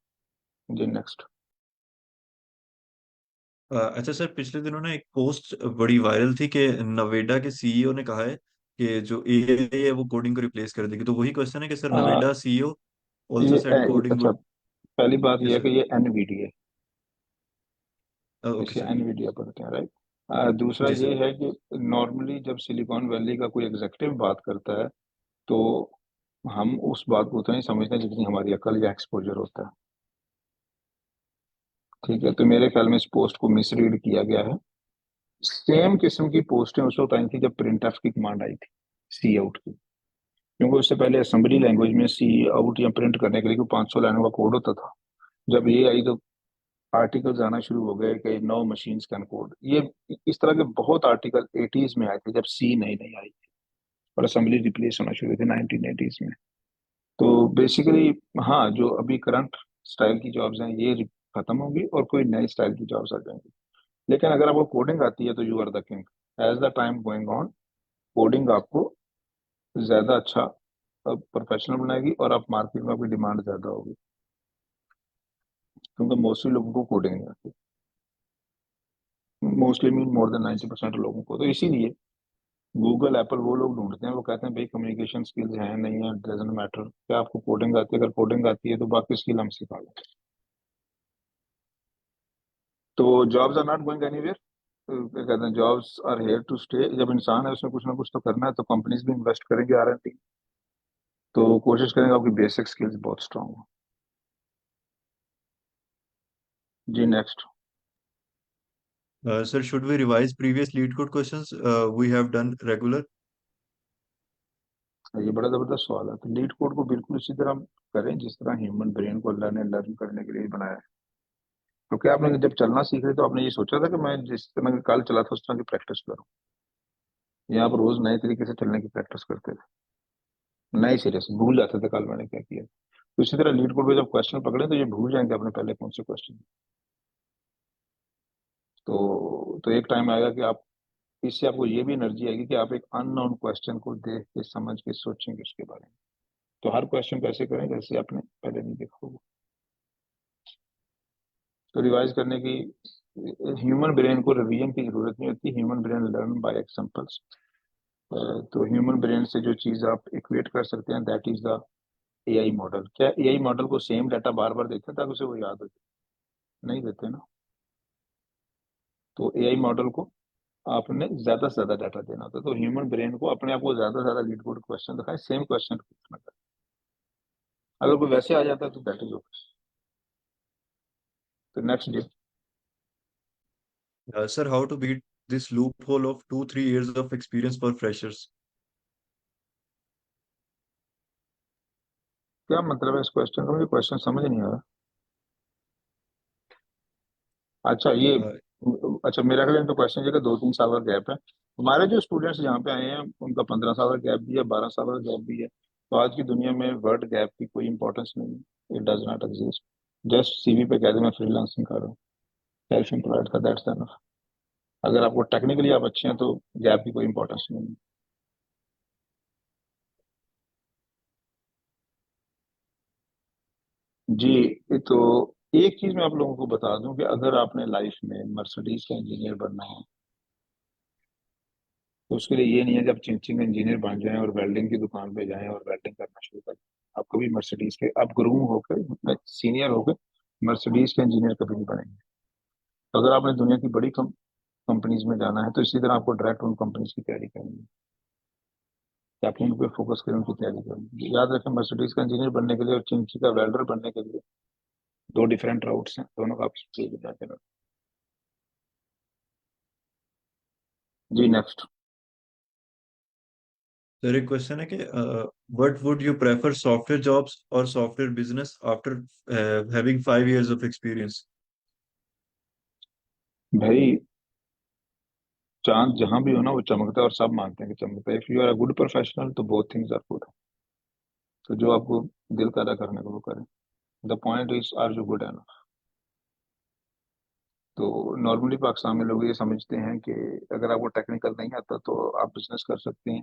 जी नेक्स्ट। अच्छा सर, पिछले दिनों ना एक पोस्ट बड़ी वायरल थी कि नवेडा के सीईओ ने कहा है कि जो एआई है वो कोडिंग को रिप्लेस कर देगी। तो वही क्वेश्चन है कि सर नवेडा सीईओ ऑल्सो ये सेड कोडिंग अच्छा, वुड। पहली बात यह यस है कि सर। ये एनवीडिया, ओके इसे सर। एनवीडिया पढ़ते हैं, राइट। दूसरा जी ये सर। है कि नॉर्मली जब सिलिकॉन वैली का कोई एग्जेक्टिव बात करता है तो हम उस बात को उतना ही समझते हैं जितनी हमारी अकल या एक्सपोजर होता है। ठीक है, तो मेरे ख्याल में इस पोस्ट को मिसरीड किया गया है। सेम किस्म की पोस्टें उस वक्त आई थी जब प्रिंट एफ की कमांड आई थी सी आउट की, क्योंकि उससे पहले असेंबली लैंग्वेज में सी आउट या प्रिंट करने के लिए 500 लाइनों का कोड होता था। जब ये आई तो आर्टिकल्स आना शुरू हो गए कि नो मशीन्स कैन कोड। ये इस तरह के बहुत आर्टिकल 80s में आए थे जब सी नई नई आई थी और असेंबली रिप्लेस होना शुरू हुई थी 1980s में। तो बेसिकली हाँ, जो अभी करंट स्टाइल की जॉब्स हैं ये खत्म होंगी और कोई नई स्टाइल की जॉब्स आ जाएंगी। लेकिन अगर आपको कोडिंग आती है तो you are the king. As the time going on coding आपको ज्यादा अच्छा प्रोफेशनल बनाएगी और आप मार्केट में आपकी डिमांड ज्यादा होगी, क्योंकि मोस्टली लोगों को कोडिंग नहीं आती। मोस्टली मीन मोर देन 90% लोगों को। तो इसीलिए गूगल एप्पल वो लोग ढूंढते हैं, वो कहते हैं भाई कम्युनिकेशन स्किल्स हैं नहीं है, डजेंट मैटर क्या आपको कोडिंग आती है। अगर कोडिंग आती है तो बाकी स्किल हम सिखा लें। तो jobs are not going anywhere. क्या कहते हैं, jobs are here to stay. जब इंसान है उसमें कुछ ना कुछ तो करना है, तो कंपनीज भी इन्वेस्ट करेंगे R&D। तो कोशिश करेंगे आपकी बेसिक स्किल्स बहुत स्ट्रांग हो। जी next. Sir, should we revise previous LeetCode questions we have done regular? ये बड़ा जबरदस्त सवाल है। तो लीड कोड को बिल्कुल इसी तरह करें जिस तरह ह्यूमन ब्रेन को अल्लाह ने लर्न करने के लिए बनाया है। तो क्या आपने जब चलना सीख रहे तो आपने ये सोचा था कि मैं जिस तरह का कल चला था उस तरह की प्रैक्टिस करूं, या आप रोज नए तरीके से चलने की प्रैक्टिस करते थे? नए सिरे से भूल जाते थे कल मैंने क्या किया। तो इसी तरह लीड कोड पे जब क्वेश्चन पकड़े तो ये भूल जाएंगे आपने पहले कौन से क्वेश्चन। तो एक टाइम आएगा कि आप, इससे आपको ये भी एनर्जी आएगी कि आप एक अननोन क्वेश्चन को देख के समझ के सोचेंगे उसके बारे में। तो हर क्वेश्चन को ऐसे करें जैसे आपने पहले नहीं देखा होगा। तो रिवाइज करने की, ह्यूमन ब्रेन को रिवीजन की जरूरत नहीं होती। Human brain learn by examples. तो ह्यूमन ब्रेन से जो चीज आप इक्वेट कर सकते हैं that is the AI model. क्या एआई मॉडल को सेम डाटा बार बार देते हैं ताकि उसे वो याद हो जाए? नहीं देते ना। तो एआई मॉडल को आपने ज्यादा से ज्यादा डाटा देना होता है। तो ह्यूमन ब्रेन को अपने आप को ज्यादा से ज्यादा लीड कोड क्वेश्चन दिखाए, सेम क्वेश्चन पूछना था। अगर कोई वैसे आ जाता है तो दैट इज ओके। तो next day. Sir, how to beat this loophole of 2-3 years of experience for freshers? क्या मतलब है इस क्वेश्चन का? मुझे क्वेश्चन समझ नहीं आ रहा। अच्छा ये, Uh, अच्छा मेरा ख्याल तो क्वेश्चन ये कि 2-3 साल का गैप है। हमारे जो स्टूडेंट्स यहाँ पे आए हैं उनका 15 साल का गैप भी है, 12 साल का गैप भी है। तो आज की दुनिया में वर्ड गैप की कोई इंपॉर्टेंस नहीं है। It does not exist. Just CV पे कह दे मैं फ्रीलांसिंग कर रहा हूँ, सेल्फ एम्प्लॉयड का, दैट्स एनफ। अगर आपको टेक्निकली आप अच्छे हैं तो गैप की कोई इंपॉर्टेंस नहीं है। जी तो एक चीज मैं आप लोगों को बता दूं कि अगर आपने लाइफ में मर्सिडीज का इंजीनियर बनना है तो उसके लिए ये नहीं है कि आप चिंचिंग इंजीनियर बन जाएं और वेल्डिंग की दुकान पे जाएं और वेल्डिंग करना शुरू कर दें। आप कभी मर्सिडीज के, आप ग्रूम होकर सीनियर होकर मर्सिडीज के इंजीनियर कभी नहीं बनेंगे। तो अगर आपने दुनिया की बड़ी कंपनीज में जाना है तो इसी तरह आपको डायरेक्ट उन कंपनीज की तैयारी करनी है कि आप उन पे फोकस करें, उनकी तैयारी करें। याद रखें मर्सिडीज का इंजीनियर बनने के लिए और चिंची का वेल्डर बनने के लिए दो डिफरेंट राउट्स हैं, दोनों का आप जाके रखें। जी नेक्स्ट। सर, एक क्वेश्चन है कि what would you prefer, software jobs और software business after having 5 years of experience? भाई चांद जहां भी हो ना वो चमकता है और सब मानते हैं कि चमकता है। If you are a good professional तो बोथ थिंग्स आर गुड। तो जो आपको दिल का अदा करने को वो करें। The point is are you good enough. तो नॉर्मली पाकिस्तान में लोग ये समझते हैं कि अगर आपको टेक्निकल नहीं आता तो आप बिजनेस कर सकते हैं,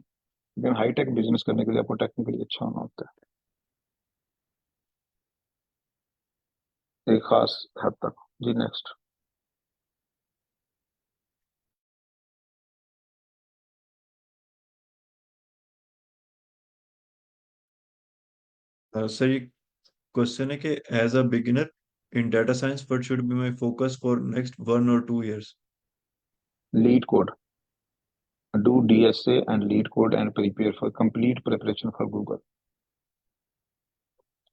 लेकिन हाई टेक बिजनेस करने के लिए आपको टेक्निकली अच्छा होना होता है एक खास हद तक। जी नेक्स्ट। सर ये क्वेश्चन है कि as a beginner in data science what should be my focus for next 1 or 2 years? LeetCode, do DSA and LeetCode and prepare for complete preparation for Google,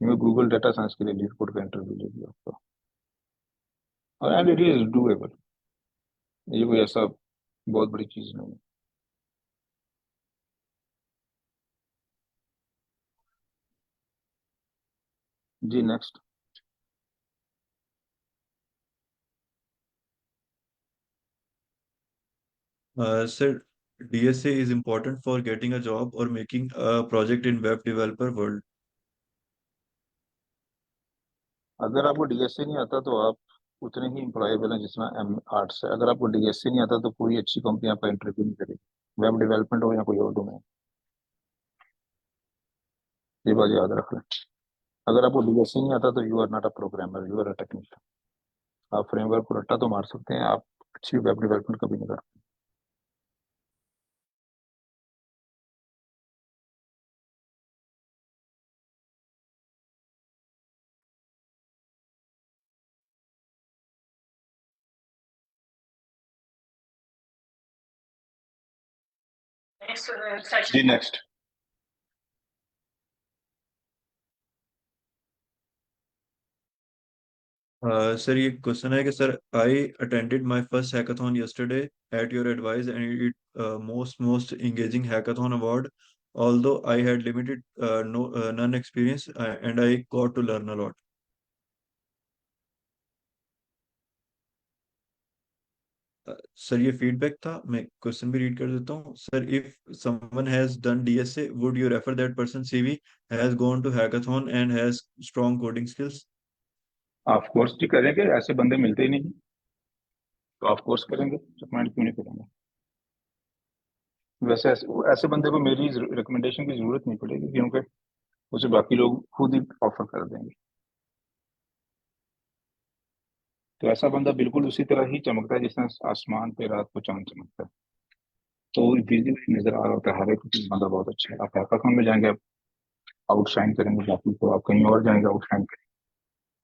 क्योंकि Google data science के लिए leet code का interview लेगी आपको, और and it is doable. ये कोई ऐसा बहुत बड़ी चीज नहीं है। जी next. Sir, DSA is important for getting a job or making a project in web developer world. अगर आपको डीएसए नहीं आता तो आप उतने ही एम्प्लॉयबल हैं जितना एम आर्ट्स है। अगर आपको डीएसए नहीं आता तो कोई अच्छी कंपनी आपका इंटरव्यू नहीं करेगी, वेब डेवलपमेंट हो या कोई और डोमेन। ये बात याद रख लें। अगर आपको डीएसए नहीं आता तो you are not a programmer, you are a technician. आप फ्रेमवर्क को रट्टा तो मार सकते हैं, आप अच्छी वेब डेवलपमेंट कभी नहीं कर। जी नेक्स्ट। Sir, ये क्वेश्चन है कि sir I attended my first hackathon yesterday at your advice and it most engaging hackathon award. Although I had limited none experience and I got to learn a lot. Sir ये feedback था, मैं question भी read कर देता हूँ। Sir if someone has done DSA would you refer that person CV has gone to hackathon and has strong coding skills? Of course जी करेंगे, ऐसे बंदे मिलते ही नहीं, तो ऑफ कोर्स करेंगे, रिकमेंड क्यों नहीं करेंगे। वैसे ऐसे, ऐसे बंदे को मेरी रिकमेंडेशन की जरूरत नहीं पड़ेगी, क्योंकि उसे बाकी लोग खुद ही ऑफर कर देंगे। तो ऐसा बंदा बिल्कुल उसी तरह ही चमकता है जिस तरह आसमान पे रात को चांद चमकता है, तो विजिबल नजर आ रहा होता है हर एक को, बंदा बहुत अच्छा है। आप हैकाथॉन में जाएंगे, आप आउटशाइन करेंगे बाकी को, आप कहीं और जाएंगे आउटशाइन करेंगे।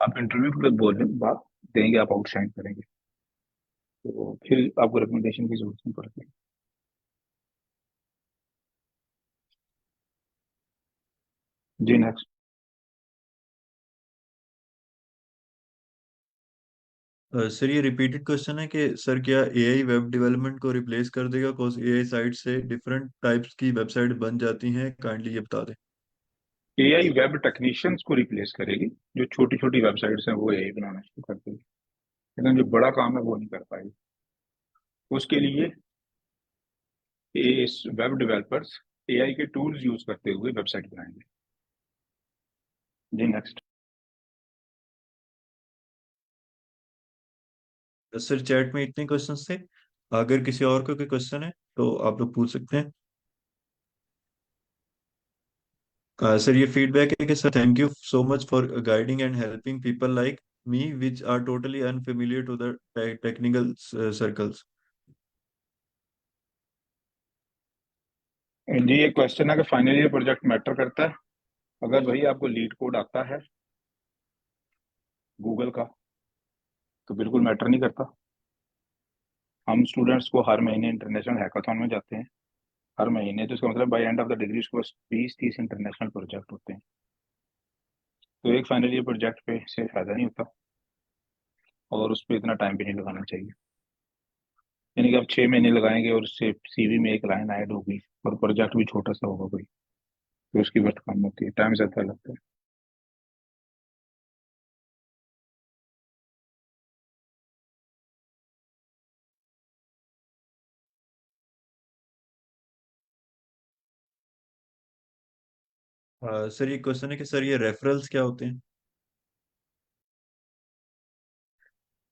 आप इंटरव्यू के बोल रहे बात देंगे, आप आउटशाइन करेंगे, तो फिर आपको रिकमेंडेशन की जरूरत नहीं पड़ती। जी नेक्स्ट। सर ये रिपीटेड क्वेश्चन है कि सर क्या एआई वेब डेवलपमेंट को रिप्लेस कर देगा? बिकॉज एआई साइट से डिफरेंट टाइप्स की वेबसाइट बन जाती हैं, काइंडली ये बता दें। एआई वेब टेक्नीशियंस को रिप्लेस करेगी, जो छोटी छोटी वेबसाइट्स हैं वो एआई बनाना शुरू कर देगी, लेकिन जो बड़ा काम है वो नहीं कर पाएगी। उसके लिए इस वेब डेवलपर्स एआई के टूल्स यूज करते हुए वेबसाइट बनाएंगे। जी नेक्स्ट। सर चैट में इतने क्वेश्चंस थे, अगर किसी और को कोई क्वेश्चन है तो आप लोग पूछ सकते हैं। सर ये फीडबैक है कि sir thank you so much for guiding and helping people like me which are totally unfamiliar to the technical circles. जी ये क्वेश्चन है कि फाइनल ईयर प्रोजेक्ट मैटर करता है? अगर वही आपको लीड कोड आता है गूगल का तो बिल्कुल मैटर नहीं करता। हम स्टूडेंट्स को हर महीने इंटरनेशनल हैकाथॉन में जाते हैं, हर महीने, तो इसका मतलब by end of the degree उसके पास 20-30 इंटरनेशनल प्रोजेक्ट होते हैं, तो एक फाइनल ईयर प्रोजेक्ट पे से फायदा नहीं होता, और उस पर इतना टाइम भी नहीं लगाना चाहिए। यानी कि आप 6 महीने लगाएंगे और उससे सीवी में एक लाइन ऐड होगी और प्रोजेक्ट भी छोटा सा होगा कोई, तो उसकी वर्थ कम होती है, टाइम ज्यादा लगता है। सर ये क्वेश्चन है कि सर ये रेफरल्स क्या होते हैं?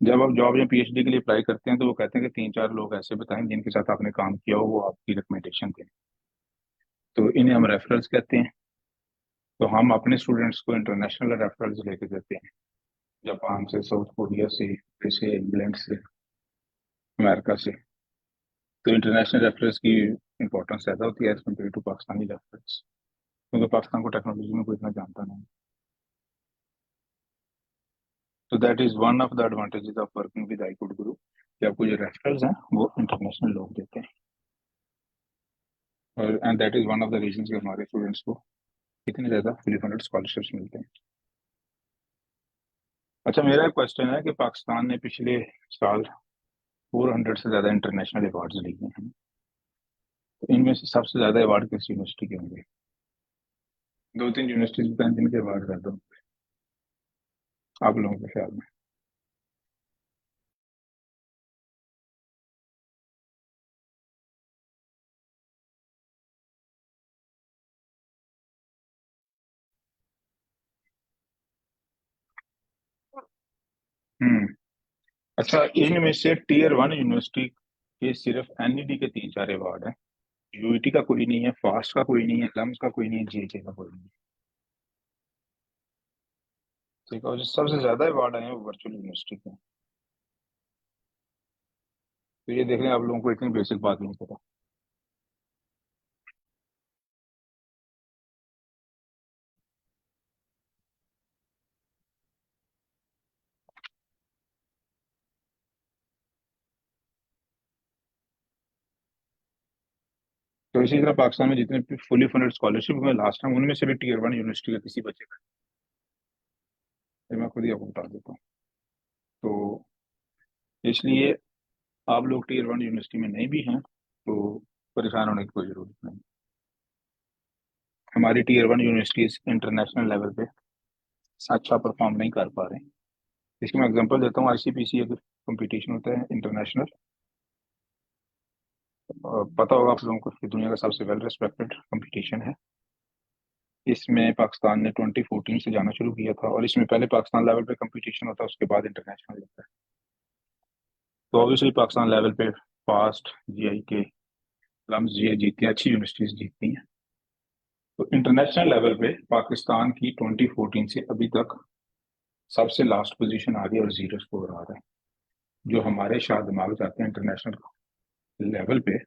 जब आप जॉब या पीएचडी के लिए अप्लाई करते हैं तो वो कहते हैं कि 3-4 लोग ऐसे बताएं जिनके साथ आपने काम किया हो, वो आपकी रिकमेंडेशन दें, तो इन्हें हम रेफरल्स कहते हैं। तो हम अपने स्टूडेंट्स को इंटरनेशनल रेफरल्स लेके देते हैं, जापान से, साउथ कोरिया से, इंग्लैंड से, अमेरिका से। तो इंटरनेशनल रेफरेंस की इंपॉर्टेंस ज़्यादा होती है as compare to Pakistani reference, क्योंकि पाकिस्तान को टेक्नोलॉजी में कोई इतना जानता नहीं। तो that is one of the advantages of working with iCode गुरु, कि आपको जो रेफरल्स हैं वो इंटरनेशनल लोग देते हैं, और and that is one of the reason कि हमारे स्टूडेंट्स को इतने ज़्यादा फुली फंडेड स्कॉलरशिप्स मिलते हैं। अच्छा, मेरा एक क्वेश्चन है कि पाकिस्तान ने पिछले साल 400 से ज़्यादा इंटरनेशनल अवार्ड्स लिए हैं, तो इनमें से सबसे ज़्यादा अवार्ड किस यूनिवर्सिटी के होंगे? 2-3 यूनिवर्सिटीज बताएं जिनके अवार्ड ज़्यादा होंगे आप लोगों के ख्याल में। हम्म अच्छा, इनमें से टीयर 1 यूनिवर्सिटी के सिर्फ एनईडी के 3-4 अवार्ड हैं, यूईटी का कोई नहीं है, फास्ट का कोई नहीं है, लम्स का कोई नहीं है, जीएचए का कोई नहीं है। ठीक है, और जो सबसे ज्यादा अवार्ड आए हैं वो वर्चुअल यूनिवर्सिटी के हैं। तो ये देख रहे हैं, आप लोगों को इतनी बेसिक बात नहीं पता। तो इसी तरह पाकिस्तान में जितने फुली फंडेड स्कॉलरशिप हुए लास्ट टाइम, उनमें से भी टीयर 1 यूनिवर्सिटी का किसी बच्चे का, ये मैं खुद ही आपको बता देता हूँ। तो इसलिए आप लोग टीयर 1 यूनिवर्सिटी में नहीं भी हैं तो परेशान होने की कोई जरूरत नहीं। हमारी टीयर 1 यूनिवर्सिटीज इंटरनेशनल लेवल पे अच्छा परफॉर्म नहीं कर पा रहे हैं। इसकी मैं एग्जांपल देता हूँ। आईसीपीसी अगर कंपटीशन होता है इंटरनेशनल, पता होगा आप लोगों को कि दुनिया का सबसे वेल रिस्पेक्टेड कंपटीशन है। इसमें पाकिस्तान ने 2014 से जाना शुरू किया था, और इसमें पहले पाकिस्तान लेवल पे कंपटीशन होता है, उसके बाद इंटरनेशनल होता है। तो ऑब्वियसली पाकिस्तान लेवल पे फास्ट, जीआई के, लम्स, जीआई जीती हैं, अच्छी यूनिवर्सिटीज जीतती हैं। तो इंटरनेशनल लेवल पे पाकिस्तान की 2014 से अभी तक सबसे लास्ट पोजीशन आ गई और 0 स्कोर आ रहा है। जो हमारे शाह दिमाग जाते हैं इंटरनेशनल लेवल पे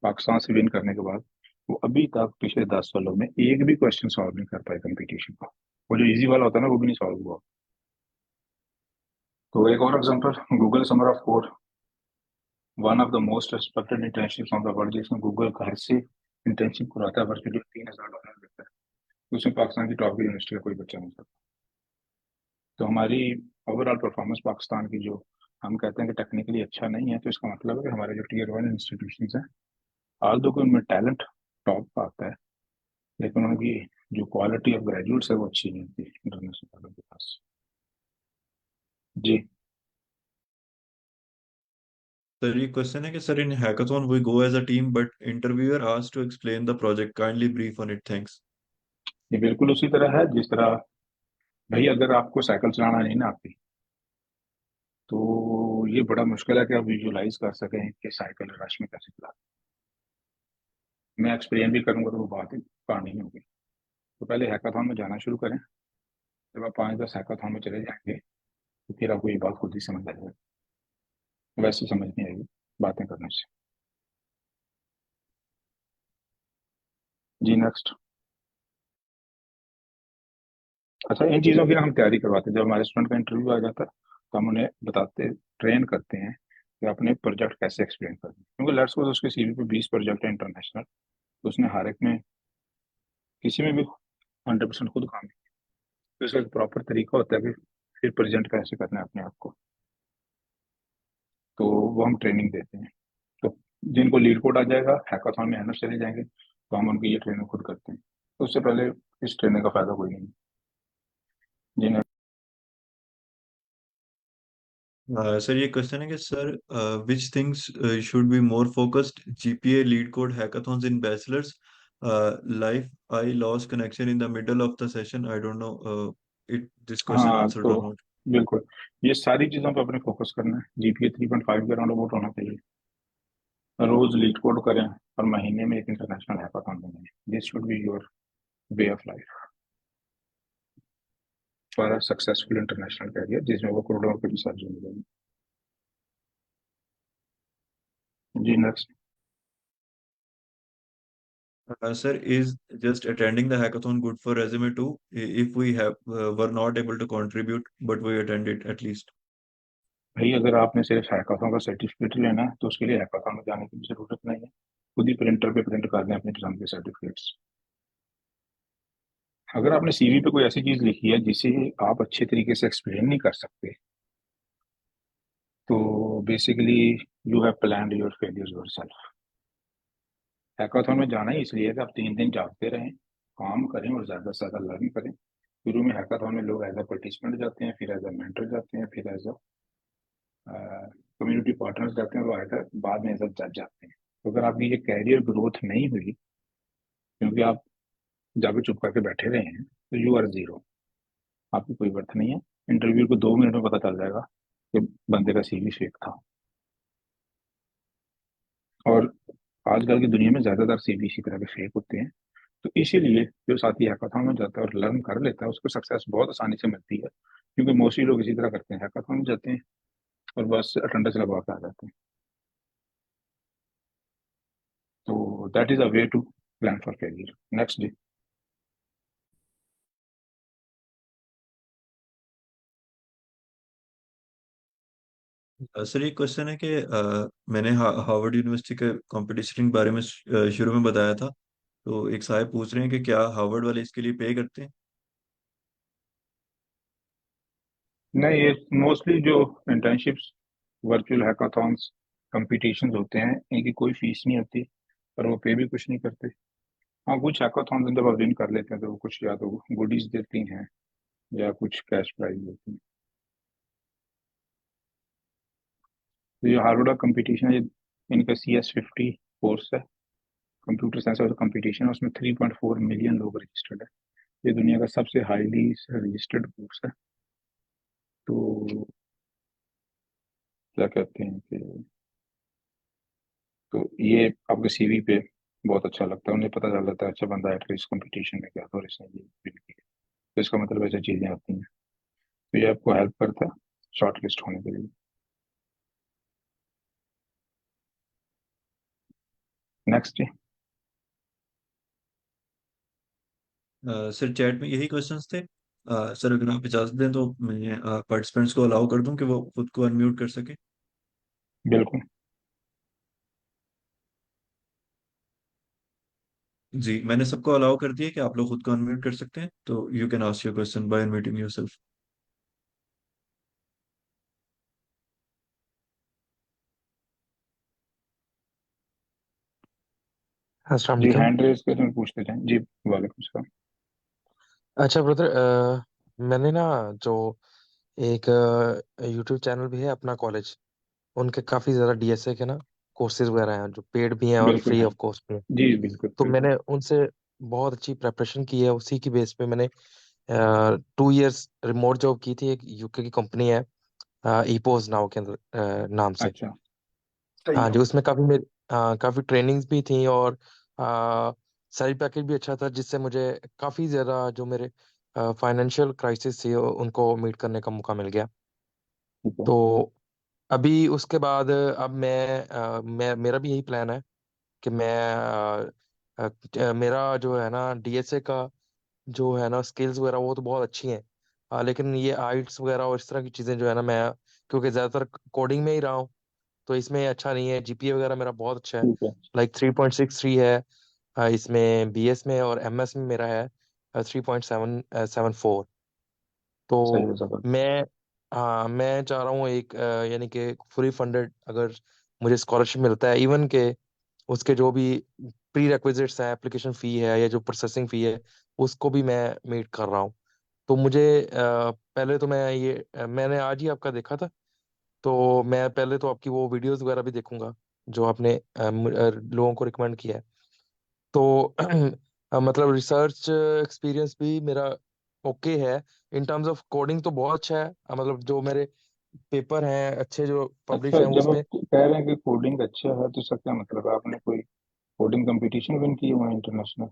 पाकिस्तान से विन करने के बाद, वो अभी तक पिछले 10 सालों में एक भी क्वेश्चन सॉल्व नहीं कर पाए कंपटीशन का। वो जो इजी वाला होता है ना, वो भी नहीं सॉल्व हुआ। तो एक और example, Google summer of code, one of the most respected internship of the world, जिसमें गूगल घर से इंटर्नशिप कराता है, वर्चुअली $3000 देता है। उसमें पाकिस्तान की टॉप यूनिवर्सिटी का कोई बच्चा नहीं सकता। तो हमारी ओवरऑल परफॉर्मेंस पाकिस्तान की, जो हम कहते हैं कि टेक्निकली अच्छा नहीं है, तो इसका मतलब है कि हमारे जो टीयर 1 इंस्टीट्यूशन हैं, आल्दो कि उनमें टैलेंट टॉप का आता है, लेकिन उनकी जो क्वालिटी ऑफ ग्रेजुएट्स है वो अच्छी नहीं होती इंटरनेशनल लेवल के पास। जी सर ये क्वेश्चन है कि sir in hackathon we go as a team but interviewer asked to explain the project, kindly brief on it, thanks. ये बिल्कुल उसी तरह है जिस तरह, भाई अगर आपको साइकिल चलाना नहीं ना आती, तो ये बड़ा मुश्किल है कि आप विजुलाइज कर सकें कि साइकिल रश में कैसे चलाते। मैं एक्सप्लेन भी करूंगा तो वो बात ही कहानी नहीं होगी। तो पहले हैकाथॉन में जाना शुरू करें। जब आप 5-10 हैकाथॉन में चले जाएंगे तो फिर आपको ये बात खुद ही समझ आ जाएगी, वैसे समझ नहीं आएगी बातें करने से। जी नेक्स्ट। अच्छा, इन चीज़ों की ना हम तैयारी करवाते हैं। जब हमारे स्टूडेंट का इंटरव्यू आ जाता है तो हम उन्हें बताते, ट्रेन करते हैं कि अपने प्रोजेक्ट कैसे एक्सप्लेन करते हैं, क्योंकि लेट्स सपोज उसके सीवी पे 20 प्रोजेक्ट है इंटरनेशनल, तो उसने हर एक में, किसी में भी 100% खुद काम किया। तो इसका एक प्रॉपर तरीका होता है कि फिर प्रेजेंट कैसे करना है अपने आप को, तो वो हम ट्रेनिंग देते हैं। तो जिनको लीड कोड आ जाएगा, हैकाथॉन में हैंडल चले जाएंगे, तो हम उनकी ये ट्रेनिंग खुद करते हैं। तो उससे पहले इस ट्रेनिंग का फायदा कोई नहीं। जी नहीं। सर ये क्वेश्चन है कि sir which things should be more focused, GPA, leet code, hackathons in bachelors life, I lost connection in the middle of the session, I don't know it this question हाँ, answered तो और not. बिल्कुल, ये सारी चीज़ों पर अपने focus करना है। जीपीए 3.5 के अराउंड अबाउट होना चाहिए। रोज लीड कोड करें और महीने में एक इंटरनेशनल हैकाथॉन बनाएं। This should be your way of life for a successful international career, जिसमें वो करोड़ों रुपए की सैलरी मिलेगी। जी next. Sir, is just attending the hackathon good for resume too? If we have were not able to contribute, but we attended at least. भाई अगर आपने सिर्फ हैकाथॉन का सर्टिफिकेट लेना है तो उसके लिए हैकाथॉन में जाने की भी जरूरत नहीं है। खुद ही प्रिंटर पे प्रिंट कर दें अपने एग्जाम के सर्टिफिकेट्स। अगर आपने सीवी पे कोई ऐसी चीज लिखी है जिसे आप अच्छे तरीके से एक्सप्लेन नहीं कर सकते, तो basically you have planned your failures yourself. Hackathon में जाना ही इसलिए है कि आप 3 दिन जागते रहें, काम करें और ज्यादा से ज्यादा लर्न करें। शुरू में हैकाथॉन में लोग एज अ पार्टिसिपेंट जाते हैं, फिर एज अ मेंटर जाते हैं, फिर एज अ कम्युनिटी पार्टनर्स जाते हैं और बाद में एज अ जज जाते हैं। तो अगर आपकी ये कैरियर ग्रोथ नहीं हुई क्योंकि आप जाके चुप करके बैठे रहे हैं, तो यू आर जीरो, आपकी कोई वर्थ नहीं है। इंटरव्यू को 2 मिनट में पता चल जाएगा कि बंदे का सीवी फेक था। और आजकल की दुनिया में ज्यादातर सीवी इसी तरह के फेक होते हैं। तो इसीलिए जो साथी हैकाथॉन में जाता है और लर्न कर लेता है उसको सक्सेस बहुत आसानी से मिलती है, क्योंकि मोस्टली लोग इसी तरह करते हैं, हैकाथॉन में जाते हैं और बस अटेंडेंस लगवा के आ जाते हैं। तो that is a way to plan for career. Next day. Sir एक क्वेश्चन है कि मैंने हार्वर्ड यूनिवर्सिटी के कंपटीशन के बारे में शुरू में बताया था, तो एक साहब पूछ रहे हैं कि क्या हार्वर्ड वाले इसके लिए पे करते हैं? नहीं, ये मोस्टली जो इंटर्नशिप्स, वर्चुअल हैकाथॉन्स, कंपटीशंस होते हैं, इनकी कोई फीस नहीं होती और वो पे भी कुछ नहीं करते। हाँ, कुछ हैकाथॉन्स जब आप विन कर लेते हैं तो वो कुछ या तो गुडीज देती हैं या कुछ कैश प्राइज देती हैं। तो ये हार्वर्ड का कंपटीशन है, इनका CS50 कोर्स है, कंप्यूटर साइंस और कंपटीशन है। उसमें 3.4 मिलियन लोग रजिस्टर्ड है। ये दुनिया का सबसे हाईली रजिस्टर्ड कोर्स है। तो क्या कहते हैं कि तो ये आपके सीवी पे बहुत अच्छा लगता है, उन्हें पता चल जाता है अच्छा बंदा है इस कंपटीशन में गया था और इसने ये win किया। तो इसका मतलब ऐसी चीजें आती हैं, तो ये आपको हेल्प करता है शॉर्ट लिस्ट होने के लिए। नेक्स्ट। सर चैट में यही क्वेश्चंस थे। सर अगर आप इजाजत दें तो मैं पार्टिसिपेंट्स को अलाउ कर दूं कि वो खुद को अनम्यूट कर सके। बिल्कुल। जी मैंने सबको अलाउ कर दिया कि आप लोग खुद को अनम्यूट कर सकते हैं, तो you can ask your question by unmuting yourself. जी अस्सलाम हैंड रेज करके पूछते जाएं जी। वालेकुम सलाम। अच्छा ब्रदर, मैंने ना जो एक यूट्यूब चैनल भी है अपना कॉलेज, उनके काफ़ी ज़्यादा डीएसए के ना कोर्सेज वगैरह हैं जो पेड भी हैं और बिल्कुल फ्री है। ऑफ कॉस्ट भी हैं। जी बिल्कुल तो बिल्कुल। मैंने उनसे बहुत अच्छी प्रेपरेशन की है, उसी की बेस पे मैंने 2 इयर्स रिमोट जॉब की थी। एक यूके की कंपनी है ईपोज नाउ के नाम से। अच्छा, सही हाँ है। जी, उसमें काफ़ी ट्रेनिंग्स भी थी और सैलरी पैकेज भी अच्छा था, जिससे मुझे काफ़ी ज़्यादा जो मेरे फाइनेंशियल क्राइसिस थी उनको मीट करने का मौका मिल गया। ठीक है। तो अभी उसके बाद अब मैं मेरा भी यही प्लान है कि मेरा जो है ना डीएसए का जो है ना स्किल्स वगैरह वो तो बहुत अच्छी हैं। लेकिन ये आइट्स वगैरह और इस तरह की चीज़ें जो है ना, मैं क्योंकि ज़्यादातर कोडिंग में ही रहा हूँ, तो इसमें अच्छा नहीं है। जीपीए वगैरह मेरा बहुत अच्छा है, ठीक है। लाइक 3.63 है। इसमें बीएस में और एमएस में मेरा है 3.774। सही है तो जबरदस्त। मैं चाह रहा हूँ एक यानी कि फुली फंडेड अगर मुझे स्कॉलरशिप मिलता है, इवन के उसके जो भी प्री रिक्विजिट्स हैं, एप्लीकेशन फ़ी है या जो प्रोसेसिंग फ़ी है, उसको भी मैं मीट कर रहा हूँ। तो मुझे पहले तो मैंने आज ही आपका देखा था, तो मैं पहले तो आपकी वो वीडियोस वगैरह भी देखूंगा जो आपने लोगों को रिकमेंड किया है। तो मतलब रिसर्च एक्सपीरियंस भी मेरा ओके है। इन टर्म्स ऑफ कोडिंग तो बहुत अच्छा है। मतलब जो मेरे पेपर हैं अच्छे जो पब्लिश अच्छा, हैं जब उसमें। आप कह रहे हैं कि कोडिंग अच्छा है तो इसका क्या मतलब है? आपने कोई कोडिंग कंपटीशन विन किए हुए हैं इंटरनेशनल?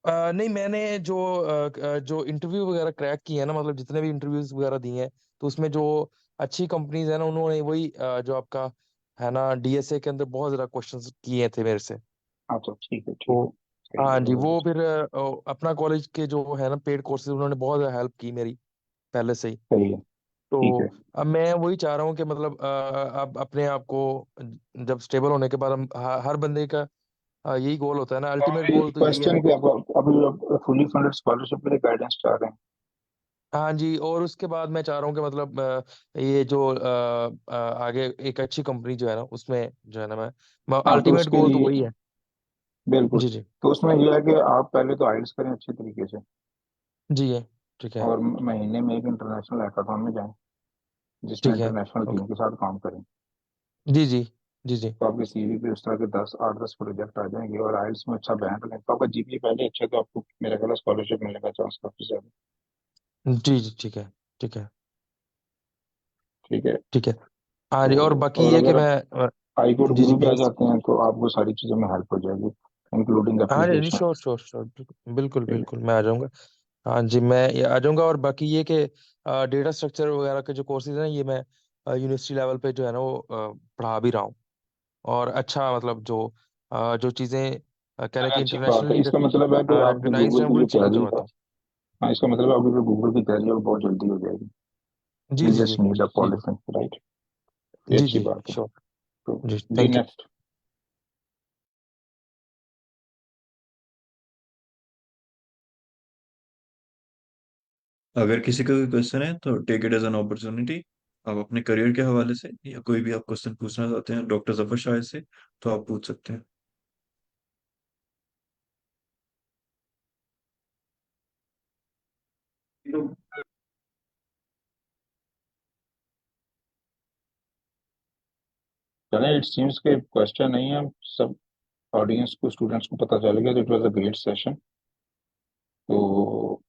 नहीं, मैंने जो इंटरव्यू वगैरह क्रैक किए हैं ना, मतलब जितने भी इंटरव्यूज वगैरह दिए हैं, तो उसमें जो अच्छी कंपनीज है ना, उन्होंने वही जो आपका है ना डीएसए के अंदर बहुत ज्यादा क्वेश्चंस किए थे मेरे से। अच्छा, ठीक है, ठीक तो है, सही हाँ है, जी, वो जबरदस्त। फिर अपना कॉलेज के जो है ना पेड कोर्सेज, उन्होंने बहुत ज्यादा हेल्प की मेरी पहले से ही। सही है, ठीक तो है। अब मैं वही चाह रहा हूँ कि मतलब अब अपने आप को जब स्टेबल होने के बाद हम हर बंदे का यही गोल होता है ना, तो अल्टीमेट अभी गोल तो यही है ना क्वेश्चन कि। क्या, अभी आप फुली फंडेड स्कॉलरशिप के लिए गाइडेंस चाह रहे हैं? हाँ जी, और उसके बाद मैं चाह रहा हूँ कि मतलब ये जो आगे एक अच्छी कंपनी जो है ना उसमें जो है ना मैं हाँ, तो अल्टीमेट उसके गोल तो लिए वही है। बिल्कुल। जी जी। तो उसमें यह है कि आप पहले तो आइल्स करें अच्छे तरीके से, जी है। ठीक है। और महीने में एक इंटरनेशनल हैकाथॉन में जाएं जिसमें ठीक है। International okay. टीम के साथ काम करें। जी जी। जी जी। तो आपके सीवी पे उस तरह के 10 8 10 प्रोजेक्ट आ जाएंगे, और आइल्स में अच्छा बैंक लें तो आपका जीपीए पहले अच्छा है, तो आपको मेरा ख्याल स्कॉलरशिप मिलने का चांस काफी ज्यादा। जी जी। ठीक है। ठीक है। ठीक है। ठीक है। हाँ तो जी, और बाकी और ये कि अगर आप मैं हाई कोर्ट जी जी गुरु पे आ बीएस। जाते हैं तो आपको सारी चीज़ों में हेल्प हो जाएगी, इंक्लूडिंग हाँ जी, एप्लीकेशन। श्योर श्योर श्योर, बिल्कुल बिल्कुल ठीक है। बिल्कुल, मैं आ जाऊँगा। हाँ जी, मैं ये आ जाऊँगा। और बाकी ये कि डेटा स्ट्रक्चर वगैरह के जो कोर्सेज हैं, ये मैं यूनिवर्सिटी लेवल पे जो है ना वो पढ़ा भी रहा हूँ। और अच्छा मतलब जो चीज़ें कह लें चलिए, कि अच्छी बात है। इंटरनेशनली इसका मतलब है कि आपकी रिकग्नाइज्ड गूगल हैं, की वही जो चीज़ें तैयारी करवाता है, हूँ। हाँ, इसका मतलब है आपकी जो गूगल की तैयारी है वो बहुत जल्दी हो जाएगी। जी यू जी जी। जस्ट नीड अ जी पॉलिसी, राइट? ये जी अच्छी जी। बात है। श्योर। तो जी, जी, थैंक यू। नेक्स्ट। अगर किसी का कोई क्वेश्चन है तो take it as an opportunity. आप अपने करियर के हवाले से या कोई भी आप क्वेश्चन पूछना चाहते हैं डॉक्टर जफर शाह से, तो आप पूछ सकते हैं। चलें, इट सीम्स के क्वेश्चन नहीं है, सब ऑडियंस को, स्टूडेंट्स को पता चल गया। तो it was a great session. तो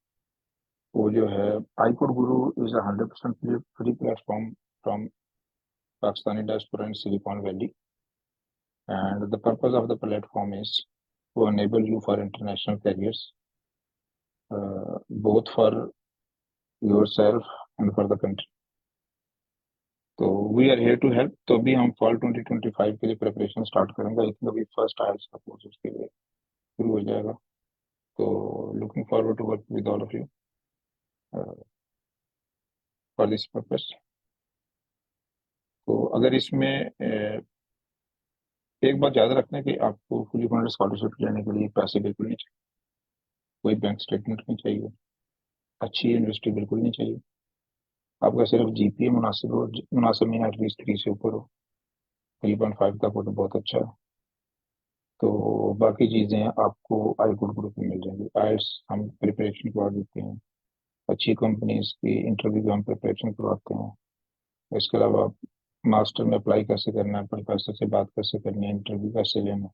वो जो है, iCode Guru is a 100% free platform from Pakistani diaspora in Silicon Valley, and the purpose of the platform is to enable you for international careers, both for yourself and for the country. तो we are here to help. तो अभी हम fall 2025 के लिए preparation start करेंगे। I think अभी first IELTS का course उसके लिए शुरू हो जाएगा। तो looking forward to work with all of you for this purpose. तो अगर इसमें एक बात याद रखना कि आपको फुली फंडेड स्कॉलरशिप लेने के लिए पैसे बिल्कुल नहीं चाहिए, कोई बैंक स्टेटमेंट नहीं चाहिए, अच्छी यूनिवर्सिटी बिल्कुल नहीं चाहिए। आपका सिर्फ जीपीए मुनासिब हो, मुनासिब में एटलीस्ट 3 से ऊपर हो, 3.5 तक हो तो बहुत अच्छा है। तो बाकी चीज़ें आपको आई गुड ग्रुप में मिल जाएंगी। आइल्स हम प्रिपरेशन करवा देते हैं, अच्छी कंपनीज की इंटरव्यू भी हम प्रिपरेशन करवाते हैं। इसके अलावा आप मास्टर में अप्लाई कैसे करना है, प्रोफेसर से बात कैसे करनी है, इंटरव्यू कैसे लेना है,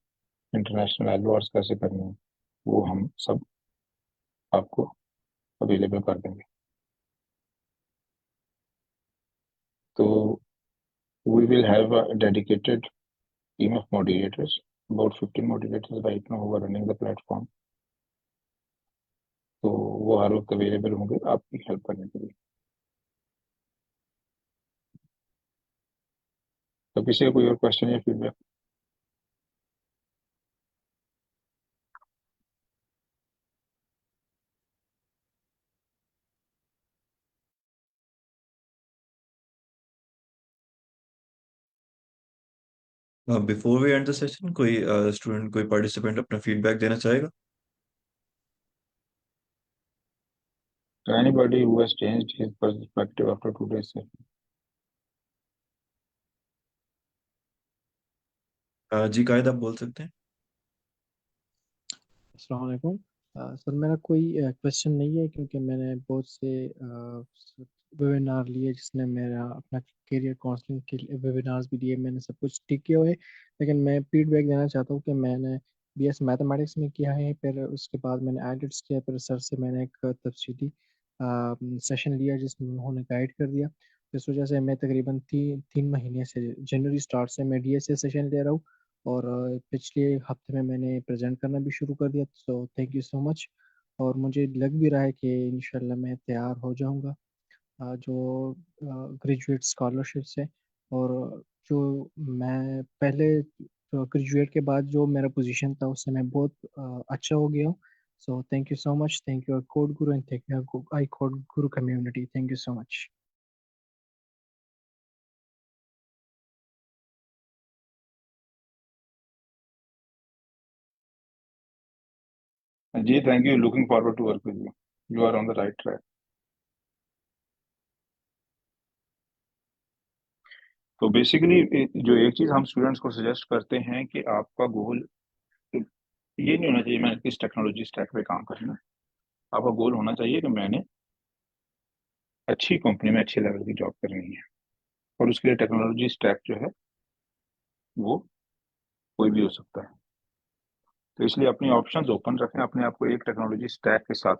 इंटरनेशनल एलओआर्स कैसे करनी है, वो हम सब आपको अवेलेबल कर देंगे। तो we will have a dedicated team of moderators, about 15 moderators right now who are running the platform. तो वो हर वक्त अवेलेबल होंगे आपकी हेल्प करने के लिए। तो किसी का कोई और क्वेश्चन या feedback? Before we end the session, कोई स्टूडेंट, कोई पार्टिसिपेंट अपना फीडबैक देना चाहेगा? So anybody who has changed his perspective after today's session? जी कायद, आप बोल सकते हैं। अस्सलाम वालेकुम। सर मेरा कोई क्वेश्चन नहीं है, क्योंकि मैंने बहुत से वेबिनार लिए जिसने मेरा अपना करियर काउंसलिंग के वेबिनार्स भी दिए, मैंने सब कुछ ठीक किया हुआ है। लेकिन मैं फीडबैक देना चाहता हूँ कि मैंने BS मैथमेटिक्स में किया है, फिर उसके बाद मैंने आईएलटीएस किया, फिर सर से मैंने एक तफसीली सेशन लिया जिसमें उन्होंने गाइड कर दिया। तो इस वजह से मैं तकरीबन 3 महीने से, जनवरी स्टार्ट से मैं DSA सेशन ले रहा हूँ, और पिछले हफ्ते में मैंने प्रेजेंट करना भी शुरू कर दिया। सो थैंक यू सो मच। और मुझे लग भी रहा है कि इंशाल्लाह मैं तैयार हो जाऊंगा जो ग्रेजुएट स्कॉलरशिप से। और जो मैं पहले ग्रेजुएट के बाद जो मेरा पोजीशन था उससे मैं बहुत अच्छा हो गया हूँ। So thank you so much, thank you Code Guru, and thank you I Code Guru community, thank you so much. जी thank you, looking forward to work with you, you are on the right track. तो basically जो एक चीज हम students को suggest करते हैं कि आपका गोल ये नहीं होना चाहिए मैंने किस टेक्नोलॉजी स्टैक पे काम करना है। आपका गोल होना चाहिए कि मैंने अच्छी कंपनी में अच्छे लेवल की जॉब करनी है, और उसके लिए टेक्नोलॉजी स्टैक जो है वो कोई भी हो सकता है। तो इसलिए अपनी ऑप्शंस ओपन रखें, अपने आप को एक टेक्नोलॉजी स्टैक के साथ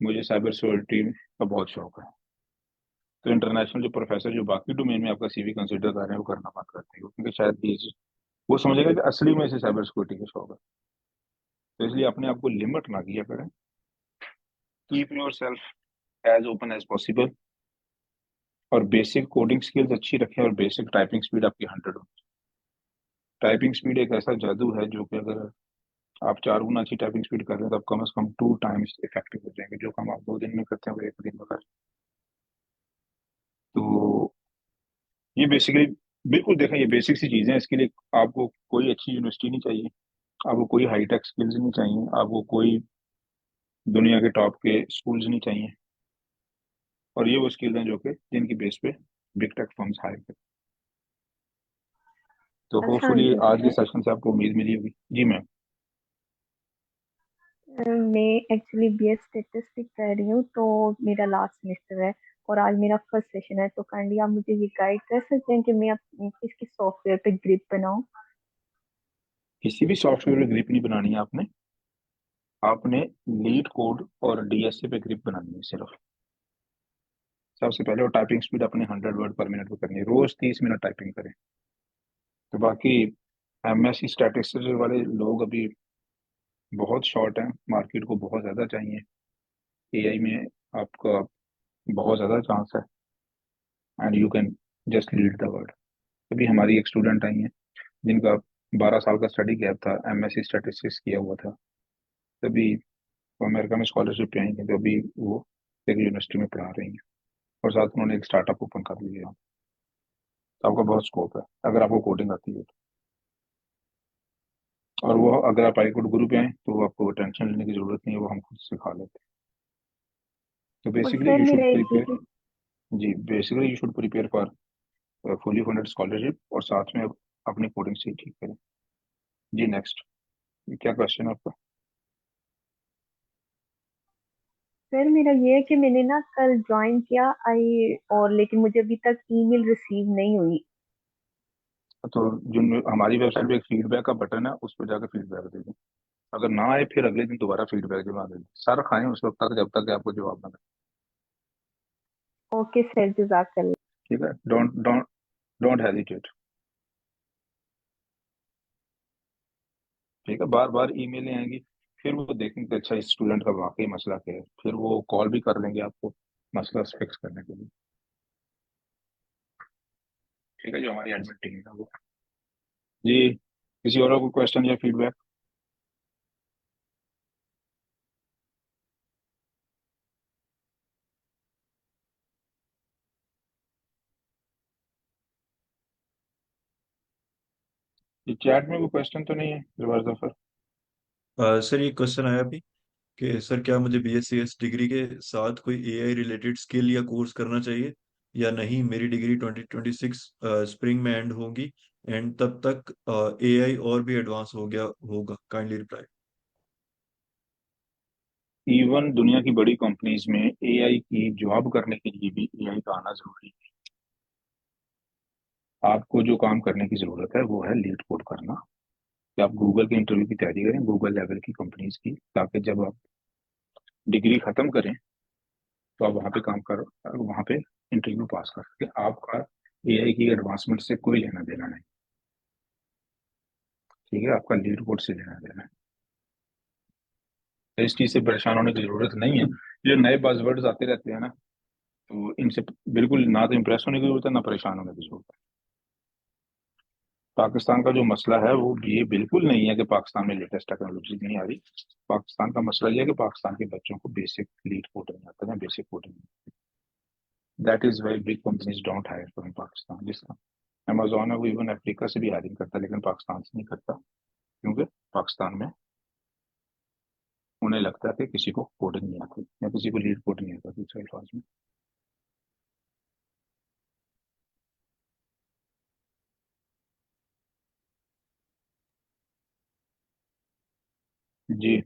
मुझे साइबर सिक्योरिटी का बहुत शौक है, तो इंटरनेशनल जो प्रोफेसर जो बाकी डोमेन में आपका CV कंसिडर कर रहे हैं वो करना मत करते हैं, क्योंकि शायद ये वो समझेगा कि असली में इसे साइबर सिक्योरिटी का शौक है। तो इसलिए अपने आप को लिमिट ना किया करें, keep yourself as open as possible, और बेसिक कोडिंग स्किल्स अच्छी रखें, और बेसिक टाइपिंग स्पीड आपकी 100 हो। टाइपिंग स्पीड एक ऐसा जादू है जो कि अगर आप 4 गुना अच्छी टाइपिंग स्पीड कर रहे हैं तो आप कम से कम 2 टाइम्स इफेक्टिव हो जाएंगे। जो काम आप 2 दिन में करते हैं वो 1 दिन में कर। तो ये बेसिकली बिल्कुल देखें, ये बेसिक सी चीजें हैं। इसके लिए आपको कोई अच्छी यूनिवर्सिटी नहीं चाहिए, आपको कोई हाईटेक स्किल्स नहीं चाहिए, आपको कोई दुनिया के टॉप के स्कूल्स नहीं चाहिए, और ये वो स्किल्स हैं जो कि जिनकी बेस पे बिग टेक फर्म्स हायर करते हैं। तो अस्सलाम होपफुली वालेकुम आज के सर। सेशन से आपको उम्मीद मिली होगी। जी मैम। मैं एक्चुअली BS स्टैटिस्टिक्स कर रही हूँ, तो मेरा लास्ट सेमेस्टर है और आज मेरा फर्स्ट सेशन है। तो काइंडली आप मुझे ये गाइड कर सकते हैं कि मैं किस किस सॉफ्टवेयर पे ग्रिप बनाऊँ। किसी भी सॉफ्टवेयर में ग्रिप नहीं बनानी है आपने, आपने लीड कोड और DSA पे ग्रिप बनानी है सिर्फ। सबसे पहले वो टाइपिंग स्पीड अपने 100 वर्ड पर मिनट पे करनी है, रोज 30 मिनट टाइपिंग करें। तो बाकी MSc स्टैटिस्टिक्स वाले लोग अभी बहुत शॉर्ट हैं, मार्केट को बहुत ज़्यादा चाहिए। AI में आपका बहुत ज़्यादा चांस है, and you can just lead the world. अभी हमारी एक स्टूडेंट आई हैं जिनका 12 साल का स्टडी गैप था, MSc स्टैटिस्टिक्स किया हुआ था, तभी वो अमेरिका में स्कॉलरशिप पे आई थी, तो अभी वो एक यूनिवर्सिटी में पढ़ा रही हैं, और साथ में उन्होंने एक स्टार्टअप ओपन कर लिया। तो आपका बहुत स्कोप है अगर आपको कोडिंग आती है तो। और वो अगर आप iCode गुरु पे आए तो आपको टेंशन लेने की जरूरत नहीं है, वो हम खुद सिखा लेते हैं। तो और बेसिकली सर यू शुड मेरा एक प्रिपेयर, जी basically you should prepare for fully funded scholarship, और साथ में अपनी कोडिंग से ठीक करें। जी नेक्स्ट, क्या क्वेश्चन है आपका? सर मेरा ये है कि मैंने ना कल ज्वाइन किया और लेकिन मुझे अभी तक ईमेल रिसीव नहीं हुई। तो जो हमारी वेबसाइट पे एक फीडबैक का बटन है, उस पर जाकर फीडबैक दे दें। अगर ना आए फिर अगले दिन दोबारा फीडबैक जमा दें, सर खाएं उस वक्त तक जब तक कि आपको जवाब ना मिले। ओके सर, जज़ाकल्लाह। ठीक है, डोंट डोंट डोंट हेजिटेट। ठीक है, बार बार ईमेलें आएंगी, फिर वो देखेंगे कि अच्छा इस स्टूडेंट का वाकई मसला क्या है, फिर वो कॉल भी कर लेंगे आपको मसला फिक्स करने के लिए। ठीक है, जो हमारी एडमिन टीम है वो। जी, किसी और को क्वेश्चन या फीडबैक? ये चैट में कोई क्वेश्चन तो नहीं है रिवर्स ऑफर? सर ये क्वेश्चन आया अभी कि सर क्या मुझे BSc डिग्री के साथ कोई AI रिलेटेड स्किल या कोर्स करना चाहिए या नहीं, मेरी डिग्री 2026 स्प्रिंग में एंड होगी एंड तब तक AI और भी एडवांस हो गया होगा, काइंडली रिप्लाई। इवन दुनिया की बड़ी कंपनीज में AI की जॉब करने के लिए भी AI का आना जरूरी है। आपको जो काम करने की जरूरत है वो है लीड कोड करना, कि आप गूगल के इंटरव्यू की तैयारी करें, गूगल लेवल की कंपनीज की, ताकि जब आप डिग्री खत्म करें तो आप वहाँ पे काम करो, वहाँ पे इंटरव्यू पास कर सके। आपका एआई की एडवांसमेंट से कोई लेना देना नहीं, ठीक है, आपका लीड कोड से लेना देना है। तो इस चीज से परेशान होने की जरूरत नहीं है। जो नए बज़वर्ड्स आते रहते हैं ना, तो इनसे बिल्कुल ना तो इम्प्रेस होने की जरूरत है, ना परेशान होने की जरूरत है। पाकिस्तान का जो मसला है वो ये बिल्कुल नहीं है कि पाकिस्तान में लेटेस्ट टेक्नोलॉजी नहीं आ रही। पाकिस्तान का मसला ये है कि पाकिस्तान के बच्चों को बेसिक लीड कोड नहीं आता है, basic coding. That is why big companies don't hire from Pakistan. जिसका अमेजोन है वो इवन अफ्रीका से भी हायरिंग करता है, लेकिन पाकिस्तान से नहीं करता, क्योंकि पाकिस्तान में उन्हें लगता है कि किसी को कोडिंग नहीं आती या किसी को लीड कोड नहीं आता दूसरे अल्फाज में। जी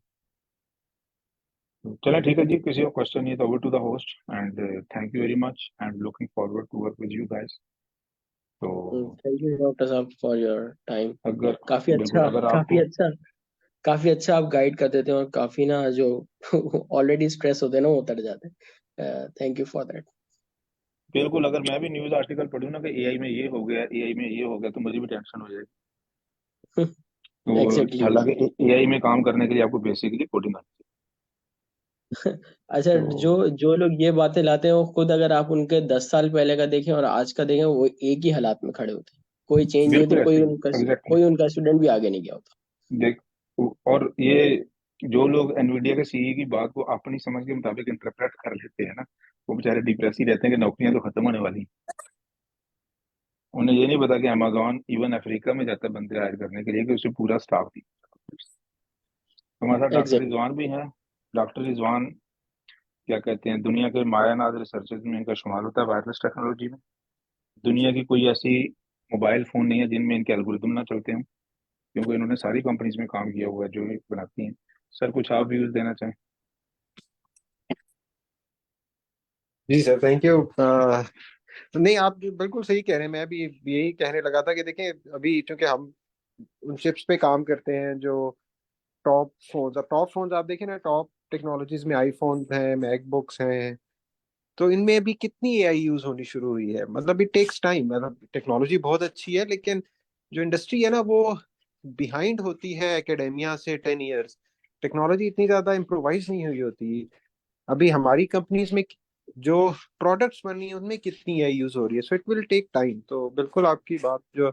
चलें, ठीक है जी, किसी का क्वेश्चन नहीं है तो over to the host, and thank you very much and looking forward to work with you guys. तो थैंक यू डॉक्टर साहब फॉर योर टाइम। अगर काफी बिल्कुल, अच्छा अगर काफी आपको अच्छा काफी अच्छा आप गाइड कर देते हैं और काफी ना जो ऑलरेडी स्ट्रेस होते हैं ना वो उतर जाते हैं। Thank you for that. बिल्कुल, अगर मैं भी न्यूज़ आर्टिकल पढ़ूँ ना कि एआई में ये हो गया, एआई में ये हो गया, तो मुझे भी टेंशन हो जाएगी। तो एग्जैक्टली हालांकि एआई में काम करने के लिए आपको बेसिकली कोडिंग आनी अच्छा, चाहिए। जो तो जो लोग ये बातें लाते हैं वो खुद अगर आप उनके 10 साल पहले का देखें और आज का देखें, वो एक ही हालात में खड़े होते हैं, कोई चेंज नहीं होती, बिल्कुल ऐसे ही, एग्जैक्टली कोई उनका स्टूडेंट भी आगे नहीं गया होता। देख, और ये जो लोग एनवीडिया के सीई की बात को अपनी समझ के मुताबिक इंटरप्रेट कर लेते हैं ना, वो बेचारे डिप्रेस ही रहते हैं कि नौकरियां तो खत्म होने वाली हैं। उन्हें ये नहीं पता कि अमेजोन इवन अफ्रीका में जाता है बंदे हायर करने के लिए, कि उसे पूरा स्टाफ दी। हमारे साथ डॉक्टर एग्जैक्ट रिजवान भी हैं। डॉक्टर रिजवान क्या कहते हैं, दुनिया के मायानाद रिसर्चर्स में इनका शुमार होता है वायरलेस टेक्नोलॉजी में। दुनिया की कोई ऐसी मोबाइल फोन नहीं है जिनमें इनके एल्गोरिदम ना चलते हों, क्योंकि इन्होंने सारी कंपनीज में काम किया हुआ है जो ये बनाती हैं। सर कुछ आप व्यूज देना चाहें? जी सर, थैंक यू। नहीं, आप बिल्कुल सही कह रहे हैं। मैं भी यही कहने लगा था कि देखें, अभी चूंकि हम उन चिप्स पे काम करते हैं जो टॉप फोन्स आप देखें ना, टॉप टेक्नोलॉजीज में आईफोन हैं, मैकबुक्स हैं, तो इनमें अभी कितनी एआई यूज होनी शुरू हुई है। मतलब इट टेक्स टाइम। मतलब टेक्नोलॉजी बहुत अच्छी है, लेकिन जो इंडस्ट्री है ना वो बिहाइंड होती है एकेडेमिया से 10 ईयर्स। टेक्नोलॉजी इतनी ज्यादा इम्प्रोवाइज नहीं हुई होती। अभी हमारी कंपनीज में जो प्रोडक्ट्स बनी है उनमें कितनी एआई यूज हो रही है। So it will take time. तो बिल्कुल आपकी बात जो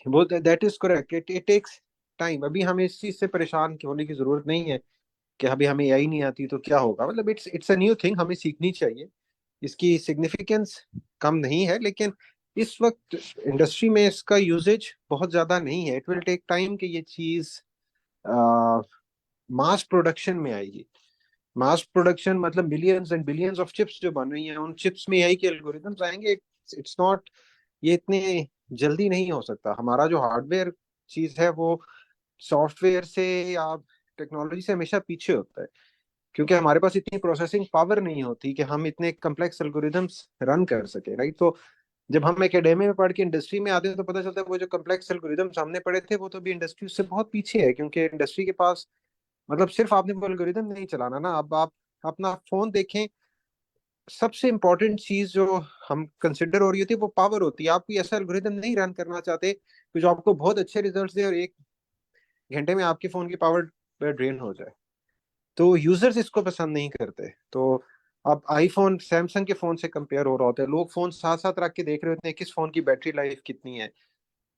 वो that is correct, it takes time. अभी हमें इस चीज से परेशान होने की जरूरत नहीं है कि अभी हमें एआई नहीं आती तो क्या होगा। मतलब इट्स अ न्यू थिंग, हमें सीखनी चाहिए। इसकी सिग्निफिकेंस कम नहीं है, लेकिन इस वक्त इंडस्ट्री में इसका यूजेज बहुत ज्यादा नहीं है। इट विल टेक टाइम कि ये चीज मास प्रोडक्शन में आएगी। मास प्रोडक्शन मतलब millions and billions of chips जो बन रही हैं, उन चिप्स में एआई के एल्गोरिथम्स आएंगे। इट्स नॉट, ये इतने जल्दी नहीं हो सकता। हमारा जो हार्डवेयर चीज है वो सॉफ्टवेयर से या टेक्नोलॉजी से हमेशा पीछे होता है, क्योंकि हमारे पास इतनी प्रोसेसिंग पावर नहीं होती कि हम इतने कम्प्लेक्स एल्गोरिदम्स रन कर सके, राइट। तो जब हम एकेडमी में पढ़ के इंडस्ट्री में आते हैं तो पता चलता है वो जो कम्प्लेक्स एल्गोरिदम्स हमने पढ़े थे वो तो भी इंडस्ट्री से बहुत पीछे है, क्योंकि इंडस्ट्री के पास मतलब सिर्फ आपने वो एल्गोरिदम नहीं चलाना ना। अब आप अपना फोन देखें, सबसे इंपॉर्टेंट चीज जो हम कंसिडर हो रही होती है वो पावर होती है। आप कोई ऐसा एल्गोरिदम नहीं रन करना चाहते कि जो आपको बहुत अच्छे रिजल्ट दे और 1 घंटे में आपके फोन की पावर ड्रेन हो जाए। तो यूजर्स इसको पसंद नहीं करते। तो अब आईफोन सैमसंग के फोन से कंपेयर हो रहा होता है, लोग फोन साथ साथ रख के देख रहे होते हैं किस फोन की बैटरी लाइफ कितनी है।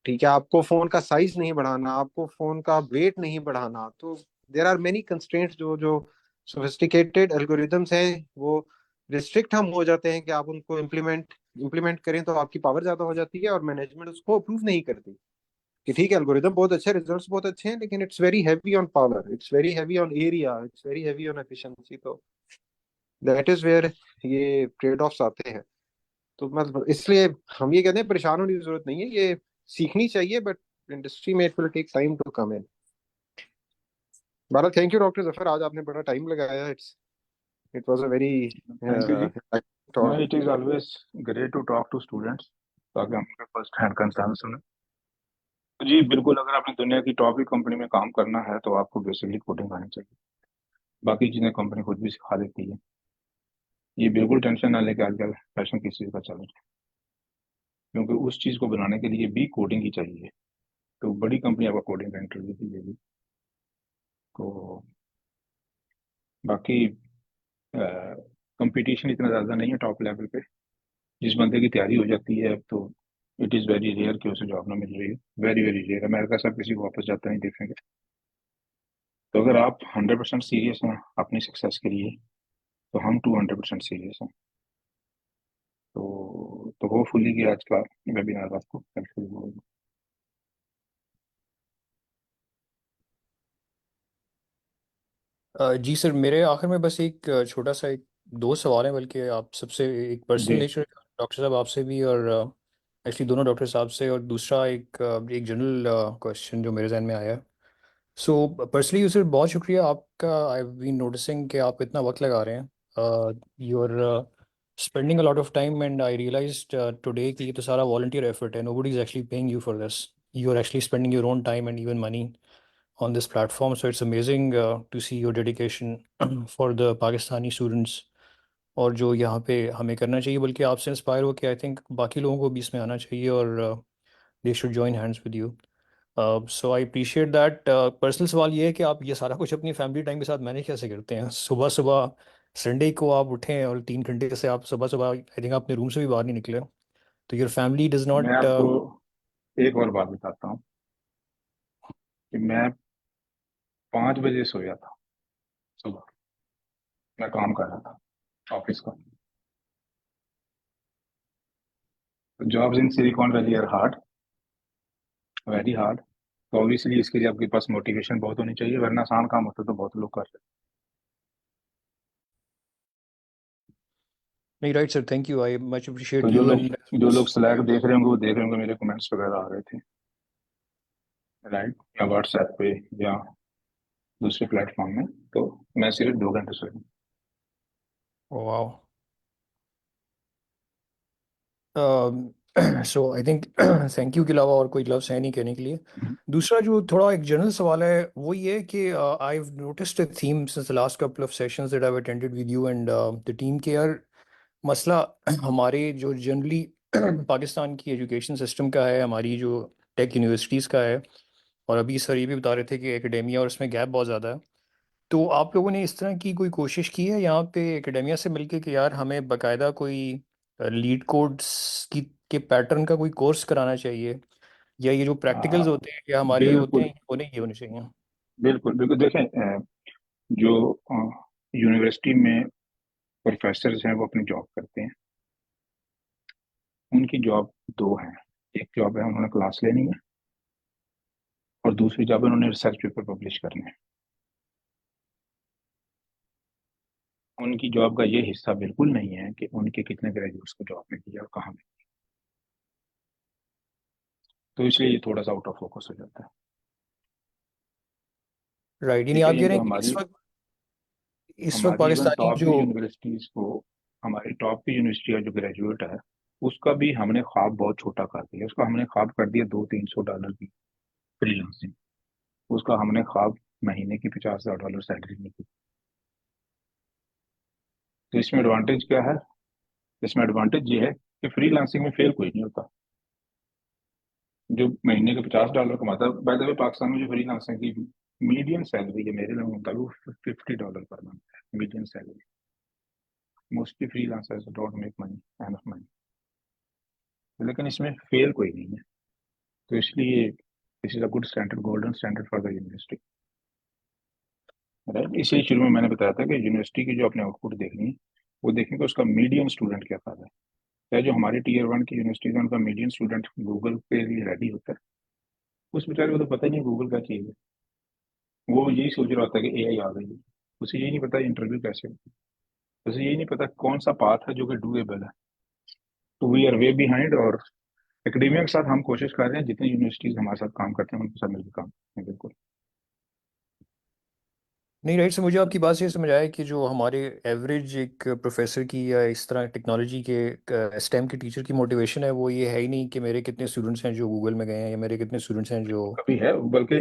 ठीक है, आपको फोन का साइज नहीं बढ़ाना, आपको फोन का वेट नहीं बढ़ाना। तो देर आर मेनी कंस्ट्रेंट्स जो जो सोफिस्टिकेटेड एल्गोरिदम्स हैं वो रिस्ट्रिक्ट हम हो जाते हैं कि आप उनको इम्प्लीमेंट करें तो आपकी पावर ज्यादा हो जाती है और मैनेजमेंट उसको अप्रूव नहीं करती कि ठीक है एल्गोरिदम बहुत अच्छे, रिजल्ट्स बहुत अच्छे हैं, लेकिन it's very heavy on power, it's very heavy on area, it's very heavy on efficiency. तो दैट इज वेयर ये ट्रेड ऑफ्स आते हैं। तो मतलब इसलिए हम ये कहते हैं परेशान होने की जरूरत नहीं है, ये सीखनी चाहिए, बट इंडस्ट्री में it will take time to come in. बारह, थैंक यू डॉक्टर जफर, आज आपने बड़ा टाइम लगाया। It was a very thank you जी। Talk. It is always great to talk to students. ताकि हम उनके फर्स्ट हैंड कंसर्न सुने। तो जी बिल्कुल, अगर आपने दुनिया की टॉप की कंपनी में काम करना है तो आपको बेसिकली कोडिंग आनी चाहिए, बाकी चीज़ें कंपनी खुद भी सिखा देती है। ये बिल्कुल टेंशन ना लेके आजकल फैशन किस चीज़ का चल रहा है, क्योंकि उस चीज़ को बनाने के लिए भी कोडिंग ही चाहिए। तो बड़ी कंपनी आपका कोडिंग का इंटरव्यू भी लेगी। तो बाकी कंपटीशन इतना ज़्यादा नहीं है टॉप लेवल पे। जिस बंदे की तैयारी हो जाती है अब तो इट इज़ वेरी रेयर कि उसे जॉब ना मिल रही है, वेरी वेरी रेयर। अमेरिका से आप किसी को वापस जाता नहीं देखेंगे। तो अगर आप 100% सीरियस हैं अपनी सक्सेस के लिए, तो हम 200% सीरियस हैं। तो होपफुली कि आज का वेबिनार आपको हेल्पफुल होगा। जी सर, मेरे आखिर में बस एक छोटा सा एक दो सवाल है, बल्कि आप सबसे एक पर्सनल जी नेचर, डॉक्टर साहब आपसे भी, और एक्चुअली दोनों डॉक्टर साहब से, और दूसरा एक जनरल क्वेश्चन जो मेरे जहन में आया है। सो पर्सनली सर, बहुत शुक्रिया आपका। आई बीन नोटिसिंग कि आप इतना वक्त लगा रहे हैं, you are spending a lot of time, and I realized today कि ये तो सारा वॉलंटियर एफर्ट है, nobody is actually paying you for this, you are actually spending your own time and even money on this platform. So it's amazing to see your dedication for the Pakistani students, और जो यहाँ पे हमें करना चाहिए, बल्कि आपसे inspire हो के आई थिंक बाकी लोगों को भी इसमें आना चाहिए, और they should join hands with you. So I appreciate that. Personal सवाल ये है कि आप ये सारा कुछ अपनी फैमिली टाइम के साथ मैनेज कैसे करते हैं? सुबह सुबह संडे को आप उठें और 3 घंटे से आप सुबह सुबह आई थिंक अपने रूम से भी बाहर नहीं निकले, तो योर फैमिली डज मैं नॉट। आपको एक और बात बताता हूँ कि मैं 5 बजे सोया था सुबह, मैं काम कर रहा था ऑफिस का। Jobs in Silicon Valley are hard, very hard. तो ऑब्वियसली इसके लिए आपके पास मोटिवेशन बहुत होनी चाहिए, वरना आसान काम होता तो बहुत लोग कर सकते। नहीं, right sir, thank you, I much तो अप्रिशिएट यू एंड जो लोग स्लैक देख रहे होंगे वो देख रहे होंगे मेरे कमेंट्स वगैरह आ रहे थे, राइट, या व्हाट्सएप पे या दूसरे प्लेटफॉर्म में। तो मैं सिर्फ 2 घंटे सोया। Wow. So I think thank you के अलावा और कोई लफ्ज़ है नहीं कहने के लिए। दूसरा जो थोड़ा एक जनरल सवाल है वो ये है कि I have noticed a theme since the last couple of sessions that I have attended with you and the team के यार, मसला हमारे जो जनरली पाकिस्तान की एजुकेशन सिस्टम का है, हमारी जो टेक यूनिवर्सिटीज़ का है, और अभी सर ये भी बता रहे थे कि एकेडेमिया और इसमें गैप बहुत ज़्यादा है। तो आप लोगों ने इस तरह की कोई कोशिश की है यहाँ पे एकेडेमिया से मिलके कि यार हमें बाकायदा कोई लीड कोड्स की के पैटर्न का कोई कोर्स कराना चाहिए, या ये जो प्रैक्टिकल्स होते हैं या हमारे ये होते हैं बिल्कुल वो नहीं ये होने चाहिए? बिल्कुल बिल्कुल। देखें, जो यूनिवर्सिटी में प्रोफेसर हैं वो अपनी जॉब करते हैं। उनकी जॉब दो हैं, एक जॉब है उन्होंने क्लास लेनी है, और दूसरी जॉब है उन्होंने रिसर्च पेपर पब्लिश करने हैं। उनकी जॉब का ये हिस्सा बिल्कुल नहीं है कि उनके कितने ग्रेजुएट्स को जॉब मिली है और कहाँ मिली। तो इसलिए ये थोड़ा सा आउट ऑफ फोकस हो जाता है। राइट, यानी ठीक है, आप कह ये रहे जो हैं कि हमारी इस वक्त हमारी इवन पाकिस्तानी टॉप की जो यूनिवर्सिटीज को, हमारी टॉप की यूनिवर्सिटी का जो ग्रेजुएट है उसका भी हमने ख्वाब बहुत छोटा कर दिया। उसका हमने ख्वाब कर दिया $200-300 की फ्रीलांसिंग। उसका हमने ख्वाब महीने की $50,000 सैलरी नहीं की। तो इसमें एडवांटेज क्या है? इसमें एडवांटेज ये है कि फ्रीलांसिंग में फेल कोई नहीं होता। जो महीने के $50 कमाता है, बाय द वे पाकिस्तान में जो फ्रीलांसिंग की मीडियम सैलरी है मेरे लोगों का वो $50 पर मंथ है, medium salary. Mostly freelancers don't make money, enough money, लेकिन इसमें फेल कोई नहीं है। तो इसलिए this is a good standard, golden standard for the university, right. इसलिए शुरू में मैंने बताया था कि यूनिवर्सिटी की जो अपने आउटपुट देखनी है वो देखें कि उसका मीडियम स्टूडेंट क्या कर रहा है। चाहे जो हमारी टीयर 1 की यूनिवर्सिटी है उनका मीडियम स्टूडेंट गूगल के लिए रेडी होता है, उस बेचारे को तो पता ही नहीं गूगल क्या चीज़ है। वो यही सोच रहा होता है कि एआई आ गई है, उसे यही नहीं पता इंटरव्यू कैसे होता है, उसे यही नहीं पता कौन सा पाथ है जो कि डूएबल है। तो वी आर वे बिहाइंड। और एकेडेमिया के साथ हम कोशिश कर रहे हैं, जितनी यूनिवर्सिटीज हमारे साथ काम करते हैं उनके साथ मिलकर काम करते हैं। बिल्कुल। नहीं, राइट से मुझे आपकी बात से ये समझ आया कि जो हमारे एवरेज एक प्रोफेसर की या इस तरह टेक्नोलॉजी के स्टेम के टीचर की मोटिवेशन है, वो ये है ही नहीं कि मेरे कितने स्टूडेंट्स हैं जो गूगल में गए हैं या मेरे कितने स्टूडेंट्स हैं जो कभी है, बल्कि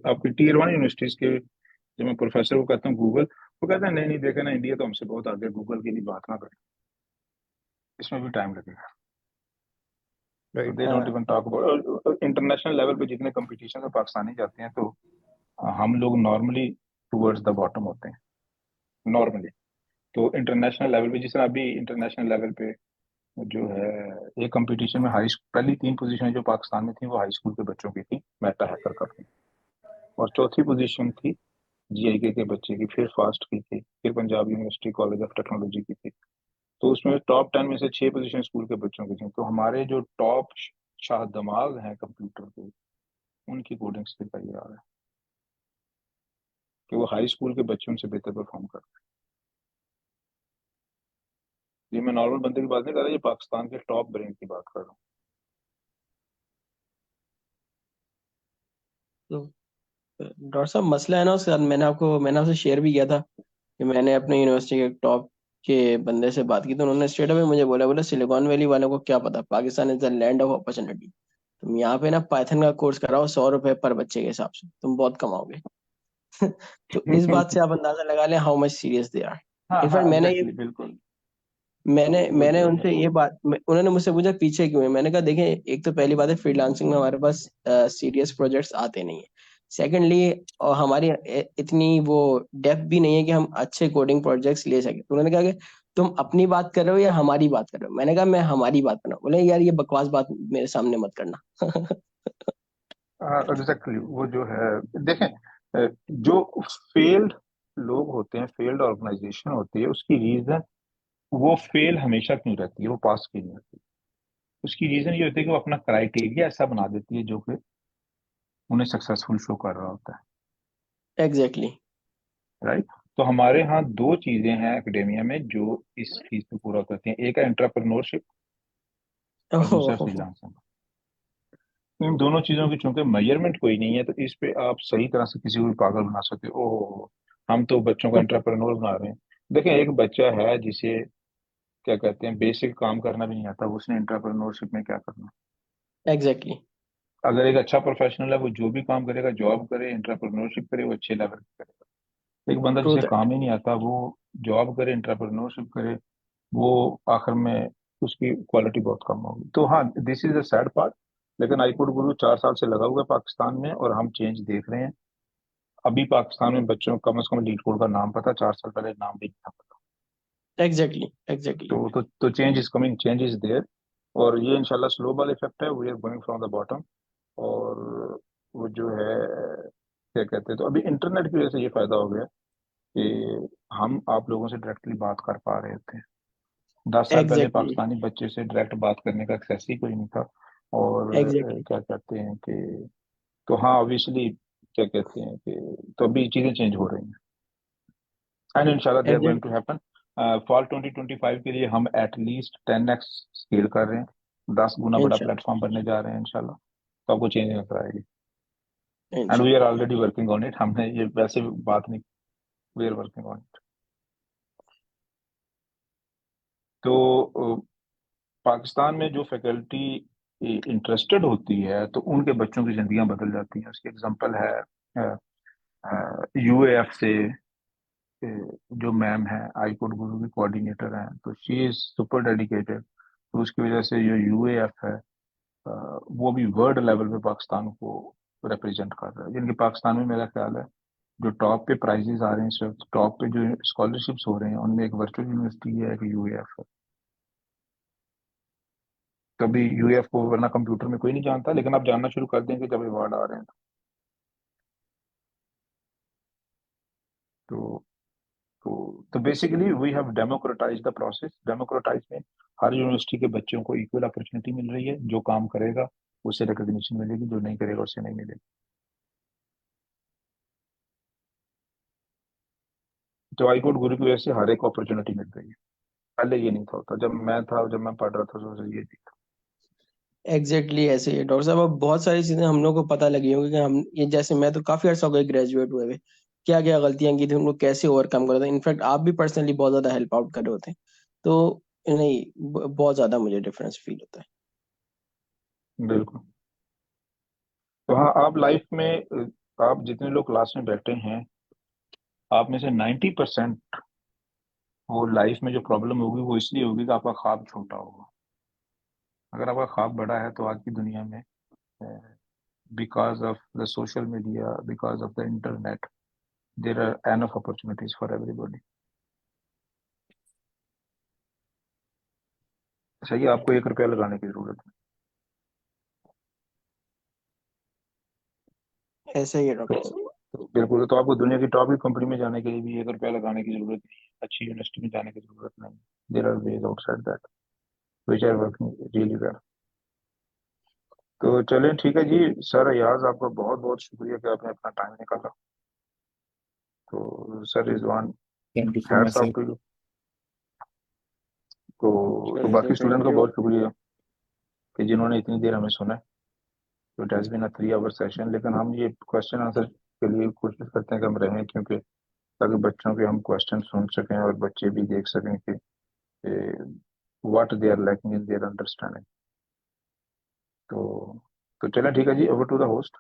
आपकी टीयर 1 यूनिवर्सिटीज के जब मैं प्रोफेसर को कहता हूँ गूगल, वो कहता है नहीं नहीं, देखे ना, इंडिया तो हमसे बहुत आगे, गूगल की भी बात ना करें, इसमें भी टाइम लगेगा। Right. They don't even talk about international level पे जितने कंपटीशन में पाकिस्तानी जाते हैं, तो हम लोग नॉर्मली टूवर्ड्स द बॉटम होते हैं नॉर्मली। तो इंटरनेशनल लेवल पे, जिस तरह अभी इंटरनेशनल लेवल पे जो है एक कंपटीशन में पहली 3 पोजीशन जो पाकिस्तान में थी वो हाई स्कूल के बच्चों की थी, मेटा हैकर करके, और चौथी पोजीशन थी जीआईके के बच्चे की, फिर फास्ट की थी, फिर Punjab university college of technology की थी। तो उसमें टॉप 10 में से 6 पोजीशन स्कूल के बच्चों की थी। तो हमारे जो टॉप शाह दिमाग हैं कंप्यूटर के, उनकी कोडिंग स्किल का ये आ रहा है कि वो हाई स्कूल के बच्चों से बेहतर परफॉर्म करते हैं। ये मैं नॉर्मल बंदे की बात नहीं कर रहा, ये पाकिस्तान के टॉप ब्रेन की बात कर रहा हूँ। तो डॉक्टर साहब मसला है ना, उसके साथ मैंने आपसे शेयर भी किया था कि मैंने अपने यूनिवर्सिटी के टॉप के बंदे से बात की, तो उन्होंने स्ट्रेट अवे मुझे बोला सिलिकॉन वैली वालों को क्या पता, Pakistan is the land of opportunity. तुम यहाँ पे ना पाइथन का कोर्स कराओ 100 रुपए पर बच्चे के हिसाब से, तुम बहुत कमाओगे। तो इस बात से आप अंदाजा लगा लें how much serious they are. हाँ हाँ, इनफैक्ट एग्जैक्टली, बिल्कुल। मैंने तो वो मैंने जो उनसे है, ये बात उन्होंने मुझसे पूछा पीछे क्यों है, मैंने कहा देखें, एक तो पहली बात है फ्रीलांसिंग में हमारे पास सीरियस प्रोजेक्ट्स आते नहीं है। सेकेंडली और हमारी इतनी वो डेप्थ भी नहीं है कि हम अच्छे कोडिंग प्रोजेक्ट्स ले सके। तो उन्होंने कहा कि तुम अपनी बात कर रहे हो या हमारी बात कर रहे हो। मैंने कहा मैं हमारी बात कर रहा हूँ। बोले यार ये बकवास बात मेरे सामने मत करना। एग्जैक्टली वो जो है, देखें, जो फेल्ड लोग होते हैं, फेल्ड ऑर्गेनाइजेशन होती है, उसकी रीजन, वो फेल हमेशा क्यों रहती है, वो पास क्यों नहीं होती, उसकी रीजन ये होती है कि वो अपना क्राइटेरिया ऐसा बना देती है जो कि उन्हें सक्सेसफुल शो कर रहा होता एग्जैक्टली। है, राइट। तो हमारे यहाँ 2 चीजें हैं एकेडेमिया में जो इस चीज को पूरा करती हैं, एक है एंटरप्रेन्योरशिप और दूसरा ओह, फ्रीलांसिंग। इन दोनों चीजों की चूंकि मेजरमेंट कोई नहीं है, तो इस पे आप सही तरह से किसी को भी पागल बना सकते हो। ओह, हम तो बच्चों को एंटरप्रेन्योर बना रहे हैं। देखें, एक बच्चा है जिसे क्या कहते हैं बेसिक काम करना भी नहीं आता, उसने एंटरप्रेन्योरशिप में क्या करना। एग्जैक्टली। अगर एक अच्छा प्रोफेशनल है, वो जो भी काम करेगा, जॉब करे, एंटरप्रेन्योरशिप करे, वो अच्छे लेवल पे करेगा। एक बंदा ट्रू जिसे दैट। काम ही नहीं आता, वो जॉब करे, एंटरप्रेन्योरशिप करे, वो आखिर में उसकी क्वालिटी बहुत कम होगी। तो हाँ, this is the sad part. लेकिन आईकोड गुरु 4 साल से लगा हुआ है पाकिस्तान में, और हम चेंज देख रहे हैं। अभी पाकिस्तान में बच्चों को कम से कम लीड कोड का नाम पता, 4 साल पहले नाम भी नहीं था पता। Exactly exactly. तो change is coming, change is there. और ये इंशाल्लाह स्लो बॉल इफेक्ट है, we are going from the bottom. और वो जो है क्या कहते हैं, तो अभी इंटरनेट की वजह से ये फायदा हो गया कि हम आप लोगों से डायरेक्टली बात कर पा रहे थे। 10 साल पहले एग्जैक्टली पाकिस्तानी बच्चे से डायरेक्ट बात करने का एक्सेस ही कोई नहीं था। और एग्जैक्टली क्या कहते हैं कि, तो हाँ ऑब्वियसली क्या कहते हैं कि, तो अभी चीजें चेंज हो रही हैं, एंड इंशाल्लाह they are going to exactly. Happen. Fall 2025 के लिए हम एटलीस्ट 10x स्केल कर रहे हैं, 10 गुना बड़ा इंशाल्लाह प्लेटफॉर्म बनने जा रहे हैं इंशाल्लाह। तो आपको चेंज नजर आएगी, एंड वी आर इंशाल्लाह। Already working on it. हमने ये वैसे भी बात नहीं, we are working on it. तो पाकिस्तान में जो फैकल्टी इंटरेस्टेड होती है, तो उनके बच्चों की जिंदगियां बदल जाती हैं। उसकी एग्जांपल है यूएएफ से जो मैम है, आईकोड गुरु की कोऑर्डिनेटर हैं, तो शी इज सुपर डेडिकेटेड। तो उसकी वजह से जो यूएएफ है, वो भी वर्ल्ड लेवल पे पाकिस्तान को रिप्रेजेंट कर रहा है। जिनके पाकिस्तान में मेरा ख्याल है जो टॉप पे प्राइजेस आ रहे हैं इस वक्त, टॉप पे जो स्कॉलरशिप्स हो रहे हैं, उनमें एक वर्चुअल यूनिवर्सिटी है, एक यूएएफ है। कभी यूएफ को वरना कंप्यूटर में कोई नहीं जानता, लेकिन आप जानना शुरू कर देंगे जब अवार्ड आ रहे हैं। तो तो basically we have democratize the process. Democratize में हर यूनिवर्सिटी के बच्चों को इक्वल अपॉर्चुनिटी मिल रही है। जो काम करेगा उसे रिकॉग्निशन मिलेगी, जो नहीं करेगा उसे नहीं मिलेगी। तो आई कोड गुरु की वजह से हर एक अपॉर्चुनिटी मिल रही है। पहले ये नहीं था होता, जब मैं था, जब मैं पढ़ रहा था, तो ये नहीं था। एग्जैक्टली ऐसे ही है डॉक्टर साहब। अब बहुत सारी चीजें हम लोग को पता लगी होंगी कि हम ये, जैसे मैं तो काफी अर्सा हो गया ग्रेजुएट हुए हुए, क्या क्या गलतियां की थी, उनको कैसे ओवरकम करा था। इनफैक्ट आप भी पर्सनली बहुत ज्यादा हेल्प आउट कर रहे होते हैं। तो नहीं, बहुत ज्यादा मुझे डिफरेंस फील होता है। बिल्कुल। तो हाँ, आप लाइफ में आप जितने लोग क्लास में बैठे हैं, आप में से 90% वो लाइफ में जो प्रॉब्लम होगी वो इसलिए होगी कि आपका ख्वाब छोटा होगा। अगर आपका ख्वाब बड़ा है तो आज की दुनिया में, because of the social media, because of the internet, there are enough opportunities for everybody. सही, आपको 1 रुपया लगाने की जरूरत ऐसा ही है है। डॉक्टर साहब। तो बिल्कुल, तो आपको दुनिया की टॉप की कंपनी में जाने के लिए भी 1 रुपया लगाने की जरूरत नहीं, अच्छी यूनिवर्सिटी में जाने की जरूरत नहीं। There are ways outside that which are working really well. तो चलें, ठीक है जी। सर अयाज, आपका बहुत बहुत शुक्रिया कि आपने अपना टाइम निकाला। तो sir Rizwan, thank you so much hats off sir. To you. तो चलिए बाकी सर, स्टूडेंट थैंक का यू। बहुत शुक्रिया कि जिन्होंने इतनी देर हमें सुना। तो it has been a 3 hour session, लेकिन हम ये क्वेश्चन आंसर के लिए कोशिश करते हैं कि हम रहें, क्योंकि ताकि बच्चों के हम क्वेश्चन सुन सकें और बच्चे भी देख सकें कि what they are lacking in their understanding. तो चलें, ठीक है जी, ओवर टू द होस्ट।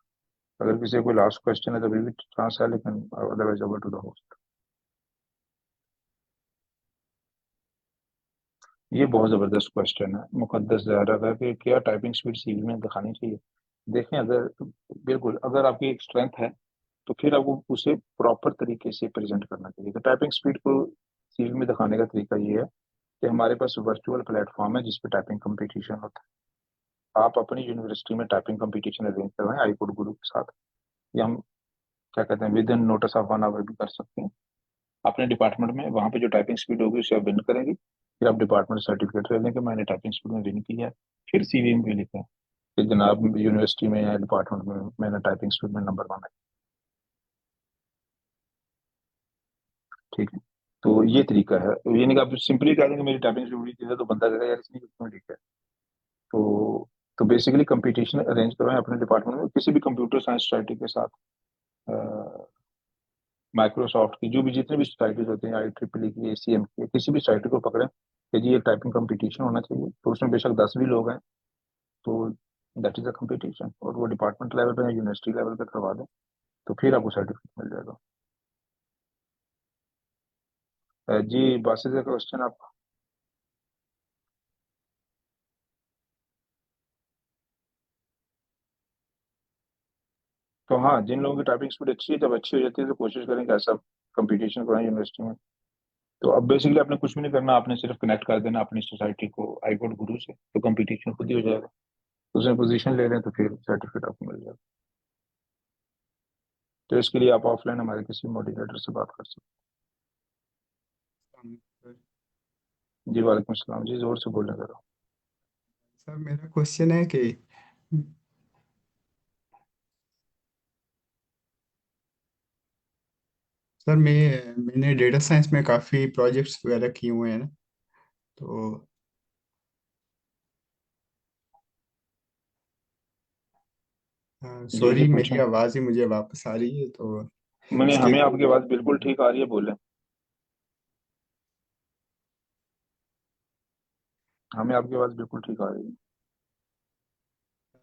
अगर किसी का कोई लास्ट क्वेश्चन है तो अभी भी चांस है, लेकिन otherwise over to the host. ये बहुत ज़बरदस्त क्वेश्चन है, मुकद्दस ज़ाहरा का, कि क्या टाइपिंग स्पीड सीवी में दिखानी चाहिए। देखें, अगर बिल्कुल अगर आपकी एक स्ट्रेंथ है तो फिर आपको उसे प्रॉपर तरीके से प्रेजेंट करना चाहिए। तो टाइपिंग स्पीड को सीवी में दिखाने का तरीका ये है कि हमारे पास वर्चुअल प्लेटफॉर्म है जिस पे टाइपिंग कंपटीशन होता है। आप अपनी यूनिवर्सिटी में टाइपिंग कंपटीशन अरेंज करवाएं आईकोड गुरु के साथ, या हम क्या कहते हैं within notice of 1 hour भी कर सकते हैं। अपने डिपार्टमेंट में वहाँ पे जो टाइपिंग स्पीड होगी उसे आप विन करेंगे, फिर आप डिपार्टमेंट सर्टिफिकेट ले लें कि मैंने टाइपिंग स्पीड में विन किया है। फिर सीवी में भी लिखें कि जनाब यूनिवर्सिटी में या डिपार्टमेंट में मैंने टाइपिंग स्पीड में नंबर 1 है। ठीक है, तो ये तरीका है। ये नहीं कि आप सिंपली कह देंगे मेरी टाइपिंग स्पीड थी तो बंदा कहेगा यार इसने कितना लिखा है। तो बेसिकली कंपटीशन अरेंज करवाएं अपने डिपार्टमेंट में किसी भी कंप्यूटर साइंस सोसाइटी के साथ, माइक्रोसॉफ्ट की जो भी जितने भी सोसाइटीज होती हैं, IEEE की, ACM की, किसी भी सोसाइटी को पकड़ें कि जी एक टाइपिंग कंपटीशन होना चाहिए। तो उसमें बेशक 10 भी लोग हैं, तो दैट इज अ कंपटीशन, और वो डिपार्टमेंट लेवल पे या यूनिवर्सिटी लेवल पे करवा दें तो फिर आपको सर्टिफिकेट मिल जाएगा। जी बासित का क्वेश्चन आप। तो हाँ, जिन लोगों की टाइपिंग स्पीड अच्छी है, जब अच्छी हो जाती है तो कोशिश करें कि ऐसा कंपटीशन कराएं यूनिवर्सिटी में। तो अब बेसिकली आपने कुछ भी नहीं करना, आपने सिर्फ कनेक्ट कर देना अपनी सोसाइटी को आईकोड गुरु से, तो कंपटीशन खुद ही हो जाएगा। उसमें पोजीशन ले लें तो फिर सर्टिफिकेट आपको मिल जाएगा। तो इसके लिए आप ऑफलाइन हमारे किसी मोटिवेटर से बात कर सकते हैं। जी वालेकुम सलाम जी, जोर से बोलने जरा। सर मेरा क्वेश्चन है कि सर मैंने डेटा साइंस में काफ़ी प्रोजेक्ट्स वगैरह किए हुए हैं ना, तो जी जी सॉरी मेरी पूछें। आवाज़ ही मुझे वापस आ रही है, तो मैंने इसके हमें आपकी आवाज़ बिल्कुल ठीक आ रही है, बोले। हमें आपकी आवाज़ बिल्कुल ठीक आ रही है।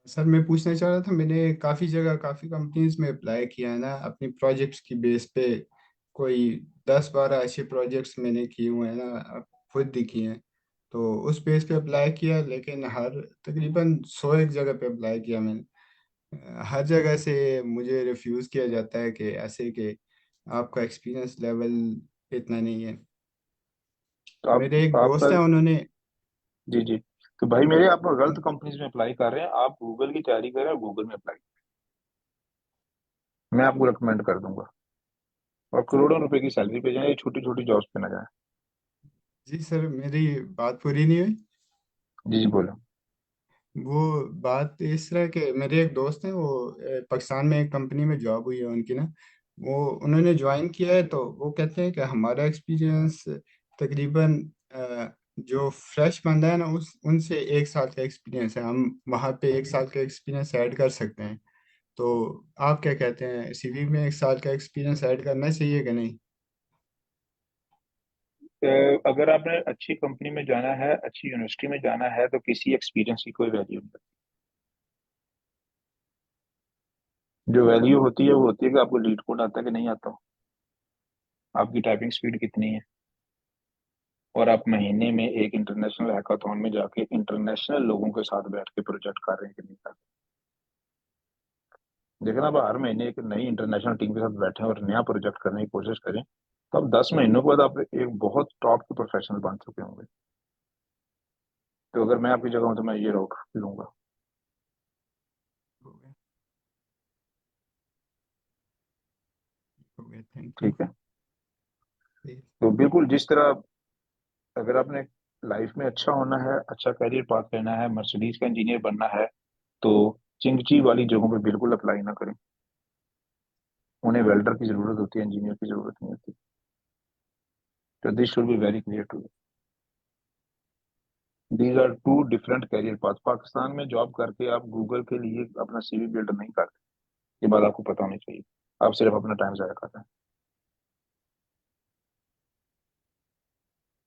सर मैं पूछना चाह रहा था, मैंने काफ़ी जगह काफ़ी कंपनीज में अप्लाई किया है ना अपनी प्रोजेक्ट्स की बेस पे। कोई 10-12 ऐसे प्रोजेक्ट्स मैंने किए हुए हैं ना, खुद ही किए हैं। तो उस बेस पे अप्लाई किया, लेकिन हर तकरीबन 100 एक जगह पे अप्लाई किया मैंने। हर जगह से मुझे रिफ्यूज़ किया जाता है कि ऐसे कि आपका एक्सपीरियंस लेवल इतना नहीं है। तो मेरे एक आपका दोस्त हैं, उन्होंने जी जी। तो भाई मेरे, आप गलत कंपनीज में अप्लाई कर रहे हैं। आप गूगल की तैयारी करें और गूगल में अप्लाई, मैं आपको रिकमेंड कर दूंगा। और करोड़ों रुपए की सैलरी पे जाए, छोटी छोटी जॉब्स पे ना जाए। जी सर मेरी बात पूरी नहीं हुई। जी जी बोलो। वो बात इस तरह के, मेरे एक दोस्त हैं, वो पाकिस्तान में एक कंपनी में जॉब हुई है उनकी ना। वो उन्होंने ज्वाइन किया है, तो वो कहते हैं कि हमारा एक्सपीरियंस तकरीबन जो फ्रेश बंदा है ना उस उनसे 1 साल का एक्सपीरियंस है, हम वहाँ पे 1 साल का एक्सपीरियंस ऐड कर सकते हैं। तो आप क्या कहते हैं, सीवी में 1 साल का एक्सपीरियंस ऐड करना चाहिए कि नहीं? अगर आपने अच्छी कंपनी में जाना है, अच्छी यूनिवर्सिटी में जाना है, तो किसी एक्सपीरियंस की कोई वैल्यू नहीं है। जो वैल्यू होती है वो होती है कि आपको लीड कोड आता है कि नहीं आता, आपकी टाइपिंग स्पीड कितनी है, और आप महीने में एक इंटरनेशनल हैकाथॉन में जाके इंटरनेशनल लोगों के साथ बैठ के प्रोजेक्ट कर रहे हैं कि नहीं कर रहे। लेकिन आप हर महीने एक नई इंटरनेशनल टीम के साथ बैठे और नया प्रोजेक्ट करने की कोशिश करें, तो आप 10 महीनों के बाद आप एक बहुत टॉप के प्रोफेशनल बन चुके होंगे। तो अगर मैं आपकी जगह हूं तो मैं ये रोक लूंगा। Thank you. ठीक है, तो बिल्कुल जिस तरह अगर आपने लाइफ में अच्छा होना है, अच्छा करियर पाथ लेना है, मर्सिडीज का इंजीनियर बनना है, तो चिंगची वाली जगहों पे बिल्कुल अप्लाई ना करें। उन्हें वेल्डर की जरूरत होती है, इंजीनियर की जरूरत नहीं होती। तो this should be very clear to you. These are two different career path. Pakistan में जॉब करके आप गूगल के लिए अपना सीवी बिल्ड नहीं करते, ये बात आपको पता होनी चाहिए। आप सिर्फ अपना टाइम जाया कर रहे हैं।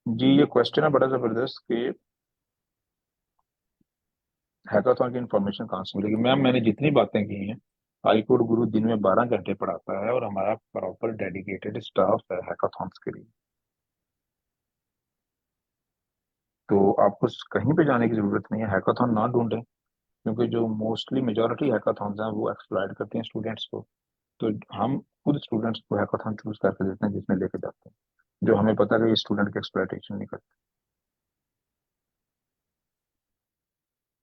जी, ये क्वेश्चन है बड़ा जबरदस्त कि हैकाथॉन की इन्फॉर्मेशन कहाँ से मिलेगी। मैम, मैंने जितनी बातें की हैं, आई कोड गुरु दिन में 12 घंटे पढ़ाता है और हमारा प्रॉपर डेडिकेटेड स्टाफ है हैकाथॉन्स के लिए। तो आपको कहीं पे जाने की जरूरत नहीं है, हैकाथॉन ना ढूंढें, क्योंकि जो मोस्टली मेजोरिटी हैकाथॉन्स हैं वो एक्सप्लॉइट करती हैं स्टूडेंट्स को। तो हम खुद स्टूडेंट्स को हैकाथॉन चूज करके देते हैं जिसमें लेके जाते हैं, जो हमें पता है कि ये स्टूडेंट की एक्सप्लॉइटेशन नहीं करते।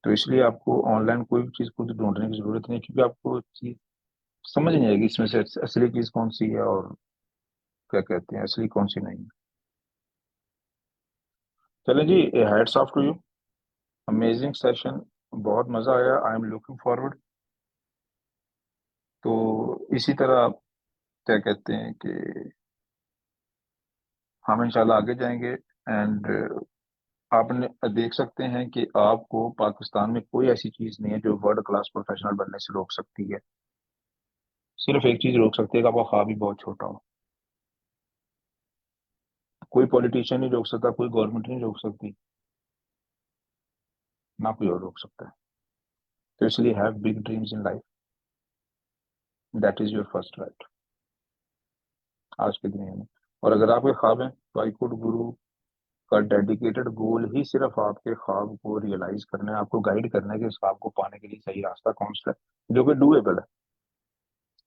तो इसलिए आपको ऑनलाइन कोई भी चीज़ खुद ढूंढने की जरूरत नहीं, क्योंकि आपको चीज समझ नहीं आएगी इसमें से असली चीज कौन सी है और क्या कहते हैं असली कौन सी नहीं है। चलें जी, hats off to you, amazing session, बहुत मजा आया। I am looking forward. तो इसी तरह क्या कहते हैं कि हम इंशाल्लाह आगे जाएंगे। एंड आपने देख सकते हैं कि आपको पाकिस्तान में कोई ऐसी चीज नहीं है जो वर्ल्ड क्लास प्रोफेशनल बनने से रोक सकती है। सिर्फ एक चीज रोक सकती है कि आपका ख्वाब ही बहुत छोटा हो। कोई पॉलिटिशियन नहीं रोक सकता, कोई गवर्नमेंट नहीं रोक सकती, ना कोई और रोक सकता है। तो इसलिए have big dreams in life, that is your first right आज के दुनिया में। और अगर आपके ख्वाब हैं तो आई कुड गुरु का डेडिकेटेड गोल ही सिर्फ आपके ख्वाब को रियलाइज करना है, आपको गाइड करना है कि इस ख्वाब को पाने के लिए सही रास्ता कौन सा है जो कि डूएबल है,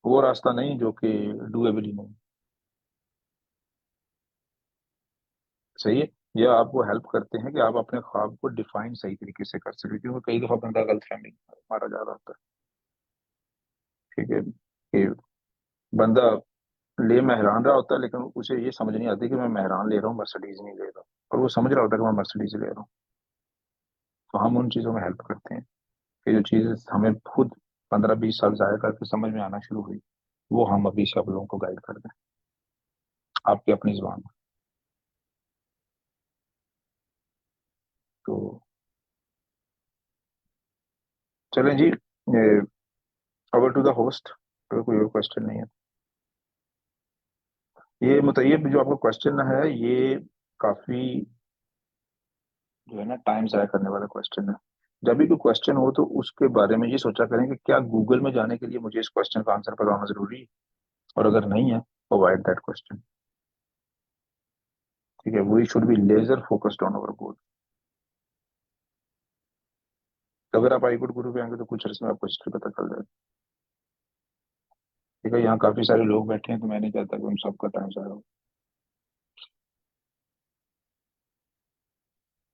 वो रास्ता नहीं जो कि डूएबल ही नहीं। सही है, ये आपको हेल्प करते हैं कि आप अपने ख्वाब को डिफाइन सही तरीके से कर सके, क्योंकि कई दफा बंदा गलत फहमी मारा जा रहा होता है। ठीक है, कि बंदा ले मेहरान रहा होता है, लेकिन उसे ये समझ नहीं आती कि मैं मेहरान ले रहा हूँ, मर्सिडीज नहीं ले रहा, और वो समझ रहा होता है कि मैं मर्सिडीज ले रहा हूँ। तो हम उन चीज़ों में हेल्प करते हैं कि जो चीज़ हमें खुद 15-20 साल जाया करके समझ में आना शुरू हुई, वो हम अभी सब लोगों को गाइड कर दें आपकी अपनी जुबान में। तो चलें जी, ओवर टू द होस्ट। अगर कोई और क्वेश्चन नहीं है, ये मतलब जो आपका क्वेश्चन है ये काफी जो है ना टाइम जाया करने वाला क्वेश्चन है। जब भी कोई क्वेश्चन हो तो उसके बारे में ये सोचा करें कि क्या गूगल में जाने के लिए मुझे इस क्वेश्चन का आंसर पता होना जरूरी है, और अगर नहीं है अवॉइड दैट क्वेश्चन। ठीक है, we should be laser focused on our goal. तो अगर आप आई गुड गुरु पे आएंगे तो कुछ अर्से में आपको हिस्ट्री पता चल जाएगा। ठीक है, यहाँ काफी सारे लोग बैठे हैं तो मैं नहीं चाहता कि उन सबका टाइम जाया हो।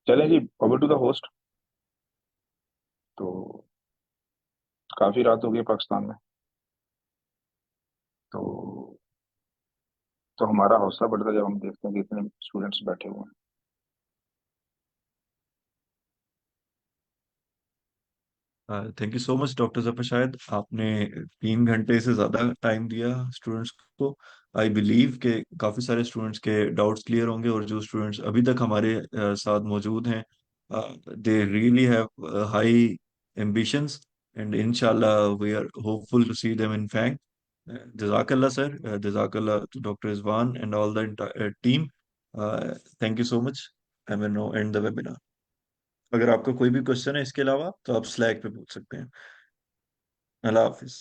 चलें जी, ओवर टू द होस्ट। तो काफी रात हो गई पाकिस्तान में, तो हमारा हौसला बढ़ता है जब हम देखते हैं कि इतने स्टूडेंट्स बैठे हुए हैं। Thank you so much doctor Zafar शायद, आपने 3 घंटे से ज्यादा टाइम दिया स्टूडेंट्स को। आई बिलीव के काफी सारे स्टूडेंट्स के डाउट्स क्लियर होंगे, और जो स्टूडेंट्स अभी तक हमारे साथ मौजूद हैं, they really have high ambitions, and inshallah we are hopeful to see them in FANG. Jazakallah sir, Jazakallah to Dr. Izwan and all the entire team. Thank you so much. I will now end the webinar. अगर आपका कोई भी question है इसके अलावा तो आप slack पे पूछ सकते हैं. अल्लाह हाफिज.